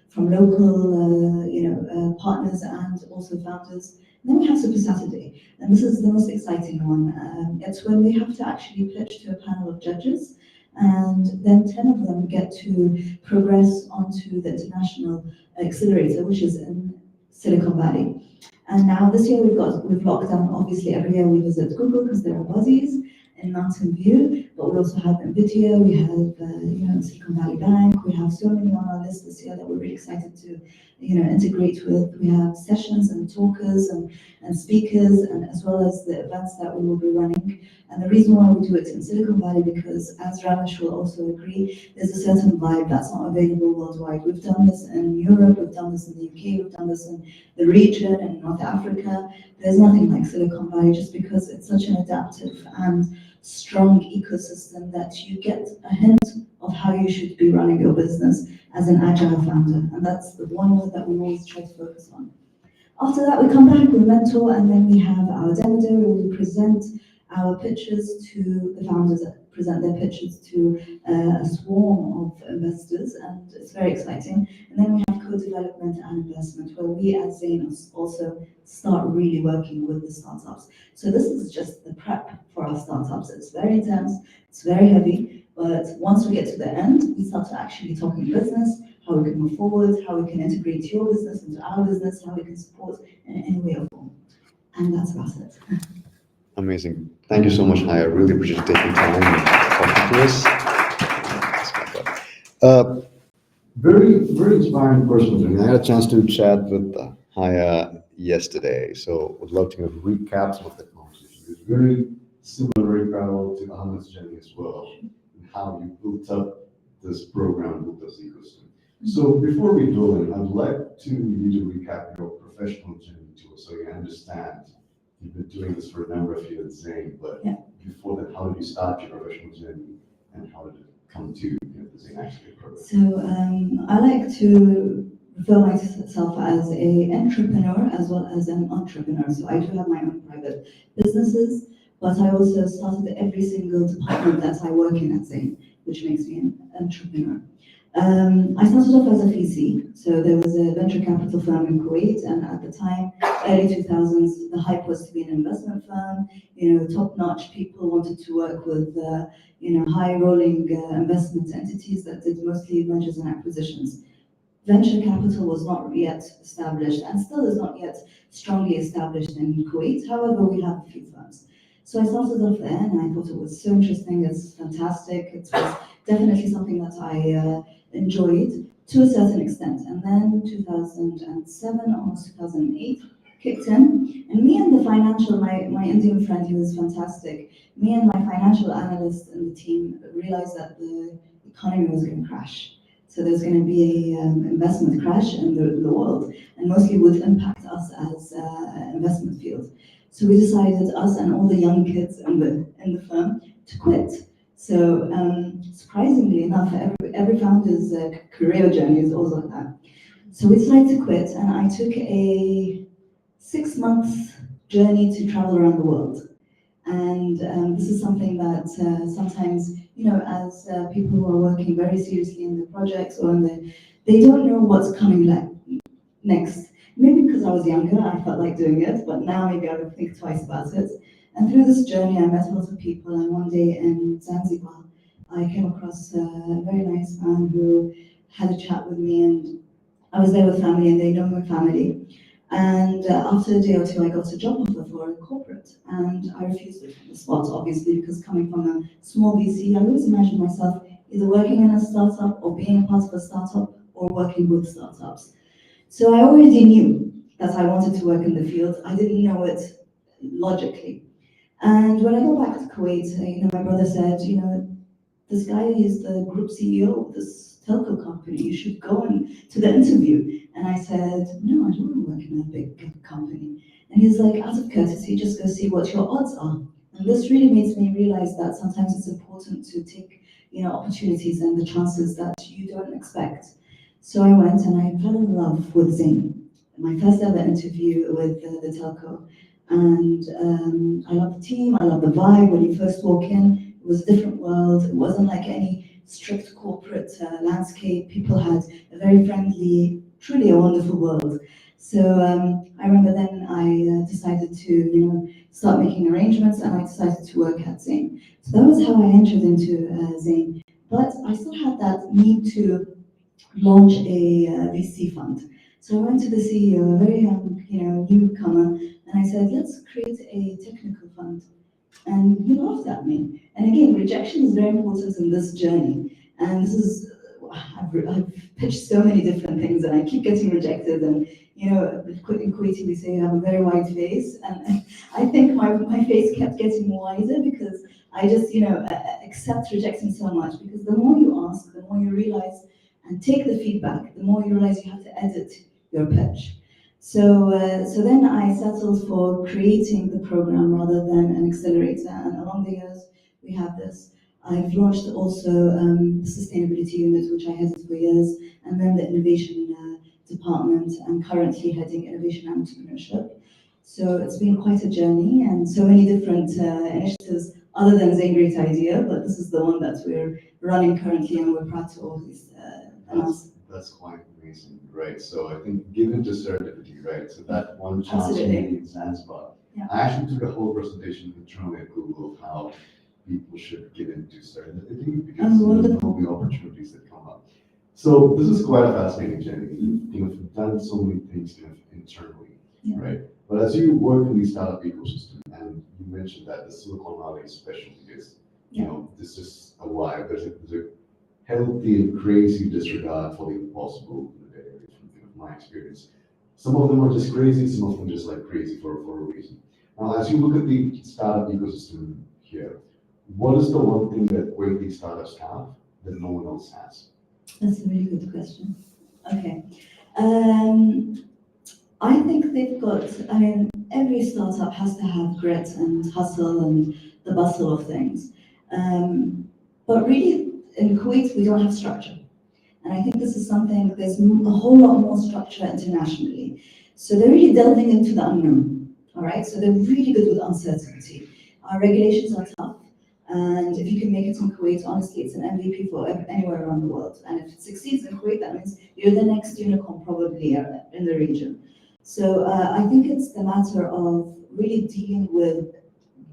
from local, partners and also founders. And then we have Super Saturday, and this is the most exciting one. It's when we have to actually pitch to a panel of judges, and then 10 of them get to progress onto the international accelerator, which is in Silicon Valley. And now this year we've locked down, obviously every year we visit Google because there are bodies in Mountain View, but we also have NVIDIA, we have Silicon Valley Bank, we have so many on our list this year that we're really excited to integrate with. We have sessions and talkers and speakers, and as well as the events that we will be running. And the reason why we do it in Silicon Valley, because as Ramesh will also agree, there's a certain vibe that's not available worldwide. We've done this in Europe, we've done this in the UK, we've done this in the region, in North Africa. There's nothing like Silicon Valley, just because it's such an adaptive and strong ecosystem that you get a hint of how you should be running your business as an agile founder. And that's the one word that we always try to focus on. After that, we come back, we mentor, and then we have our demo day where we present our pitches to the founders, that present their pitches to a swarm of investors, and it's very exciting. And then we have co-development and investment, where we as Zainab also start really working with the startups. So this is just the prep for our startups. It's very intense, it's very heavy, but once we get to the end, we start to actually talking business, how we can move forward, how we can integrate your business into our business, how we can support in any way or form. And that's about it. Amazing. Thank you so much, Haya. I really appreciate you taking time and talking to us. Very, very inspiring person. I mean, I had a chance to chat with Haya yesterday, so would love to recap some of the conversation. It's very similar, very parallel to Ahmed's journey as well, and how you built up this program, built this ecosystem. So before we go in, I'd like you to recap your professional journey to us, so you understand. You've been doing this for a number of years, Zain, but before that, how did you start your professional journey, and how did it come to the Zain Accelerator program? So I like to refer myself as an entrepreneur as well as an entrepreneur. So I do have my own private businesses, but I also started every single department that I work in at Zain, which makes me an entrepreneur. I started off as a VC, so there was a venture capital firm in Kuwait, and at the time, early 2000s, the hype was to be an investment firm. Top-notch people wanted to work with, high-rolling investment entities that did mostly mergers and acquisitions. Venture capital was not yet established, and still is not yet strongly established in Kuwait. However, we have a few firms. So I started off there, and I thought it was so interesting. It's fantastic. It was definitely something that I enjoyed to a certain extent. And then 2007, almost 2008, kicked in. And me and the financial, my Indian friend, he was fantastic. Me and my financial analyst in the team realized that the economy was going to crash. So there's going to be an investment crash in the world, and mostly would impact us as investment field. So we decided, us and all the young kids in the firm, to quit. So surprisingly enough, every founder's career journey is also like that. So we decided to quit, and I took a 6-month journey to travel around the world. And this is something that sometimes as people who are working very seriously in the projects or they don't know what's coming next. Maybe because I was younger, I felt like doing it, but now maybe I would think twice about it. And through this journey, I met a lot of people, and one day in Zanzibar, I came across a very nice man who had a chat with me, and I was there with family, and they know my family. And after a day or two, I got a job offer for a corporate, and I refused it on the spot, obviously, because coming from a small VC, I always imagined myself either working in a startup or being a part of a startup or working with startups. So I already knew that I wanted to work in the field. I didn't know it logically. And when I got back to Kuwait, my brother said, this guy is the group CEO of this telco company. You should go to the interview. And I said, no, I don't want to work in a big company. And he's like, out of courtesy, just go see what your odds are. And this really makes me realize that sometimes it's important to take, opportunities and the chances that you don't expect. So I went and I fell in love with Zainab. My first ever interview with the telco. And I love the team, I love the vibe. When you first walk in, it was a different world. It wasn't like any strict corporate landscape. People had a very friendly, truly a wonderful world. So I remember then I decided to, start making arrangements, and I decided to work at Zain. So that was how I entered into Zain. But I still had that need to launch a VC fund. So I went to the CEO, a very young, newcomer, and I said, let's create a technical fund. And he laughed at me. And again, rejection is very important in this journey. And this is, I've pitched so many different things, and I keep getting rejected. And in Kuwaiti, we say you have a very wide face. And I think my face kept getting wider because I just, accept rejecting so much. Because the more you ask, the more you realize and take the feedback, the more you realize you have to edit your pitch. So then I settled for creating the program rather than an accelerator. And along the years, we have this. I've launched also the sustainability unit, which I headed for years, and then the innovation department. I'm currently heading innovation and entrepreneurship. So it's been quite a journey and so many different initiatives other than Zain Great Idea, but this is the one that we're running currently, and we're proud to always announce. That's quite amazing, right? So I think given to serendipity, right? So that one chance Absolutely. in Zanzibar. Yeah. I actually took a whole presentation internally at Google of how people should get into serendipity because there will be opportunities that come up. So this is quite a fascinating journey. You've done so many things internally, right? But as you work in the startup ecosystem, and you mentioned that the Silicon Valley is special because this is a vibe. There's a healthy and crazy disregard for the impossible in the Bay Area, from my experience. Some of them are just crazy, some of them just like crazy for a reason. Now, as you look at the startup ecosystem here, what is the one thing that Kuwaiti startups have that no one else has? That's a really good question. Okay. I think they've got, every startup has to have grit and hustle and the bustle of things. But really, in Kuwait, we don't have structure. And I think this is something, there's a whole lot more structure internationally. So they're really delving into the unknown, all right? So they're really good with uncertainty. Our regulations are tough. And if you can make it in Kuwait, honestly, it's an MVP for anywhere around the world. And if it succeeds in Kuwait, that means you're the next unicorn probably in the region. So I think it's the matter of really dealing with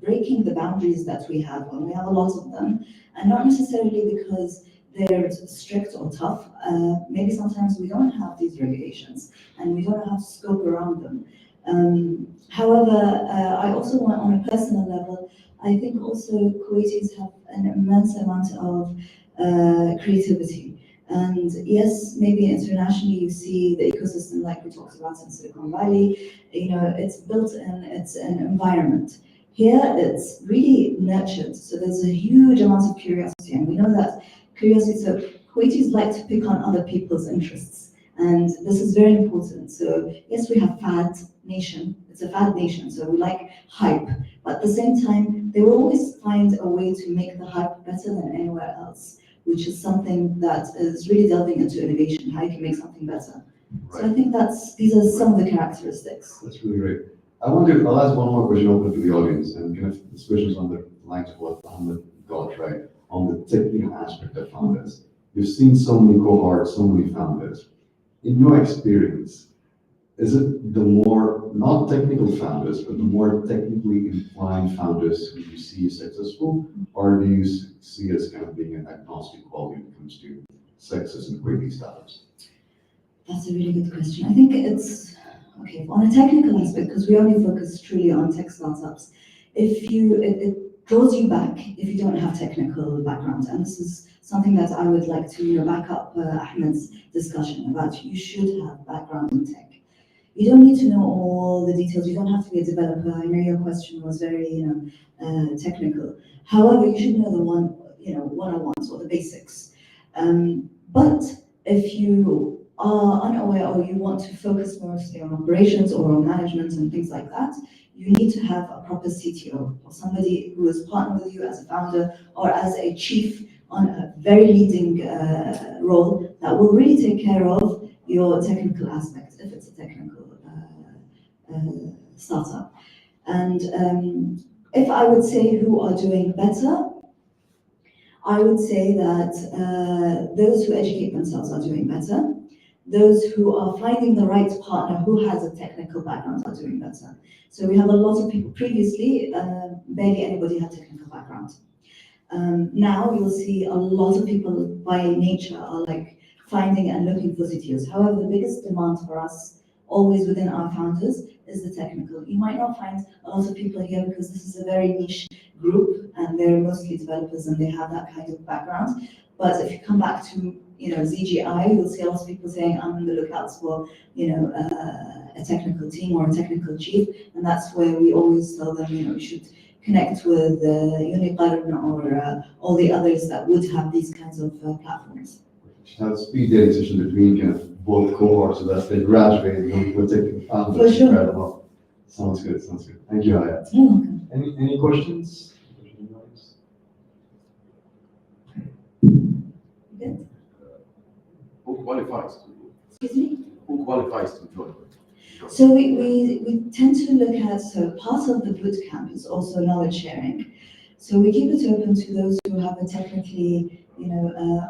breaking the boundaries that we have, when we have a lot of them, and not necessarily because they're strict or tough. Maybe sometimes we don't have these regulations and we don't have scope around them. However, I also want, on a personal level, I think also Kuwaitis have an immense amount of creativity. And yes, maybe internationally you see the ecosystem like we talked about in Silicon Valley, it's built in, it's an environment. Here it's really nurtured, so there's a huge amount of curiosity, and we know that curiosity, so Kuwaitis like to pick on other people's interests, and this is very important. So yes, we have fad nation, it's a fad nation, so we like hype, but at the same time, they will always find a way to make the hype better than anywhere else, which is something that is really delving into innovation, how you can make something better. Right. So I think these are some of the characteristics. That's really great. I'll ask one more question open to the audience, and this question is on the lines of what Ahmed got, right? on the technical aspect of founders. You've seen so many cohorts, so many founders. In your experience, is it the more, not technical founders, but the more technically inclined founders who you see as successful, or do you see as kind of being an agnostic quality when it comes to success in creating startups? That's a really good question. I think it's, okay, on a technical aspect, because we only focus truly on tech startups, it draws you back if you don't have technical background. And this is something that I would like to back up Ahmed's discussion about. You should have background in tech. You don't need to know all the details. You don't have to be a developer. I know your question was very, technical. However, you should know the one-on-ones or the basics. But if you are unaware or you want to focus mostly on operations or on management and things like that, you need to have a proper CTO or somebody who is partnered with you as a founder or as a chief on a very leading role that will really take care of your technical aspects if it's a technical startup. And if I would say who are doing better, I would say that those who educate themselves are doing better. Those who are finding the right partner who has a technical background are doing better. So we have a lot of people previously, barely anybody had technical background. Now you'll see a lot of people by nature are like finding and looking for CTOs. However, the biggest demand for us, always within our founders, is the technical. You might not find a lot of people here because this is a very niche group and they're mostly developers and they have that kind of background. But if you come back to ZGI, you'll see a lot of people saying, I'm on the lookout for a technical team or a technical chief, and that's where we always tell them you should connect with Uniqarn or all the others that would have these kinds of platforms. Have a speed dating session between kind of both cohorts so that they graduate and go take the founders. For sure. Incredible. Sounds good. Thank you, Hayat. You're welcome. Any questions? Good. Who qualifies to? Excuse me? Who qualifies to join? So we tend to look at, so part of the boot camp is also knowledge sharing. So we keep it open to those who have a technically,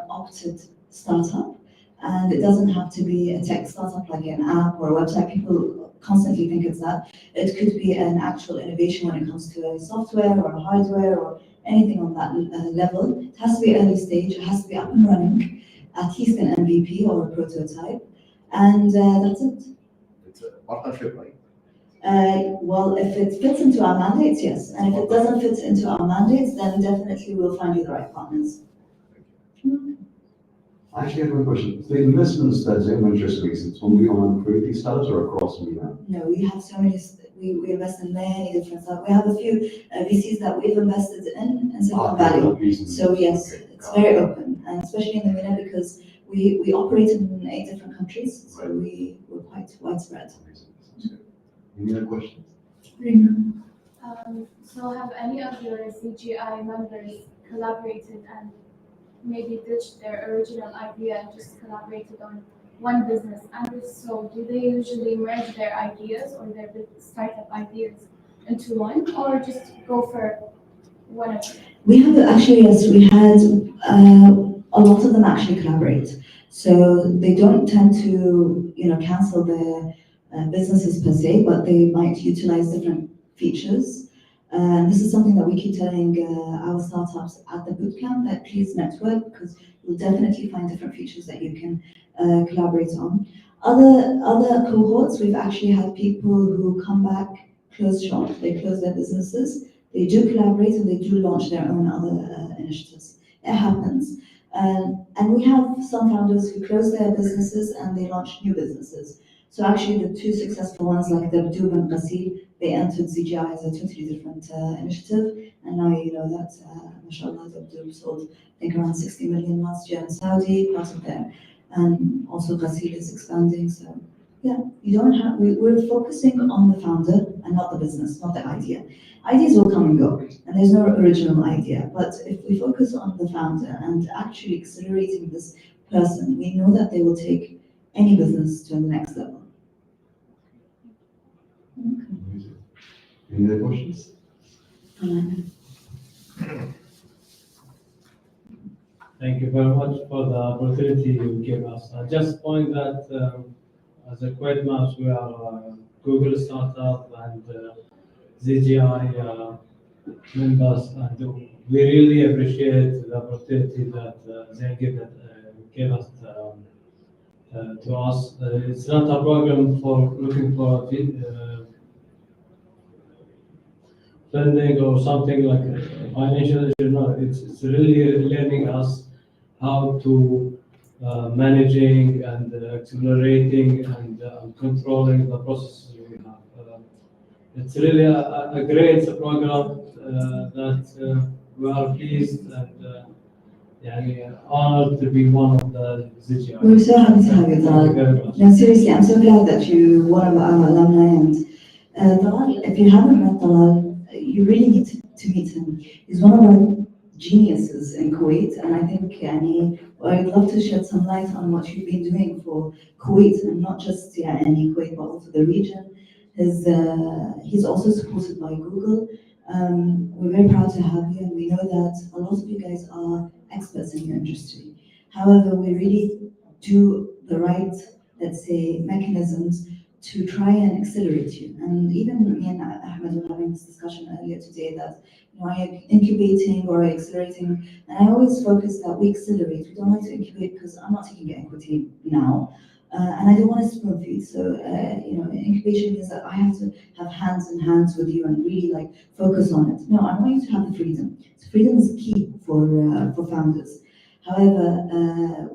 opted startup. And it doesn't have to be a tech startup like an app or a website. People constantly think it's that. It could be an actual innovation when it comes to a software or a hardware or anything on that level. It has to be early stage. It has to be up and running, at least an MVP or a prototype. And that's it. It's a partnership, right? Well, if it fits into our mandates, yes. And if it doesn't fit into our mandates, then definitely we'll find you the right partners. I actually have one question. The investments that Zainab just raised, it's only on creating startups or across MENA? No, we have so many, we invest in many different startups. We have a few VCs that we've invested in Silicon Valley. So yes, it's very open, and especially in the MENA because we operate in 8 different countries, so we're quite widespread. Any other questions? So have any of your CGI members collaborated and maybe ditched their original idea and just collaborated on one business? And if so, do they usually merge their ideas or their startup ideas into one, or just go for one of them? We have actually, yes, we had a lot of them actually collaborate. So they don't tend to, cancel their businesses per se, but they might utilize different features. And this is something that we keep telling our startups at the bootcamp, that please network, because you'll definitely find different features that you can collaborate on. Other cohorts, we've actually had people who come back, close shop, they close their businesses, they do collaborate and they do launch their own other initiatives. It happens. And we have some founders who close their businesses and they launch new businesses. So actually the 2 successful ones like Dabdoob and Qasil, they entered CGI as a totally different initiative. And now you know that, mashallah, Dabdoob sold, I think, around 60 million last year in Saudi, part of there. And also Qasil is expanding. So yeah, we're focusing on the founder and not the business, not the idea. Ideas will come and go, and there's no original idea. But if we focus on the founder and actually accelerating this person, we know that they will take any business to the next level. Okay. Any other questions? Thank you very much for the opportunity you gave us. I just point that as a Kuwait Maps, we are a Google startup and ZGI members, and we really appreciate the opportunity that they gave us to us. It's not a program for looking for funding or something like financial. No, it's really learning us how to managing and accelerating and controlling the processes we have. It's really a great program that we are pleased and honored to be one of the ZGI. We're so happy to have you, Thank you very much. Dalal. No, seriously, I'm so glad that you're one of our alumni. And Dalal, if you haven't met Dalal, you really need to meet him. He's one of our geniuses in Kuwait, and I think I'd love to shed some light on what you've been doing for Kuwait, and not just Kuwait, but also the region. He's also supported by Google. We're very proud to have you, and we know that a lot of you guys are experts in your industry. However, we really do the right, let's say, mechanisms to try and accelerate you. And even me and Ahmed were having this discussion earlier today that are you incubating or accelerating? And I always focus that we accelerate. We don't like to incubate because I'm not taking equity now. And I don't want to spoon feed. So, incubation means that I have to have hands in hands with you and really focus on it. No, I want you to have the freedom. So freedom is key for founders. However,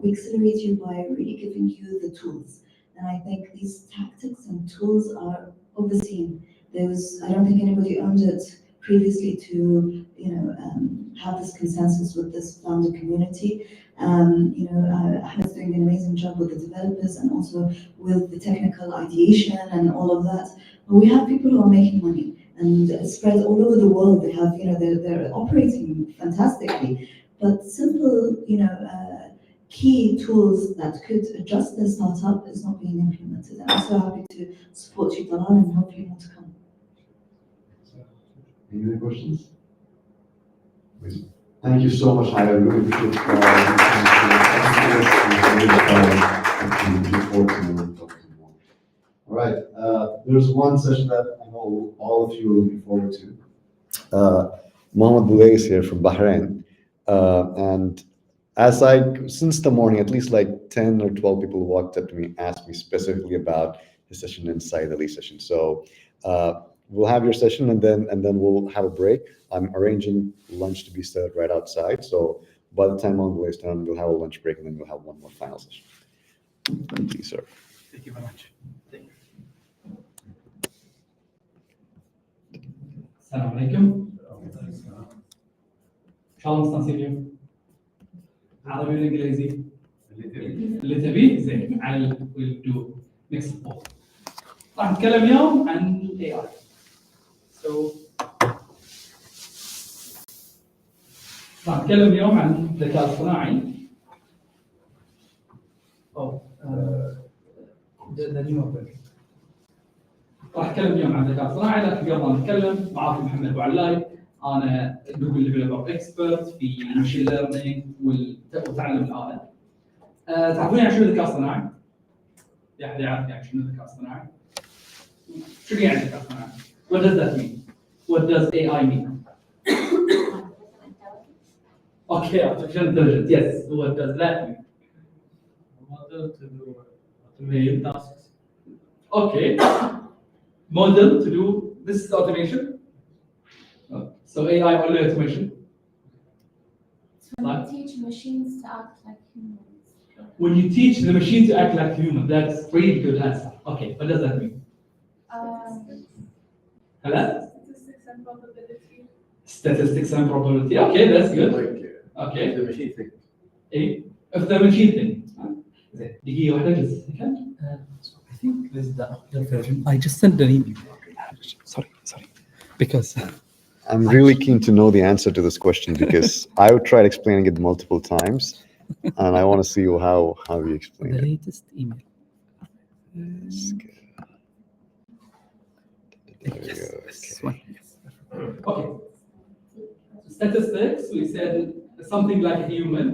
we accelerate you by really giving you the tools. And I think these tactics and tools are overseen. I don't think anybody owned it previously to, have this consensus with this founder community. Ahmed's doing an amazing job with the developers and also with the technical ideation and all of that. But we have people who are making money and spread all over the world. They have, they're operating fantastically. But simple, key tools that could adjust the startup is not being implemented. And I'm so happy to support you, Dalal, and hopefully more to come. Any other questions? Please. Thank you so much, I really appreciate it. All right, there's one session that I know all of you are looking forward to. Mohammed Buallay is here from Bahrain, and since the morning, at least 10 or 12 people walked up to me, asked me specifically about his session inside the Lee session. So we'll have your session and then we'll have a break. I'm arranging lunch to be served right outside. So by the time Mohammed is done, we'll have a lunch break and then we'll have one more final session. Thank you, sir. Thank you very much. السلام عليكم. شلون مستانسين اليوم؟ عربي ولا انجليزي؟ اللي تبيه زين. We'll do mix of both. راح نتكلم اليوم عن ال AI. راح نتكلم اليوم عن الذكاء الصناعي. The newer version. راح نتكلم اليوم عن الذكاء الصناعي، لكن قبل ما نتكلم معاكم محمد بوعلاي. انا جوجل ديفلوبر اكسبرت في المشين ليرنينج وتعلم الآلة. تعرفون يعني شنو الذكاء الصناعي؟ في احد يعرف يعني شنو الذكاء الصناعي؟ شنو يعني الذكاء الصناعي؟ What does that mean? What does AI mean? Okay, artificial intelligence. Yes. What does that mean? Model to do automation tasks. Okay. Model to do this is automation. So AI only automation. When you teach machines to act like humans. When you teach the machine to act like human, that's a really good answer. Okay, what does that mean? Hello? Statistics and probability. Statistics and probability. Okay, that's good. Okay. The machine thing. If the machine thing. دقيقة واحدة just a second. I think this is the other version. I just sent an email. Sorry. Because I'm really keen to know the answer to this question because I would try explaining it multiple times, and I want to see how you explain the it. latest email. There we go. This one. Okay. Statistics, we said something like a human.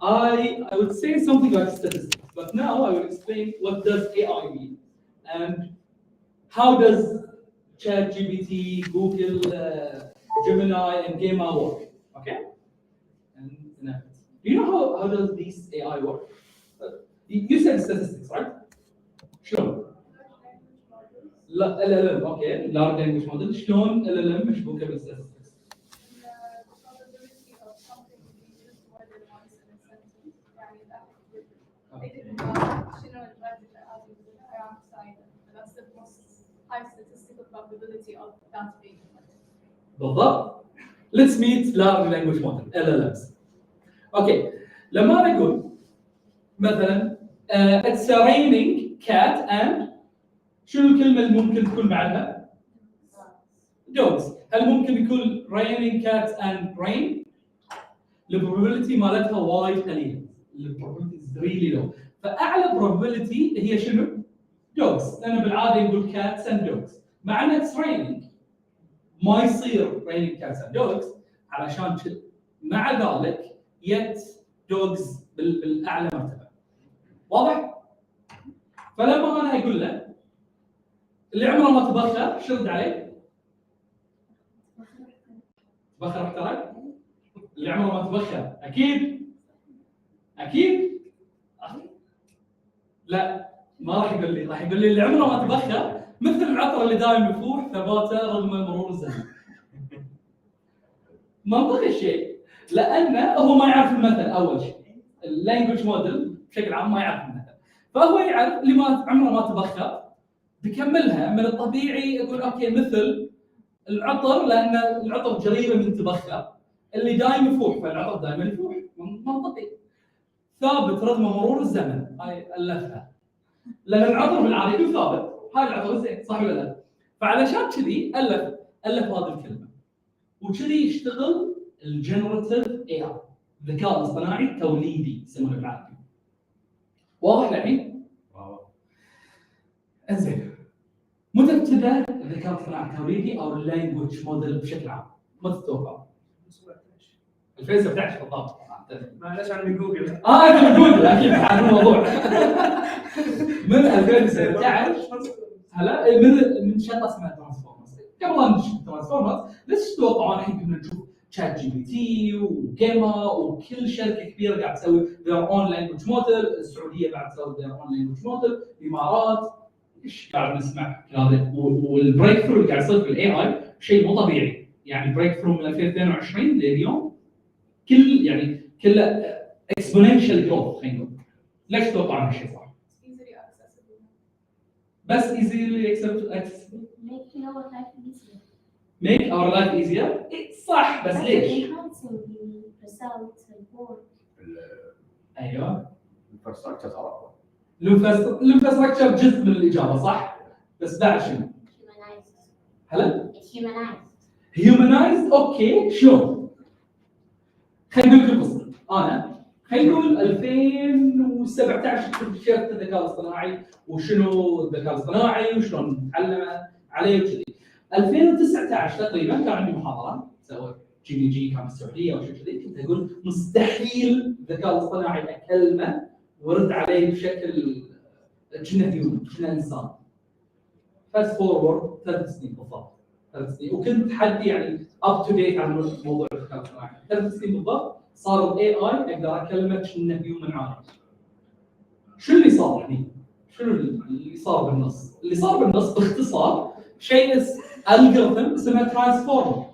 I would say something like statistics, but now I will explain what does AI mean and how does ChatGPT, Google, Gemini, and Gemma work. Okay? And do you know how does these AI work? You said statistics, right? شلون؟ لا LLM اوكي large language model شلون LLM مشبوكه بالstatistics؟ بالضبط. Let's meet large language model LLMs. اوكي لما انا اقول مثلا it's raining cat and شنو الكلمه اللي ممكن تكون بعدها؟ dogs. هل ممكن يكون raining cats and rain؟ البروبابيلتي مالتها وايد قليله. البروبابيلتي is really low. فاعلى probability هي شنو؟ dogs. لان بالعاده نقول cats and dogs. مع ان it's raining ما يصير raining cats and dogs علشان كذا. مع ذلك يت dogs بالاعلى مرتبه. واضح؟ فلما انا اقول له اللي عمره ما تبخر شرد عليه؟ تبخر احترق؟ اللي عمره ما تبخر اكيد لا ما راح يقول لي، راح يقول لي اللي عمره ما تبخر مثل العطر اللي دائم يفوح ثباته رغم مرور الزمن. منطقي الشيء لانه هو ما يعرف المثل. اول شيء اللانجوج موديل بشكل عام ما يعرف المثل، فهو يعرف اللي ما عمره ما تبخر بكملها. من الطبيعي يقول اوكي مثل العطر لان العطر جريمه من تبخر اللي دائما يفوح فالعطر دائما يفوح. منطقي ثابت رغم مرور الزمن. هاي الفها لان العطر بالعاده يكون ثابت. هاي العطر زين صح ولا لا؟ فعلشان كذي الف هذه الكلمه وكذي يشتغل الجنراتيف اي اي الذكاء الاصطناعي التوليدي يسمونه بالعربي. واضح الحين؟ انزين متى ابتدى الذكاء الاصطناعي التوليدي او اللانجوج موديل بشكل عام؟ متى تتوقع؟ 2017 بالضبط. معلش انا من جوجل. انت من جوجل اكيد عارف الموضوع. من 2017 هلا من شغله اسمها ترانسفورمرز. قبل لا نشوف ترانسفورمرز ليش تتوقعون الحين كنا نشوف شات جي بي تي وجيما وكل شركه كبيره قاعد تسوي their own language model. السعوديه قاعد تسوي their own language model. الامارات ايش قاعد نسمع هذا. والبريك ثرو اللي قاعد يصير في الاي اي شيء مو طبيعي. يعني بريك ثرو من 2022 لليوم كله اكسبوننشال جروث. خلينا نقول ليش تتوقع هالشيء صح؟ بس easily accessible. Make our life easier. صح بس ليش؟ ايوه الانفراستراكشر صراحه. الانفراستراكشر جزء من الاجابه صح؟ بس بعد شنو؟ هلا؟ humanized اوكي شلون؟ خلينا نقول لكم قصه. انا خلينا نقول 2017 كنت شفت الذكاء الاصطناعي وشنو الذكاء الاصطناعي وشلون نتعلم عليه وكذي. 2019 تقريبا كان عندي محاضره سويت GDG كان بالسعوديه او شيء كذي. كنت اقول مستحيل الذكاء الاصطناعي اكلمه ورد عليه بشكل كأنه هيومن كأنه انسان. فاست فورورد 3 سنين بالضبط. 3 سنين وكنت حدي يعني اب تو ديت عن موضوع الذكاء الاصطناعي. 3 سنين بالضبط صار الاي اي اقدر اكلمه كأنه هيومن عادي. شو اللي صار هني؟ شنو اللي صار بالنص؟ اللي صار بالنص باختصار شيء الجوريثم اسمه ترانسفورمر.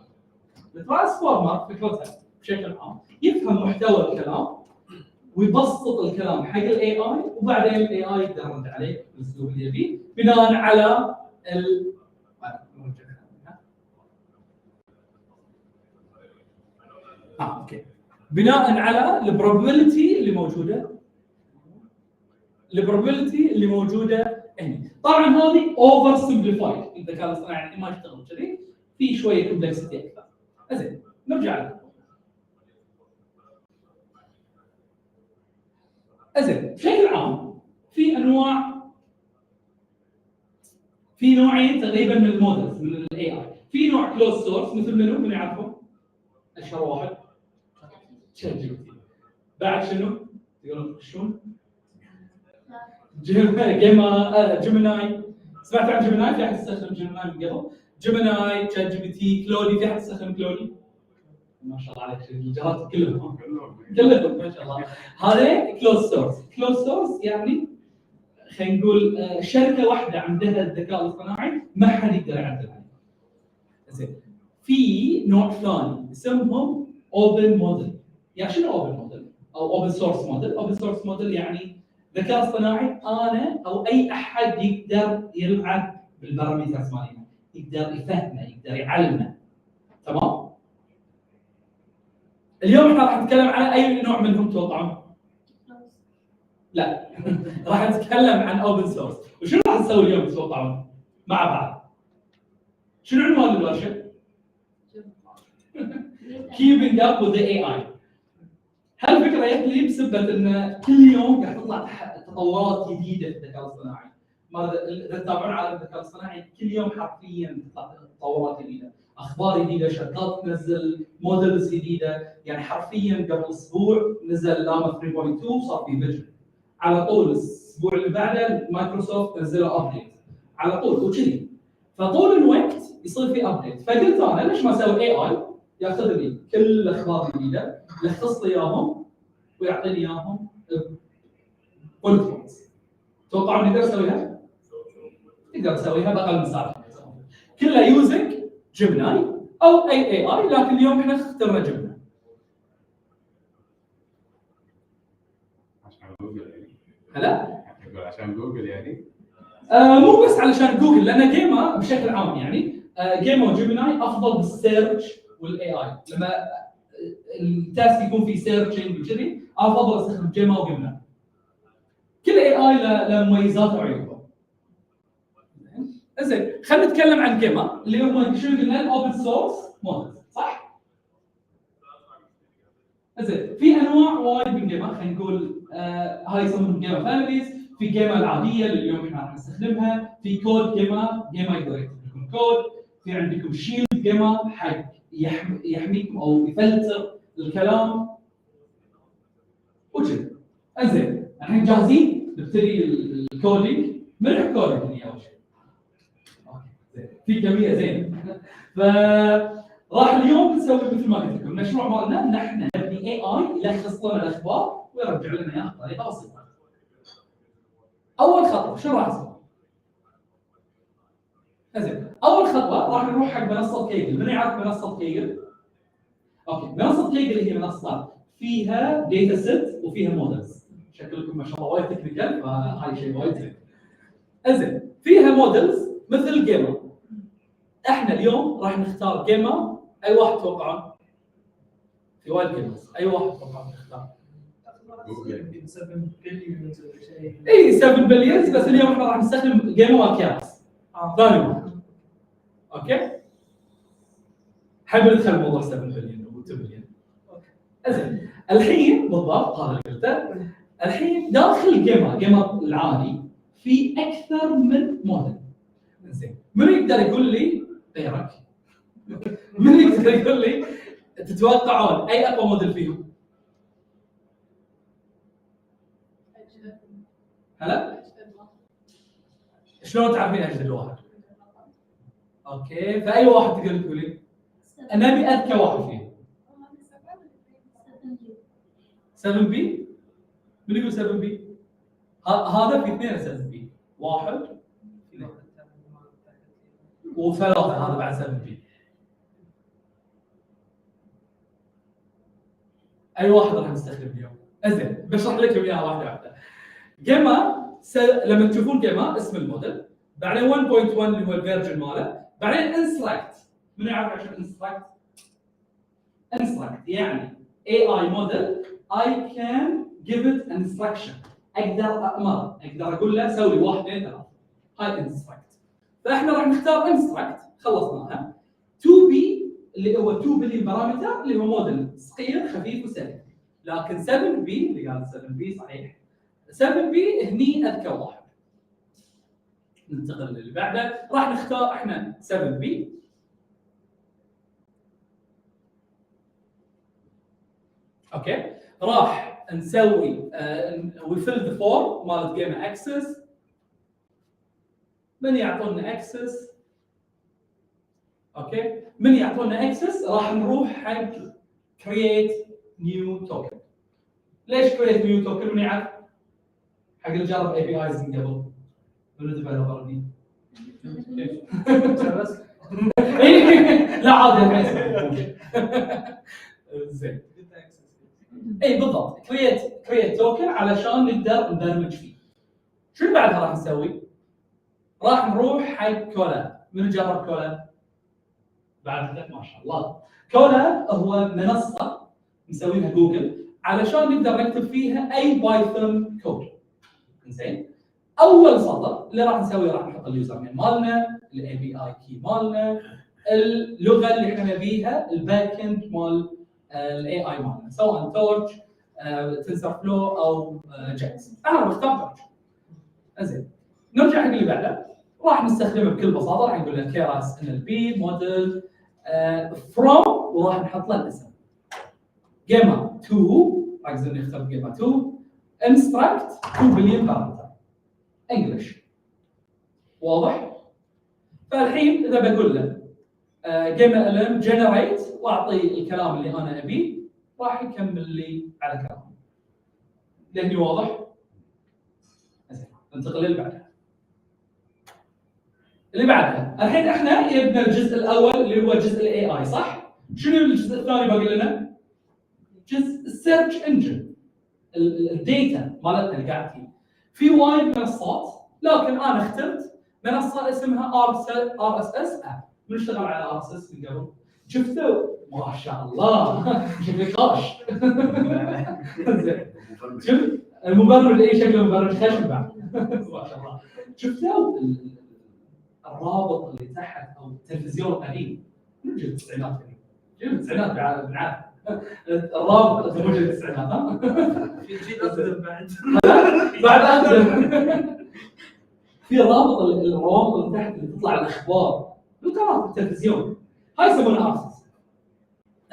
الترانسفورمر فكرتها بشكل عام يفهم محتوى الكلام ويبسط الكلام حق الاي اي وبعدين الاي اي يقدر يرد عليه بالاسلوب اللي يبيه بناء على اوكي بناء على البروبابيلتي اللي موجوده هنا. طبعا هذه اوفر سمبليفايد. الذكاء الاصطناعي ما يشتغل كذي في شويه كومبلكسيتي اكثر. زين نرجع له. زين بشكل عام في نوعين تقريبا من المودلز من الاي اي. في نوع كلوز سورس مثل منو يعرفه؟ اشهر واحد شات جي بي تي. بعد شنو؟ تقدرون تخشون؟ جيميناي. سمعت عن جيميناي؟ في احد يستخدم جيميناي من قبل؟ جيميناي، شات جي بي تي، كلودي، في احد يستخدم كلودي؟ ما شاء الله عليك، الجرات كلهم ما شاء الله. هذا كلوز سورس. كلوز سورس يعني خلينا نقول شركه واحده عندها الذكاء الاصطناعي ما حد يقدر يعدل عليه. زين. في نوع ثاني اسمهم اوبن موديل. يعني شنو اوبن موديل؟ او اوبن سورس موديل. اوبن سورس موديل يعني ذكاء اصطناعي انا او اي احد يقدر يلعب بالبارامترز مالنا، يقدر يفهمه، يقدر يعلمه. تمام؟ اليوم احنا راح نتكلم على اي نوع منهم تتوقعون؟ لا راح نتكلم عن اوبن سورس. وشنو راح نسوي اليوم تتوقعون؟ مع بعض. شنو عنوان الورشه؟ Keeping up with the AI. هالفكره جت لي بسبب ان كل يوم قاعد تطلع تطورات جديده في الذكاء الاصطناعي. اذا تتابعون عالم الذكاء الاصطناعي كل يوم حرفيا تطلع تطورات جديده، اخبار جديده، شركات تنزل موديلز جديده. يعني حرفيا قبل اسبوع نزل لاما 3.2 صار في فيجن. على طول الاسبوع اللي بعده مايكروسوفت نزلوا ابديت على طول وكذي. فطول الوقت يصير في ابديت. فقلت انا ليش ما اسوي اي ياخذ لي كل الاخبار الجديده، يلخص لي اياهم ويعطيني اياهم بولت بوينتس. توقعوا نقدر نسويها؟ نقدر نسويها باقل من ساعه. كلها يوزنج جيميناي او اي اي، لكن اليوم احنا اخترنا جيميناي. عشان جوجل يعني. هلا؟ عشان جوجل يعني؟ مو بس علشان جوجل، لان جيما بشكل عام يعني جيما وجيميناي افضل بالسيرش والاي اي. لما التاسك يكون في سيرشنج وكذي افضل استخدم جيما وجيميناي. كل اي اي له مميزات وعيوبه. زين خلينا نتكلم عن جيما اللي هم شنو قلنا الاوبن سورس موديل، صح؟ زين في انواع وايد من جيما. خلينا نقول هاي يسمونهم جيما فاميليز. في جيما العاديه اللي اليوم احنا راح نستخدمها. في كود جيما يقدر يكتب لكم كود. في عندكم شيلد جيما حق يحميكم او يفلتر الكلام وكذا. انزين الحين جاهزين نبتدي الكودينج. من يحب كودينج اول شيء؟ في جميع زين. فراح اليوم نسوي مثل ما قلت لكم المشروع مالنا نحن نبني اي يلخص لنا الاخبار ويرجع لنا اياها بطريقه بسيطه. اول خطوه شو راح نسوي؟ زين اول خطوه راح نروح حق منصه كيجل. من يعرف منصه كيجل؟ اوكي، منصه كيجل هي منصه فيها داتا سيت وفيها مودلز. شكلكم ما شاء الله وايد تكنيكال، فهاي شيء وايد زين. زين فيها مودلز مثل جيما. احنا اليوم راح نختار جيما. اي واحد توقعون؟ في وايد جيمز. اي واحد توقعون نختار؟ جوجل 7 بليون شيء. اي 7 بليون، بس اليوم احنا راح نستخدم جيما واكياس. ثاني واحد. اوكي؟ حاب ندخل موضوع 7 بليون و 2 بليون. زين الحين بالضبط هذا اللي قلته. الحين داخل جيما العادي في اكثر من موديل. زين من يقدر يقول لي غيرك؟ من يقدر يقول لي تتوقعون اي اقوى موديل فيهم؟ هلا؟ شلون تعرفين اجدد واحد؟ اوكي، فاي واحد تقدر تقولي؟ انا ابي اذكى واحد فيهم. 7 بي؟ من يقول 7 بي؟ هذا في اثنين 7 بي، واحد وثلاثة، هذا بعد 7 بي. اي واحد راح نستخدم اليوم؟ زين بشرح لكم اياها واحده واحده. جيما لما تشوفون جيما اسم الموديل، بعدين 1.1 اللي هو الفيرجن ماله، بعدين انستراكت. من يعرف عشان انستراكت؟ انستراكت يعني AI موديل I can give it an instruction. اقدر امره، اقدر اقول له سوي 1 2 3. هاي انستراكت. فاحنا راح نختار انستراكت. خلصناها. 2 بي اللي هو 2 بليون بارامتر اللي هو موديل صغير خفيف وسهل. لكن 7 بي اللي قال 7 بي صحيح. 7 بي هني اذكى واحد. ننتقل للي بعده. راح نختار احنا 7 بي. اوكي، راح نسوي ويفل ذا فورم مالت جيما اكسس. من يعطونا اكسس؟ اوكي، من يعطونا اكسس راح نروح حق كرييت نيو توكن. ليش كرييت نيو توكن؟ من يعرف؟ حق اللي جرب اي بي ايز من قبل. من الديفلوبر دي؟ لا عادي الحين. زين. اي بالضبط، كرييت توكن علشان نقدر ندمج فيه. شنو بعدها راح نسوي؟ راح نروح حق كولا. من جرب كولا؟ بعد ما شاء الله. كولا هو منصه مسوينها جوجل علشان نقدر نكتب فيها اي بايثون كود. زين. اول سطر اللي راح نسويه راح نحط اليوزر نيم مالنا، الاي بي اي كي مالنا، اللغه اللي احنا نبيها، الباك اند مال الاي اي مالنا، سواء تورش، تنسر فلو او جاكس. انا بختار تورش. زين. نرجع حق اللي بعده، راح نستخدمه بكل بساطه. راح نقول له كيراس ان ال بي موديل فروم، وراح نحط له الاسم جيما 2. ركز اني اخترت جيما 2 انستراكت 2 بليون بارامتر انجلش. واضح؟ فالحين اذا بقول له جيما الم جنريت واعطي الكلام اللي انا ابيه، راح يكمل لي على كلامي. لاني واضح؟ زين. ننتقل للي بعده. اللي بعدها الحين احنا يبنى الجزء الاول اللي هو جزء الاي اي، صح؟ شنو الجزء الثاني باقي لنا؟ جزء السيرش انجن، الديتا مالتنا اللي قاعد فيه. في وايد منصات، لكن انا اخترت منصه اسمها ار اس اس اب. من اشتغل على ار اس اس من قبل؟ شفتوا؟ ما شاء الله. شوف نقاش. زين. شوف المبرمج اي شكله مبرمج خشب بعد. ما شاء الله. شفتوا الرابط اللي تحت او التلفزيون القديم من جيل التسعينات، جيل التسعينات بالعاده الرابط موجود التسعينات. ها في جيل اقدم بعد. بعد اقدم. في الرابط الروابط اللي تحت اللي تطلع الاخبار بالقناه التلفزيون، هاي يسمونها ار اس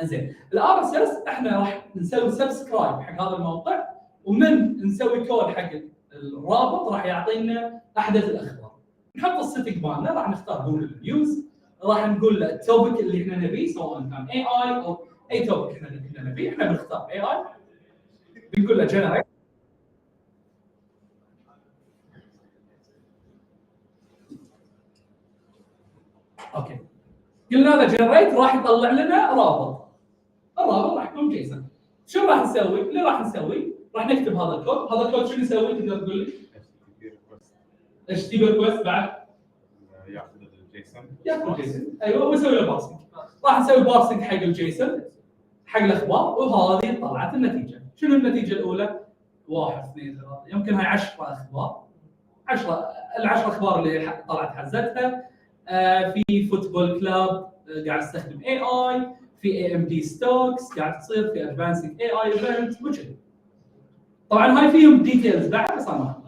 اس. زين. الار اس اس احنا راح نسوي سبسكرايب حق هذا الموقع، ومن نسوي كود حق الرابط راح يعطينا احدث الاخبار. نحط السيتنج مالنا، راح نختار جوجل نيوز، راح نقول له التوبك اللي احنا نبيه، سواء كان اي اي او اي توبك احنا نبيه. احنا بنختار اي اي، بنقول له جنريت. اوكي، قلنا له جنريت، راح يطلع لنا رابط. الرابط راح يكون جيسون. شو راح نسوي؟ اللي راح نسوي راح نكتب هذا الكود. هذا الكود شنو يسوي؟ تقدر تقول لي؟ ايش تي ريكوست بعد؟ ياخذ الجيسون. ايوه، ويسوي له بارسنج. راح نسوي بارسنج حق الجيسون، حق الاخبار، وهذه طلعت النتيجه. شنو النتيجه الاولى؟ 1 2 3. يمكن هاي 10 اخبار. 10 ال10 اخبار اللي طلعت حزتها. في فوتبول كلاب قاعد استخدم اي اي، في اي ام دي ستوكس قاعد تصير، في ادفانسنج اي اي ايفنت وكذا. طبعا هاي فيهم ديتيلز بعد، بس انا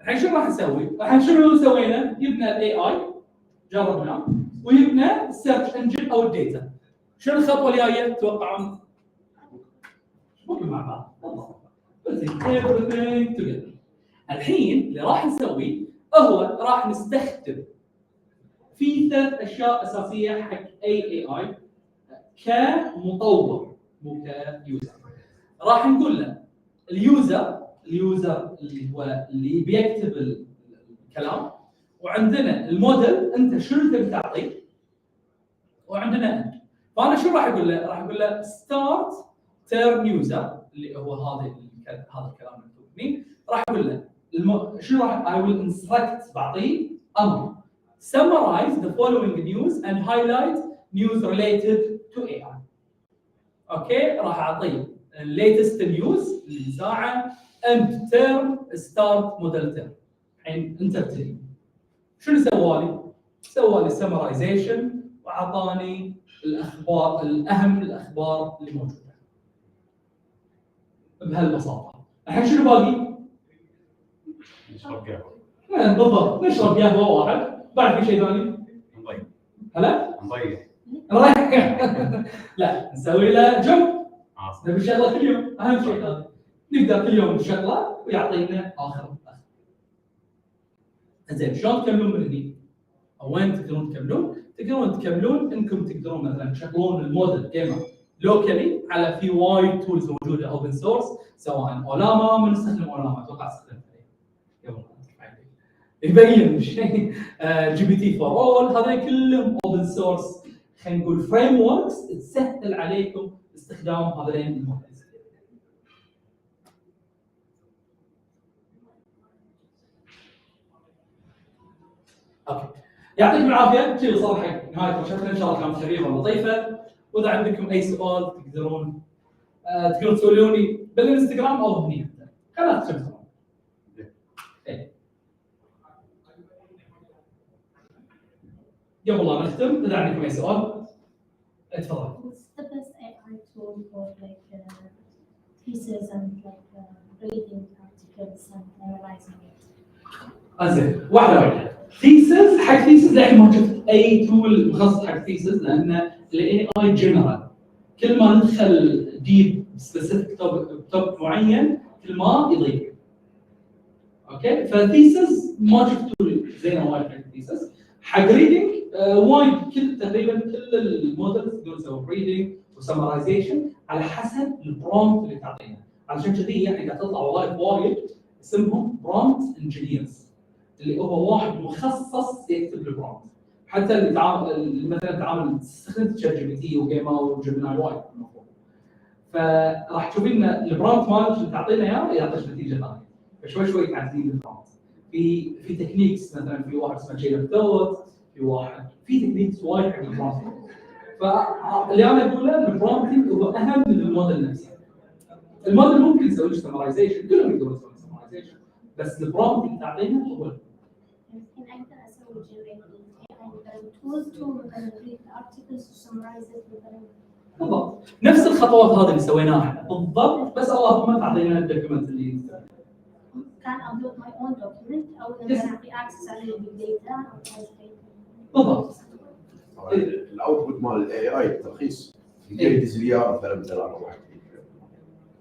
الحين شو راح نسوي؟ الحين شنو سوينا؟ يبنى الاي اي جربناه، ويبنى السيرش انجن او الداتا. شنو الخطوه الجايه تتوقعون؟ ممكن مع بعض. everything together. الحين اللي راح نسويه هو راح نستخدم في 3 اشياء اساسيه حق اي اي كمطور مو كيوزر. راح نقول له اليوزر اللي هو اللي بيكتب الكلام، وعندنا الموديل انت شنو تبي تعطيه، وعندنا انت. فانا شو راح اقول له؟ راح اقول له ستارت تيرن يوزر اللي هو هذا الكلام المكتوب هنا. راح اقول له شنو راح I will instruct بعطيه امر summarize the following news and highlight news related to AI. اوكي، راح اعطيه latest news اللي ساعه end term start model term. الحين انت ابتدي. شنو سوالي؟ سوالي summarization واعطاني الاخبار الاهم، الاخبار اللي موجوده بهالبساطه. الحين شنو باقي؟ نشرب قهوه. بالضبط، نشرب قهوه واحد. بعد في شيء ثاني؟ نضيع. هلا؟ نضيع. لا، نسوي له جمب. نبي شغله كل يوم، اهم شيء هذا. نبدا كل يوم بشغله ويعطينا اخر. زين شلون تكملون من هني؟ او وين تقدرون تكملون؟ تقدرون تكملون انكم تقدرون مثلا تشغلون الموديل جيما لوكالي على في وايد تولز موجوده اوبن سورس، سواء اولاما، من نستخدم اولاما اتوقع استخدمت قبل يبين شيء جي بي تي فور اول، هذول كلهم اوبن سورس، خلينا نقول فريم وركس تسهل عليكم استخدام هذين المودلز. اوكي يعطيكم العافيه، شيء وصل حق نهايه ورشتنا، ان شاء الله كانت خفيفه ولطيفه، واذا عندكم اي سؤال تقدرون تسولوني بالانستغرام او هني، خلاص تشوفون. قبل لا نختم اذا عندكم اي سؤال اتفضل. What's the best AI tool for like thesis and like reading articles and analyzing it? زين واحده ثيسز حق ثيسز للحين ما شفت اي تول مخصص حق ثيسز، لان الاي اي جنرال كل ما ندخل ديب سبيسيفيك توب معين كل ما يضيق. اوكي فثيسز ما شفت تول زينه وايد حق ثيسز. حق ريدنج وايد تقريبا كل المودلز يقدرون يسوون ريدنج وسمرايزيشن على حسب البرومبت اللي تعطينا، علشان كذي يعني قاعد تطلع وظائف وايد اسمهم برومبت انجينيرز، اللي هو واحد مخصص يكتب البرومبت. حتى اللي مثلا تعامل استخدمت شات جي بي تي وجيما وجيميناي وايد المفروض، فراح تشوفين البرومبت مالك اللي تعطينا اياه يعطيك نتيجه ثانيه، فشوي شوي تعدلين البرومبت. في تكنيكس مثلا في واحد اسمه تشين اوف ثوت، في تكنيكس وايد حق البرومبت. فاللي انا اقوله البرومبتنج هو اهم من الموديل نفسه. الموديل ممكن يسوي لك سمرايزيشن، كلهم يقدرون يسوون سمرايزيشن، بس البرومبتنج تعطينا هو يمكن اقدر اسوي generating AI مثلا tools to read articles to summarize it مثلا. بالضبط نفس الخطوات هذه اللي سويناها بالضبط، بس اللهم تعطينا الدوكيومنت اللي Can upload my own document او مثلا في access على البيج داتا او بالضبط. الاوتبوت مال الاي اي التلخيص يقدر يدز لي اياه مثلا بدل واحد.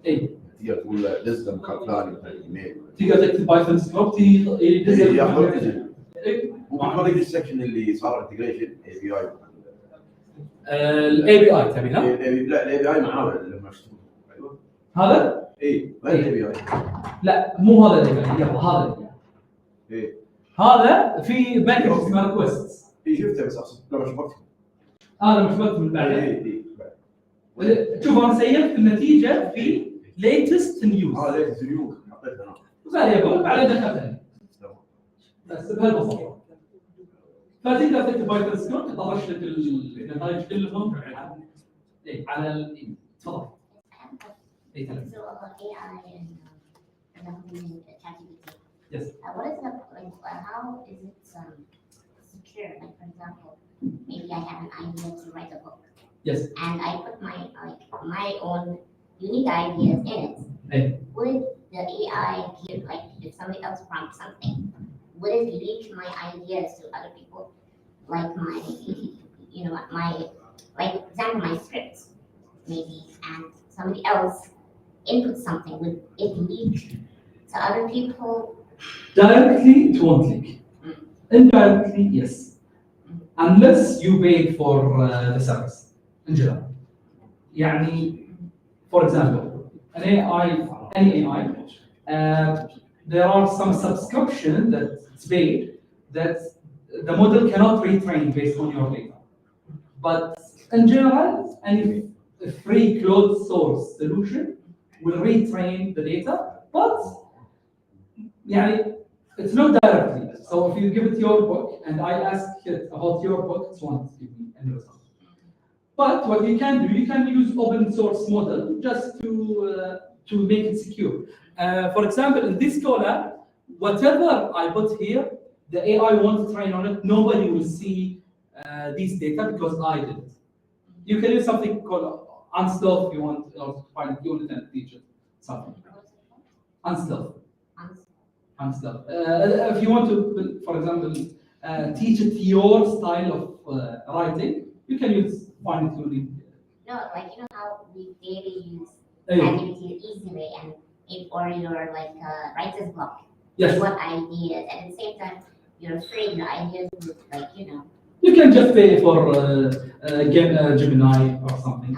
اي تقدر تقول له دز مكان ثاني مثلا ايميل، تقدر تكتب بايثون سكريبت يدز لك ممكن توريك السكشن اللي صار انتجريشن اي بي اي. الاي بي اي تبي ها؟ لا الاي بي اي معاه لما اشتغل. ايوه هذا؟ اي ما الاي بي اي. لا مو هذا الاي بي اي، يلا هذا اي هذا في باكج اسمه ريكوست. اي شفته بس اقصد لما شبكت انا مش بكتب من بعد. شوف انا سيفت النتيجه في ليتست نيوز. ليتست نيوز حطيتها انا وبعدين بعدين دخلتها بس بهالبساطه. فتقدر تكتب بايثون سكريبت يطلع لك النتائج كلهم على تفضل. اي تمام. Yes. What is the how is it secure? Like for example, maybe I have an idea to write a book. Yes. And I put my own unique ideas in it. Hey. Would the AI give if somebody else prompts something, would it leak my ideas to other people? Like my example, my scripts maybe, and somebody else input something, would it leak to other people? Directly, it won't leak. Indirectly, yes. Unless you paid for the service in general. يعني, for example, any AI, there are some subscription that's paid that the model cannot retrain based on your data. But in general, any free closed source solution will retrain the data, but يعني, it's not directly. So if you give it your book and I ask it about your book, it won't give me any result. But what you can do, you can use open source model just to make it secure. For example, in this Scholar, whatever I put here, the AI won't train on it. Nobody will see these data because I did it. You can use something called unstealth if you want to find a unit and teach it something. Unstealth. Unstealth. If you want to, for example, teach it your style of writing, you can use fine tuning. No, like how we daily use ChatGPT easy way and if or your like writer's block. Yes. What ideas and at the same time you're afraid your ideas would like You can just pay for Gemini or something.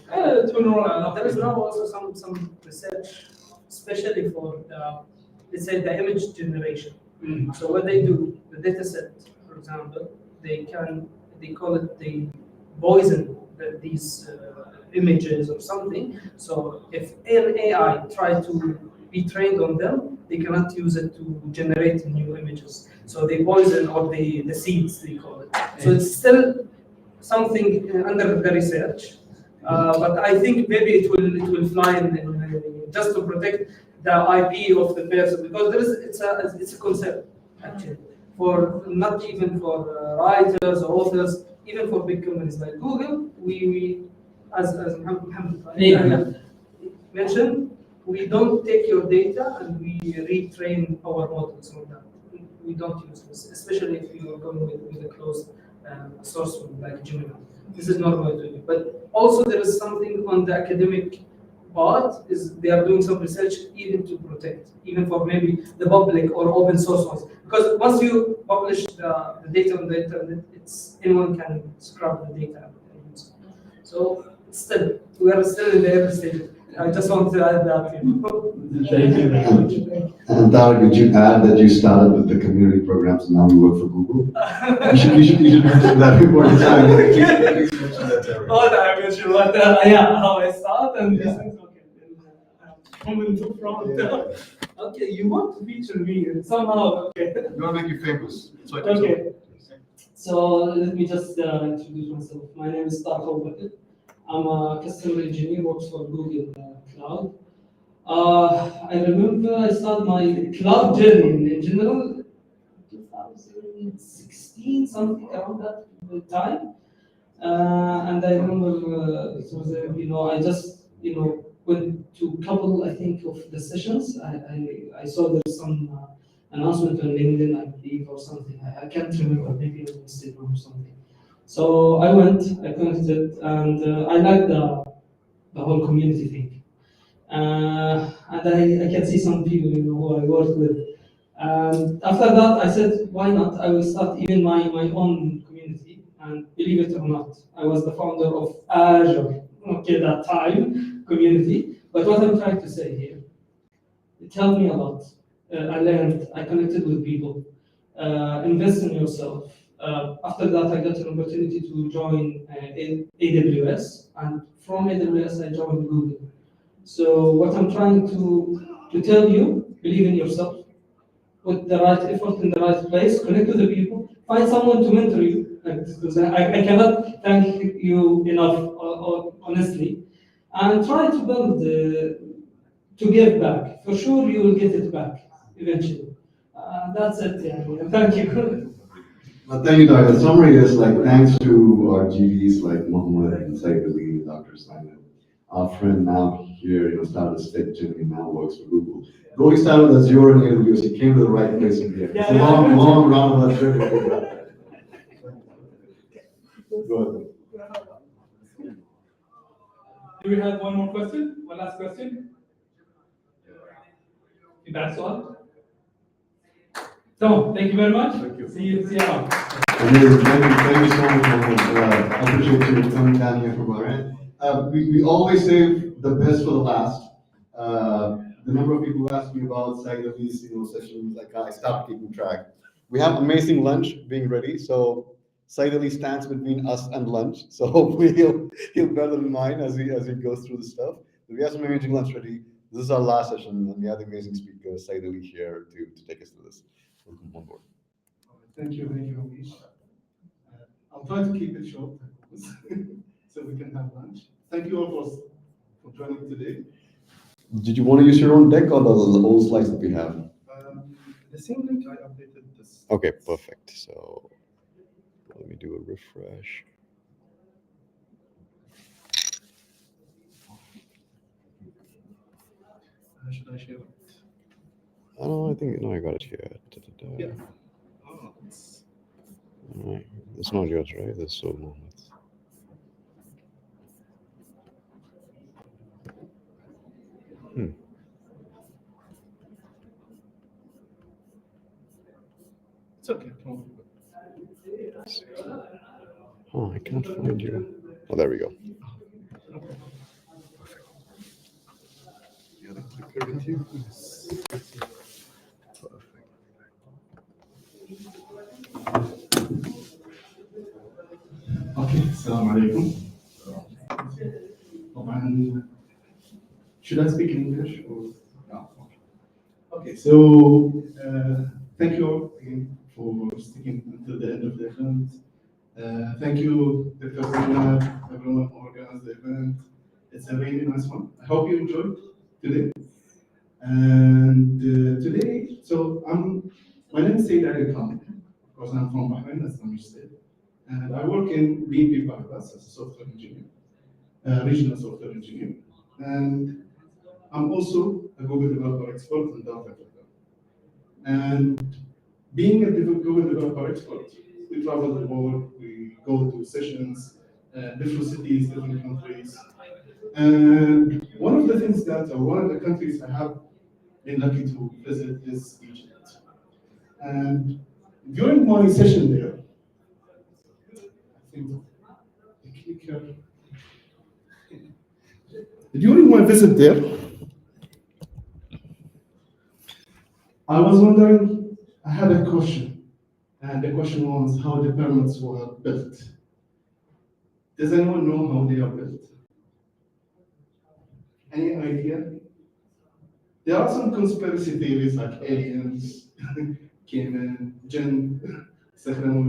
There is now also some research, especially for let's say the image generation. So what they do, the data set, for example, they call it the poison these images or something. So if an AI try to be trained on them, they cannot use it to generate new images. So they poison or the seeds they call it. So it's still something under the research. But I think maybe it will fly in just to protect the IP of the person because it's a concept actually for not even for writers or authors, even for big companies like Google. We as Mohammed mentioned, we don't take your data and we retrain our models on that. We don't use this, especially if you are going with a closed source like Gemini. This is not going to do. But also there is something on the academic part is they are doing some research even to protect, even for maybe the public or open source ones. Because once you publish the data on the internet, anyone can scrub the data and use it. So still, we are still in the early stages. I just want to add that. Thank you very much. And Tarek, did you add that you started with the community programs and now you work for Google? you should mention that before the time. Please mention that, Tarek. Oh, I mentioned what, how I started and this is okay. Coming to front. Okay, you want to feature me somehow, okay. We want to make you famous. Okay. So let me just introduce myself. My name is Tarek. I'm a customer engineer, works for Google Cloud. I remember I started my cloud journey in general 2016, something around that time. And I remember, I just, went to a couple, I think, of the sessions. I saw there's some announcement on LinkedIn, I believe, or something. I can't remember, maybe on Instagram or something. So I went, I connected, and I liked the whole community thing. And I can see some people who I worked with. And after that, I said, why not? I will start even my own community. And believe it or not, I was the founder of Azure, that time, community. But what I'm trying to say here, it helped me a lot. I learned, I connected with people, invest in yourself. After that, I got an opportunity to join AWS, and from AWS, I joined Google. So what I'm trying to tell you, believe in yourself, put the right effort in the right place, connect with the people, find someone to mentor you. Because I cannot thank you enough, honestly, and try to build, to give back. For sure, you will get it back eventually. That's it. Yeah. Thank you. Well, thank you, Doctor. The summary is thanks to our GDs like Mohammed and Zainab and Dr. Zainab. Our friend now here, started a state journey and now works for Google. Though he started as zero in AWS, he came to the right place in the end. It's a long roundabout trip. Go ahead. Do we have one more question? One last question? That's all. So, thank you very much. Thank you. See you around. Amazing. Thank you so much, Mohammed. I appreciate you coming down here from Bahrain. We always save the best for the last. The number of people who ask me about Saeed's sessions, I stopped keeping track. We have amazing lunch being ready, so Saeed stands between us and lunch. So hopefully he'll better than mine as he goes through the stuff. But we have some amazing lunch ready. This is our last session, and we have the amazing speaker Saeed here to take us through this. Welcome on board. Thank you, Ramesh. I'll try to keep it short, so we can have lunch. Thank you all for joining today. Did you want to use your own deck or the old slides that we have? The same link I updated this. Okay, perfect. So let me do a refresh. Should I share it? Oh, I think I got it here. Yeah. All right. It's not yours, right? That's so Mohammed. It's okay. Oh, I can't find you. Oh, there we go. The other clicker with you? Yes. Okay, Assalamu alaikum. Should I speak in English or no? Okay, so thank you all again for sticking until the end of the event. Thank you, Dr. Zainab, everyone who organized the event. It's a really nice one. I hope you enjoyed today. And today, so my name is Said Ali Khan. Of course, I'm from Bahrain, as Ramesh said. And I work in BNP Paribas as a software engineer, regional software engineer. And I'm also a Google developer expert and data developer. And being a Google developer expert, we travel the world, we go to sessions, different cities, different countries. And one of the things that, or one of the countries I have been lucky to visit is Egypt. And during my session there, I think the clicker. During my visit there, I was wondering, I had a question, and the question was how the pyramids were built. Does anyone know how they are built? Any idea? There are some conspiracy theories like aliens came in, jinn,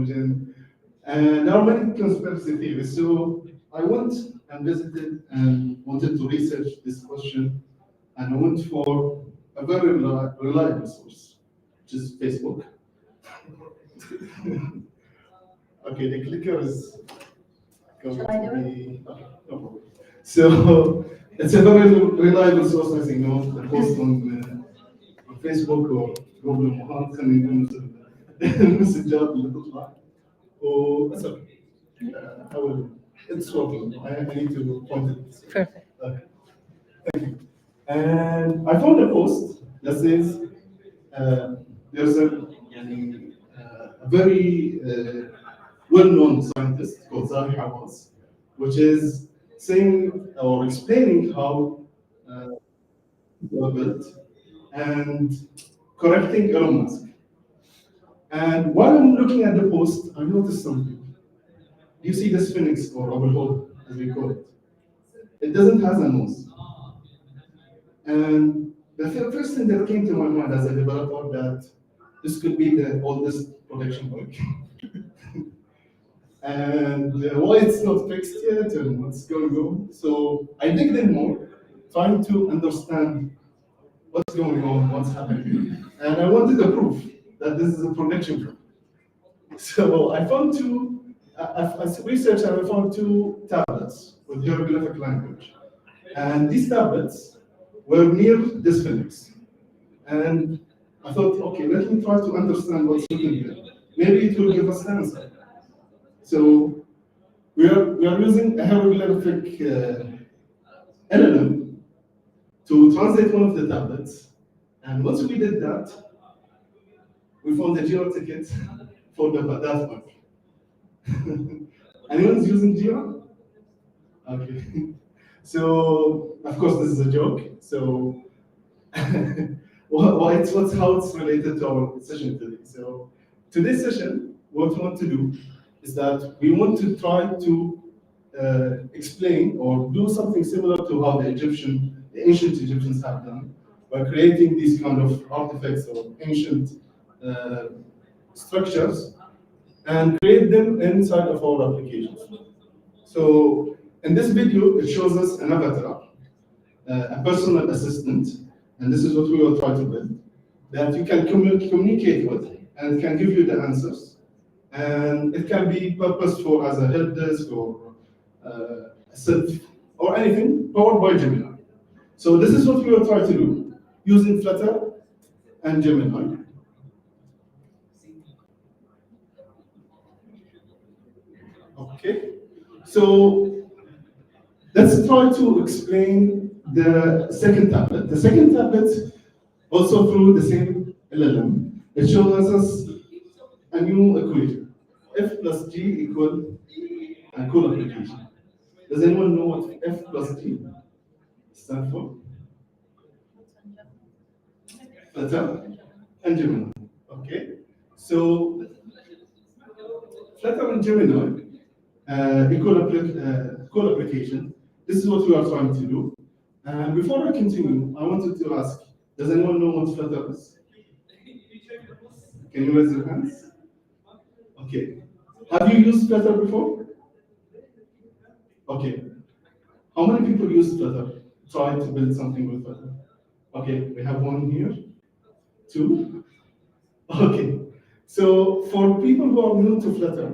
jinn, and there are many conspiracy theories. So I went and visited and wanted to research this question, and I went for a very reliable source, which is Facebook. Okay, the clicker is going Shall I to do be. Okay, no problem. So it's a very reliable source, I think. The post on Facebook or Google Mohammed خلينا نقول المسجات اللي تطلع بس okay. I will. It's working. I need to point it. Perfect. Okay. Thank you. And I found a post that says there's a very well-known scientist called Zahi Hawass, which is saying or explaining how they were built and correcting Elon Musk. And while I'm looking at the post, I noticed something. You see the Sphinx or rubber hole, as we call it. It doesn't have a nose. And the first thing that came to my mind as a developer that this could be the oldest production work. And why it's not fixed yet and what's going on. So I digged in more, trying to understand what's going on, what's happening. And I wanted a proof that this is a production work. So I found I researched and I found two tablets with hieroglyphic language. And these tablets were near this Sphinx. And I thought, okay, let me try to understand what's written here. Maybe it will give us an answer. So we are using a hieroglyphic LLM to translate one of the tablets. And once we did that, we found a Jira ticket for that one. Anyone's using Jira? Okay. So, of course, this is a joke. So, how it's related to our session today. So, today's session, what we want to do is that we want to try to explain or do something similar to how the ancient Egyptians have done by creating these kind of artifacts or ancient structures and create them inside of our applications. So in this video, it shows us an avatar, a personal assistant, and this is what we will try to build, that you can communicate with, and it can give you the answers. And it can be purposed for as a help desk or a self or anything powered by Gemini. So this is what we will try to do using Flutter and Gemini. Okay, so Let's try to explain the second tablet. The second tablet, also through the same LLM, it shows us a new equation. F plus G equal a cool application. Does anyone know what F plus G stands for? Flutter and Gemini. Okay, so Flutter and Gemini equal application. This is what we are trying to do. And before I continue, I wanted to ask: does anyone know what Flutter is? Can you raise your hands? Okay. Have you used Flutter before? Okay. How many people use Flutter? Try to build something with Flutter. Okay, we have one here. Two. Okay. So for people who are new to Flutter,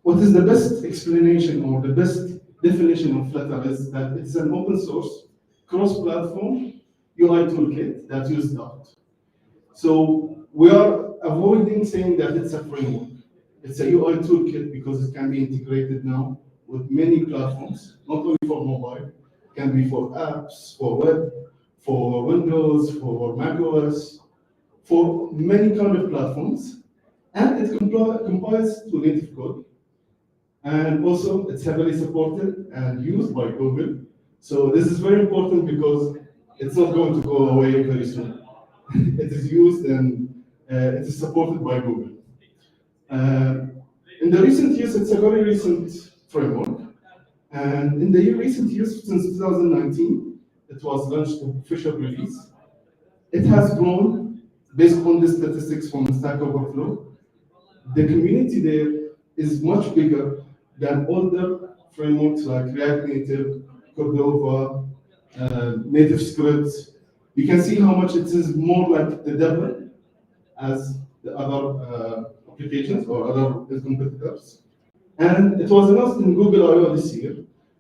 what is the best explanation or the best definition of Flutter is that it's an open source, cross-platform UI toolkit that uses Dart. So we are avoiding saying that it's a framework. It's a UI toolkit because it can be integrated now with many platforms, not only for mobile, it can be for apps, for web, for Windows, for macOS, for many kind of platforms. And it compiles to native code. And also, it's heavily supported and used by Google. So this is very important because it's not going to go away very soon. It is used and it is supported by Google. In the recent years, it's a very recent framework. And in the recent years, since 2019, it was launched to official release. It has grown based on the statistics from Stack Overflow. The community there is much bigger than older frameworks like React Native, Cordova, Native Script. You can see how much it is more like the devil as the other applications or other competitors. And it was announced in Google I/O this year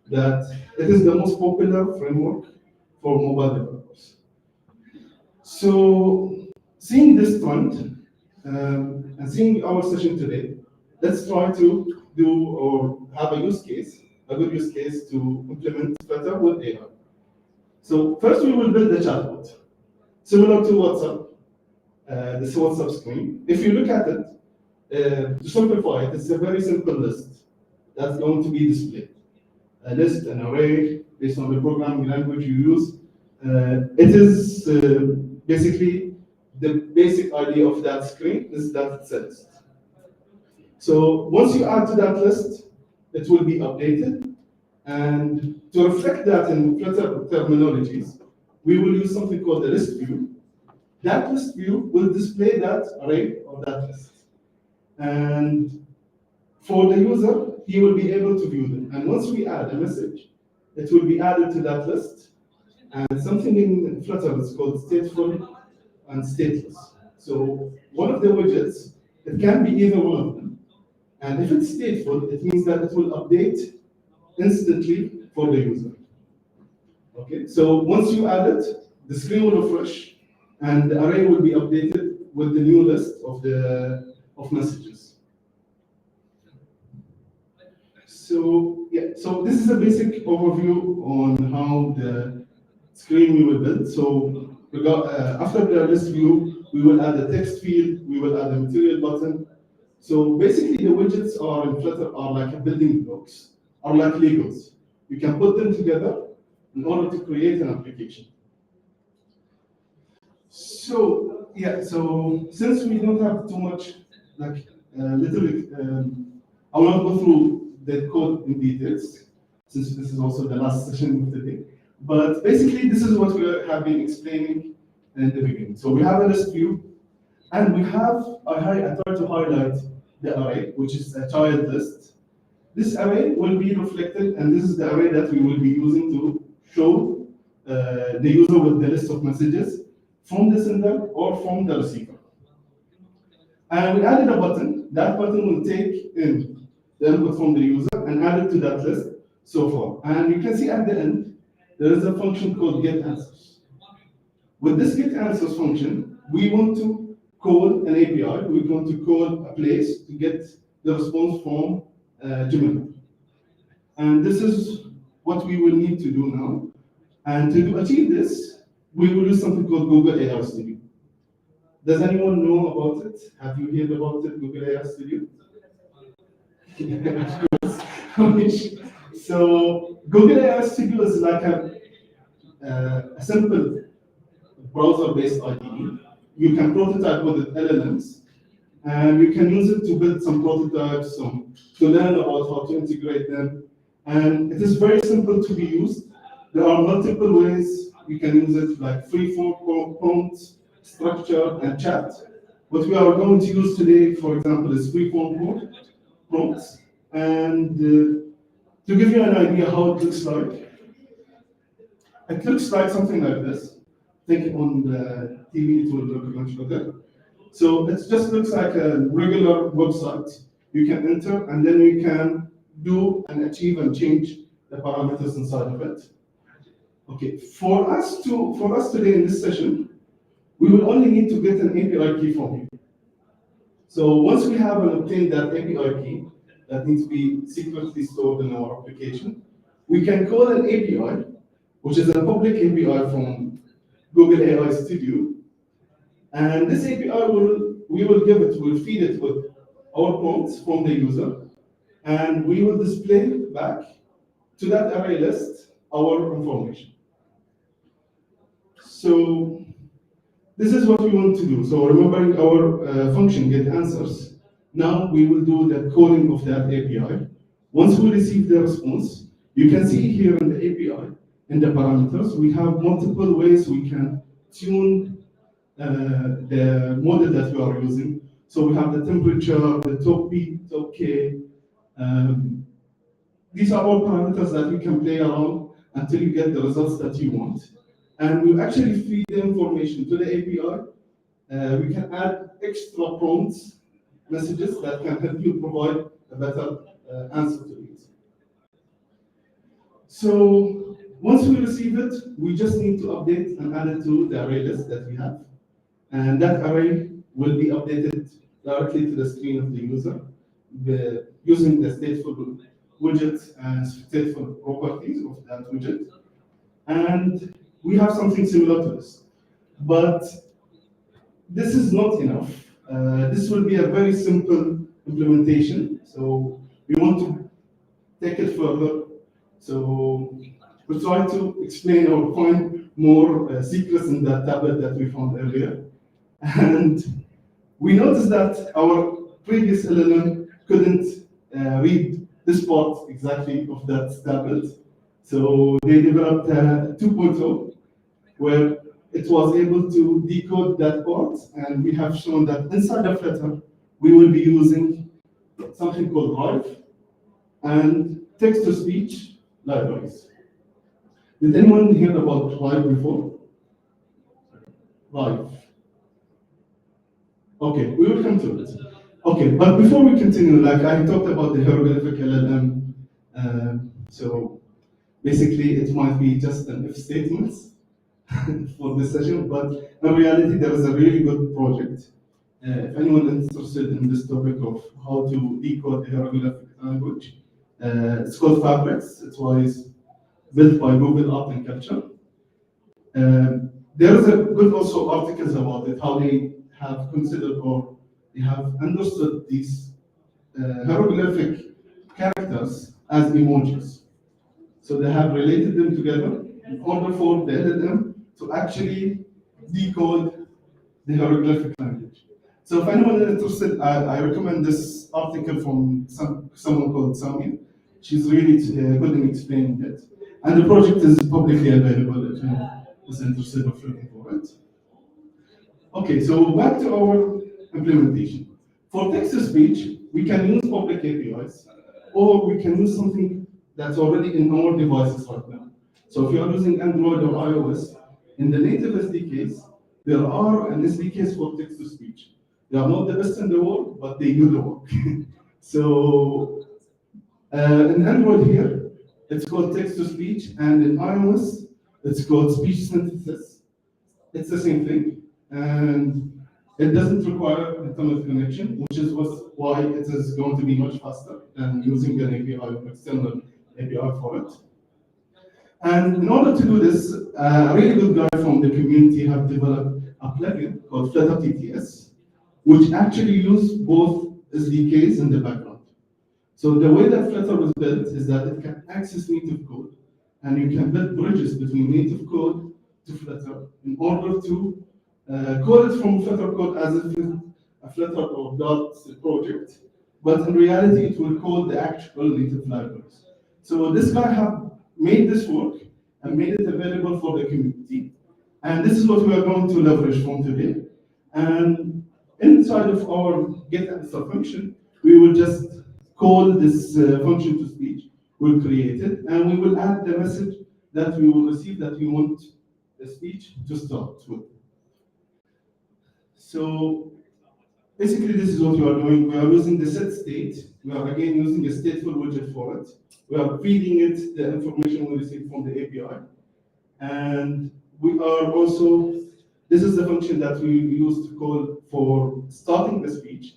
that it is the most popular framework for mobile developers. So, seeing this trend and seeing our session today, let's try to do or have a use case, a good use case to implement Flutter with AI. So first we will build a chatbot, similar to WhatsApp, this WhatsApp screen. If you look at it, to simplify it, it's a very simple list that's going to be displayed. A list, an array, based on the programming language you use. It is basically the basic idea of that screen is that it's a list. So once you add to that list, it will be updated. And to reflect that in Flutter terminologies, we will use something called a list view. That list view will display that array or that list. And for the user, he will be able to view them. And once we add a message, it will be added to that list. And something in Flutter is called stateful and stateless. So one of the widgets, it can be either one of them. And if it's stateful, it means that it will update instantly for the user. Okay, so once you add it, the screen will refresh, and the array will be updated with the new list of messages. So yeah, so this is a basic overview on how the screen we will build. So after the list view, we will add a text field, we will add a material button. So basically, the widgets are in Flutter are like a building blocks, are like Legos. You can put them together in order to create an application. So yeah, so since we don't have too much, like literally, I will not go through the code in details, since this is also the last session of the day. But basically, this is what we have been explaining in the beginning. So we have a list view, and we have, I try to highlight the array, which is a child list. This array will be reflected, and this is the array that we will be using to show the user with the list of messages from the sender or from the receiver. And we added a button. That button will take in the input from the user and add it to that list so far. And you can see at the end, there is a function called getAnswers. With this getAnswers function, we want to call an API. We want to call a place to get the response from Gemma. And this is what we will need to do now. And to achieve this, we will use something called Google AI Studio. Does anyone know about it? Have you heard about it, Google AI Studio? Of course. So Google AI Studio is like a simple browser-based IDE. You can prototype with LLMs, and you can use it to build some prototypes, to learn about how to integrate them. And it is very simple to be used. There are multiple ways you can use it, like free-form prompts, structure, and chat. What we are going to use today, for example, is free-form prompts. And to give you an idea how it looks like something like this. I think on the TV it will look much better. So it just looks like a regular website. You can enter, and then you can do and achieve and change the parameters inside of it. Okay, for us today in this session, we will only need to get an API key from you. So once we have obtained that API key that needs to be secretly stored in our application, we can call an API, which is a public API from Google AI Studio. And this API we'll feed it with our prompts from the user, and we will display back to that array list our information. So this is what we want to do. So remembering our function get answers, now we will do the calling of that API. Once we receive the response, you can see here in the API, in the parameters, we have multiple ways we can tune the model that we are using. So we have the temperature, the top P, top K. These are all parameters that we can play around until you get the results that you want. And we actually feed the information to the API. We can add extra prompts, messages that can help you provide a better answer to it. So once we receive it, we just need to update and add it to the array list that we have. And that array will be updated directly to the screen of the user using the stateful widget and stateful properties of that widget. And we have something similar to this. But this is not enough. This will be a very simple implementation. So we want to take it further. So we'll try to explain or find more secrets in that tablet that we found earlier. And we noticed that our previous LLM couldn't read this part exactly of that tablet. So they developed 2.0, where it was able to decode that part, and we have shown that inside of Flutter, we will be using something called Rive and text-to-speech libraries. Did anyone hear about Rive before? Rive. Okay, we will come to it. Okay, but before we continue, like I talked about the hieroglyphic LLM, so basically it might be just an if statement for this session, but in reality there is a really good project. If anyone is interested in this topic of how to decode the hieroglyphic language, it's called Fabrics. It was built by Google Art and Culture. There is a good also articles about it, how they have considered or they have understood these hieroglyphic characters as emojis. So they have related them together in order for the LLM to actually decode the hieroglyphic language. So if anyone is interested, I recommend this article from someone called Samia. She's really good in explaining it. And the project is publicly available if anyone is interested of looking for it. Okay, so back to our implementation. For text-to-speech, we can use public APIs, or we can use something that's already in our devices right now. So if you are using Android or iOS, in the native SDKs, there are an SDKs for text-to-speech. They are not the best in the world, but they do the work. So in Android here, it's called text-to-speech, and in iOS, it's called speech synthesis. It's the same thing. And It doesn't require internet connection, which is why it is going to be much faster than using an API or external API for it. And in order to do this, a really good guy from the community have developed a plugin called Flutter TTS, which actually use both SDKs in the background. So the way that Flutter was built is that it can access native code, and you can build bridges between native code to Flutter in order to call it from Flutter code as if it's a Flutter or Dart project, but in reality it will call the actual native libraries. So this guy have made this work and made it available for the community. And this is what we are going to leverage from today. And inside of our get answer function, we will just call this function to speech. We'll create it, and we will add the message that we will receive that we want the speech to start with. So basically, this is what we are doing. We are using the set state. We are again using a stateful widget for it. We are feeding it the information we receive from the API. And we are also, this is the function that we use to call for starting the speech.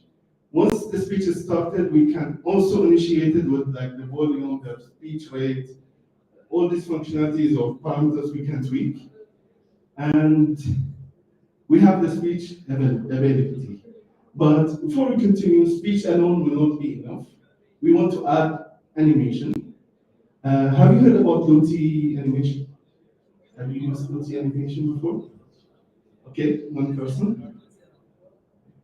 Once the speech is started, we can also initiate it with like the volume, the speech rate, all these functionalities or parameters we can tweak. And we have the speech availability. But before we continue, speech alone will not be enough. We want to add animation. Have you heard about Loti animation? Have you used Loti animation before? Okay, one person.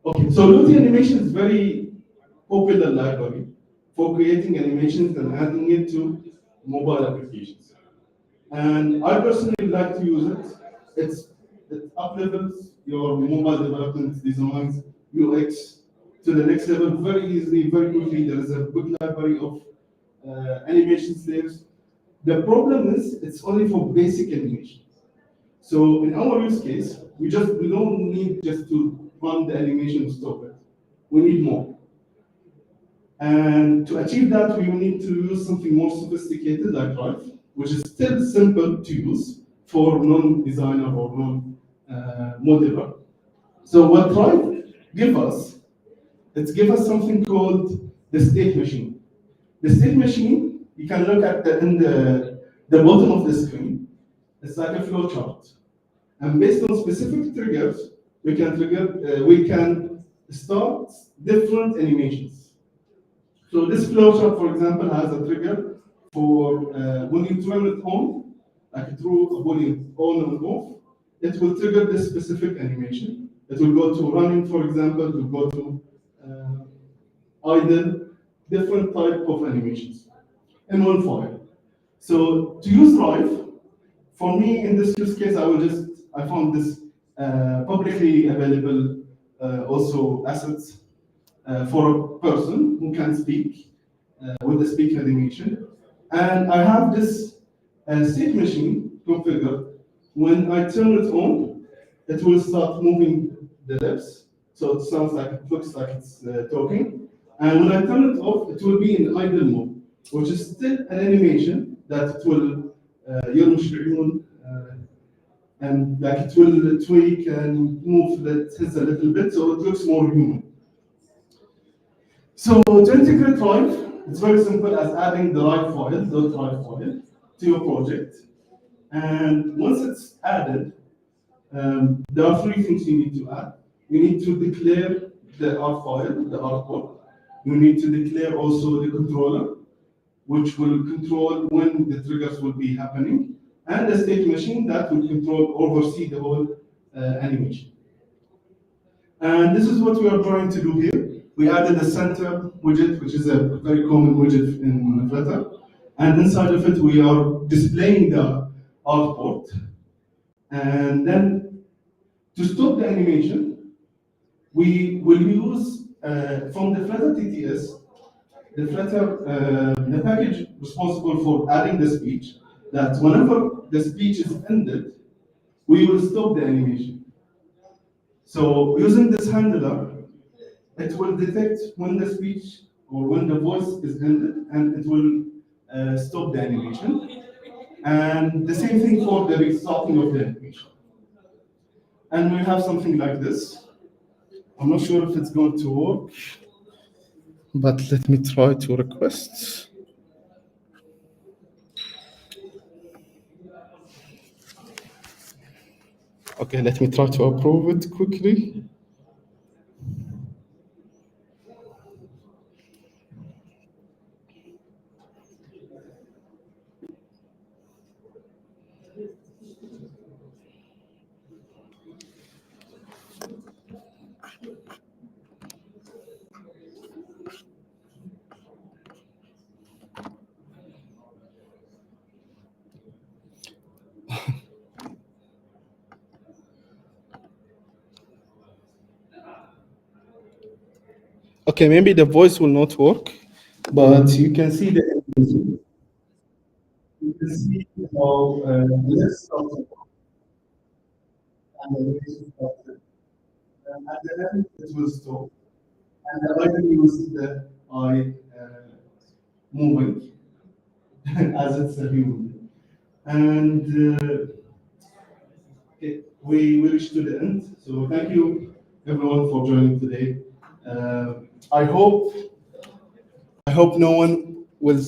Okay, so Loti animation is very popular library for creating animations and adding it to mobile applications. And I personally like to use it. It up-levels your mobile development designs, UX to the next level very easily, very quickly. There is a good library of animation layers. The problem is it's only for basic animation. So in our use case, we don't need just to run the animation and stop it. We need more. And to achieve that, we need to use something more sophisticated like Rife, which is still simple to use for non-designer or non-modeler. So what Rife gives us, it gives us something called the state machine. The state machine, you can look at in the bottom of the screen. It's like a flow chart. And based on specific triggers, we can start different animations. So this flow chart, for example, has a trigger for when you turn it on, like through a boolean on and off, it will trigger this specific animation. It will go to running, for example, it will go to idle, different type of animations in one file. So to use Rife, for me in this use case, I found this publicly available also assets for a person who can speak with the speak animation. And I have this state machine configured. When I turn it on, it will start moving the lips. So it looks like it's talking. And when I turn it off, it will be in idle mode, which is still an animation that it will and like it will tweak and move the heads a little bit, so it looks more human. So to integrate Rife, it's very simple as adding the Rife file, .Rife file, to your project. And once it's added, there are three things you need to add. You need to declare the R file, the R code. You need to declare also the controller, which will control when the triggers will be happening, and the state machine that will oversee the whole animation. And this is what we are trying to do here. We added a center widget, which is a very common widget in Flutter. And inside of it, we are displaying the output. And then to stop the animation, we will use from the Flutter TTS, the package responsible for adding the speech, that whenever the speech is ended, we will stop the animation. So using this handler, it will detect when the speech or when the voice is ended, and it will stop the animation. And the same thing for the restarting of the animation. And we have something like this. I'm not sure if it's going to work, but let me try to request. Okay, let me try to approve it quickly. Okay, maybe the voice will not work, but you can see the you can see how list of the and the relation of the and at the end it will stop. And the icon you will see the eye moving as it's a human. And okay, we reached to the end. So thank you everyone for joining today. I hope no one will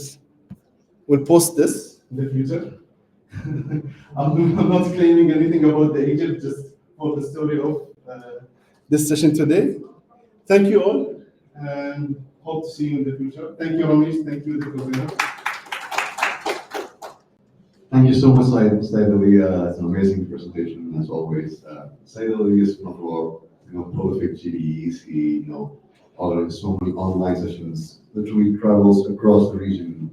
post this in the future. I'm not claiming anything about the Egypt, just for the story of this session today. Thank you all, and hope to see you in the future. Thank you, Ramesh. Thank you, Dr. Zainab. Thank you so much, Said Ali. It's an amazing presentation as always. Said Ali is one of our prolific GDGs. He authored so many online sessions, literally travels across the region,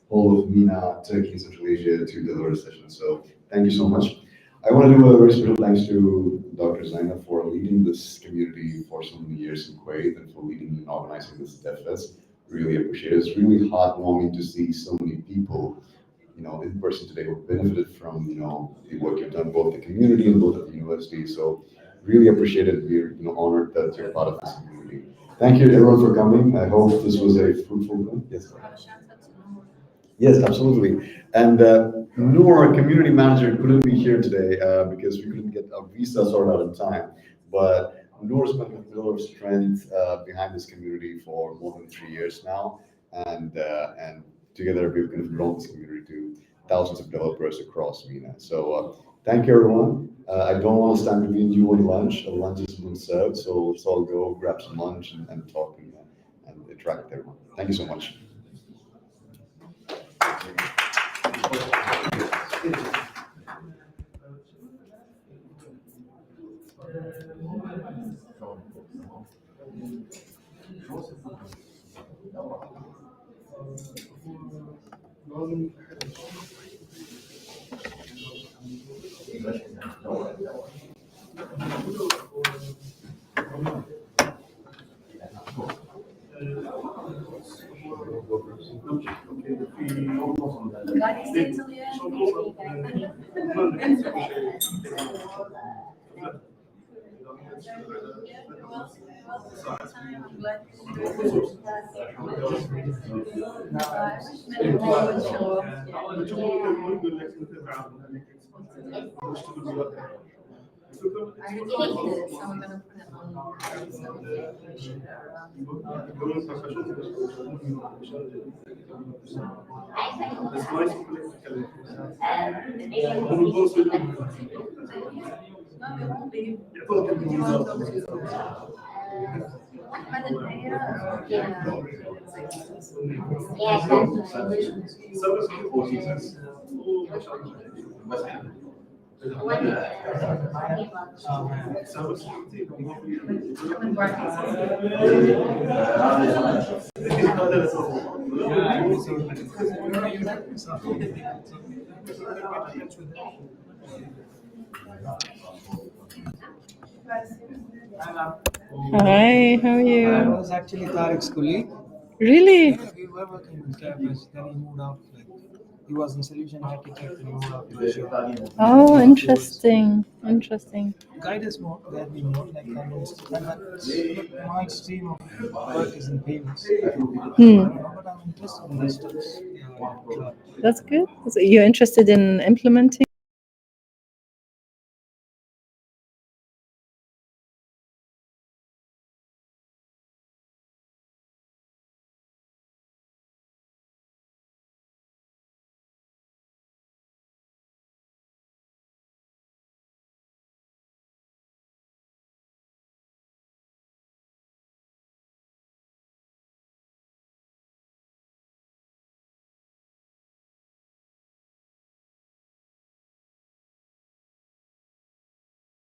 all of MENA, Turkey, Central Asia to deliver sessions. So thank you so much. I want to do a very special thanks to Dr. Zainab for leading this community for so many years in Kuwait and for leading and organizing this DevFest. Really appreciate it. It's really heartwarming to see so many people in person today who benefited from, the work you've done, both the community and both at the university. So really appreciate it. We're, honored that you're part of this community. Thank you everyone for coming. I hope this was a fruitful one. Yes. Yes, absolutely. And Noor, our community manager, couldn't be here today because we couldn't get our visa sorted out in time. But Noor's been a pillar of strength behind this community for more than 3 years now. And together we've kind of grown this community to thousands of developers across MENA. So thank you, everyone. I don't want to stand between you and lunch. Lunch is being served, so let's all go grab some lunch and talk and interact with everyone. Thank you so much. Hi, how are you? I was actually Tariq's colleague. Really? Yeah, we were working with DevFest, then he moved out. He was a solution architect and moved out to Asia. Oh, interesting. Interesting. Guide us more, guide me more. My stream of work is in payments. But I'm interested in this stuff. That's good. So you're interested in implementing?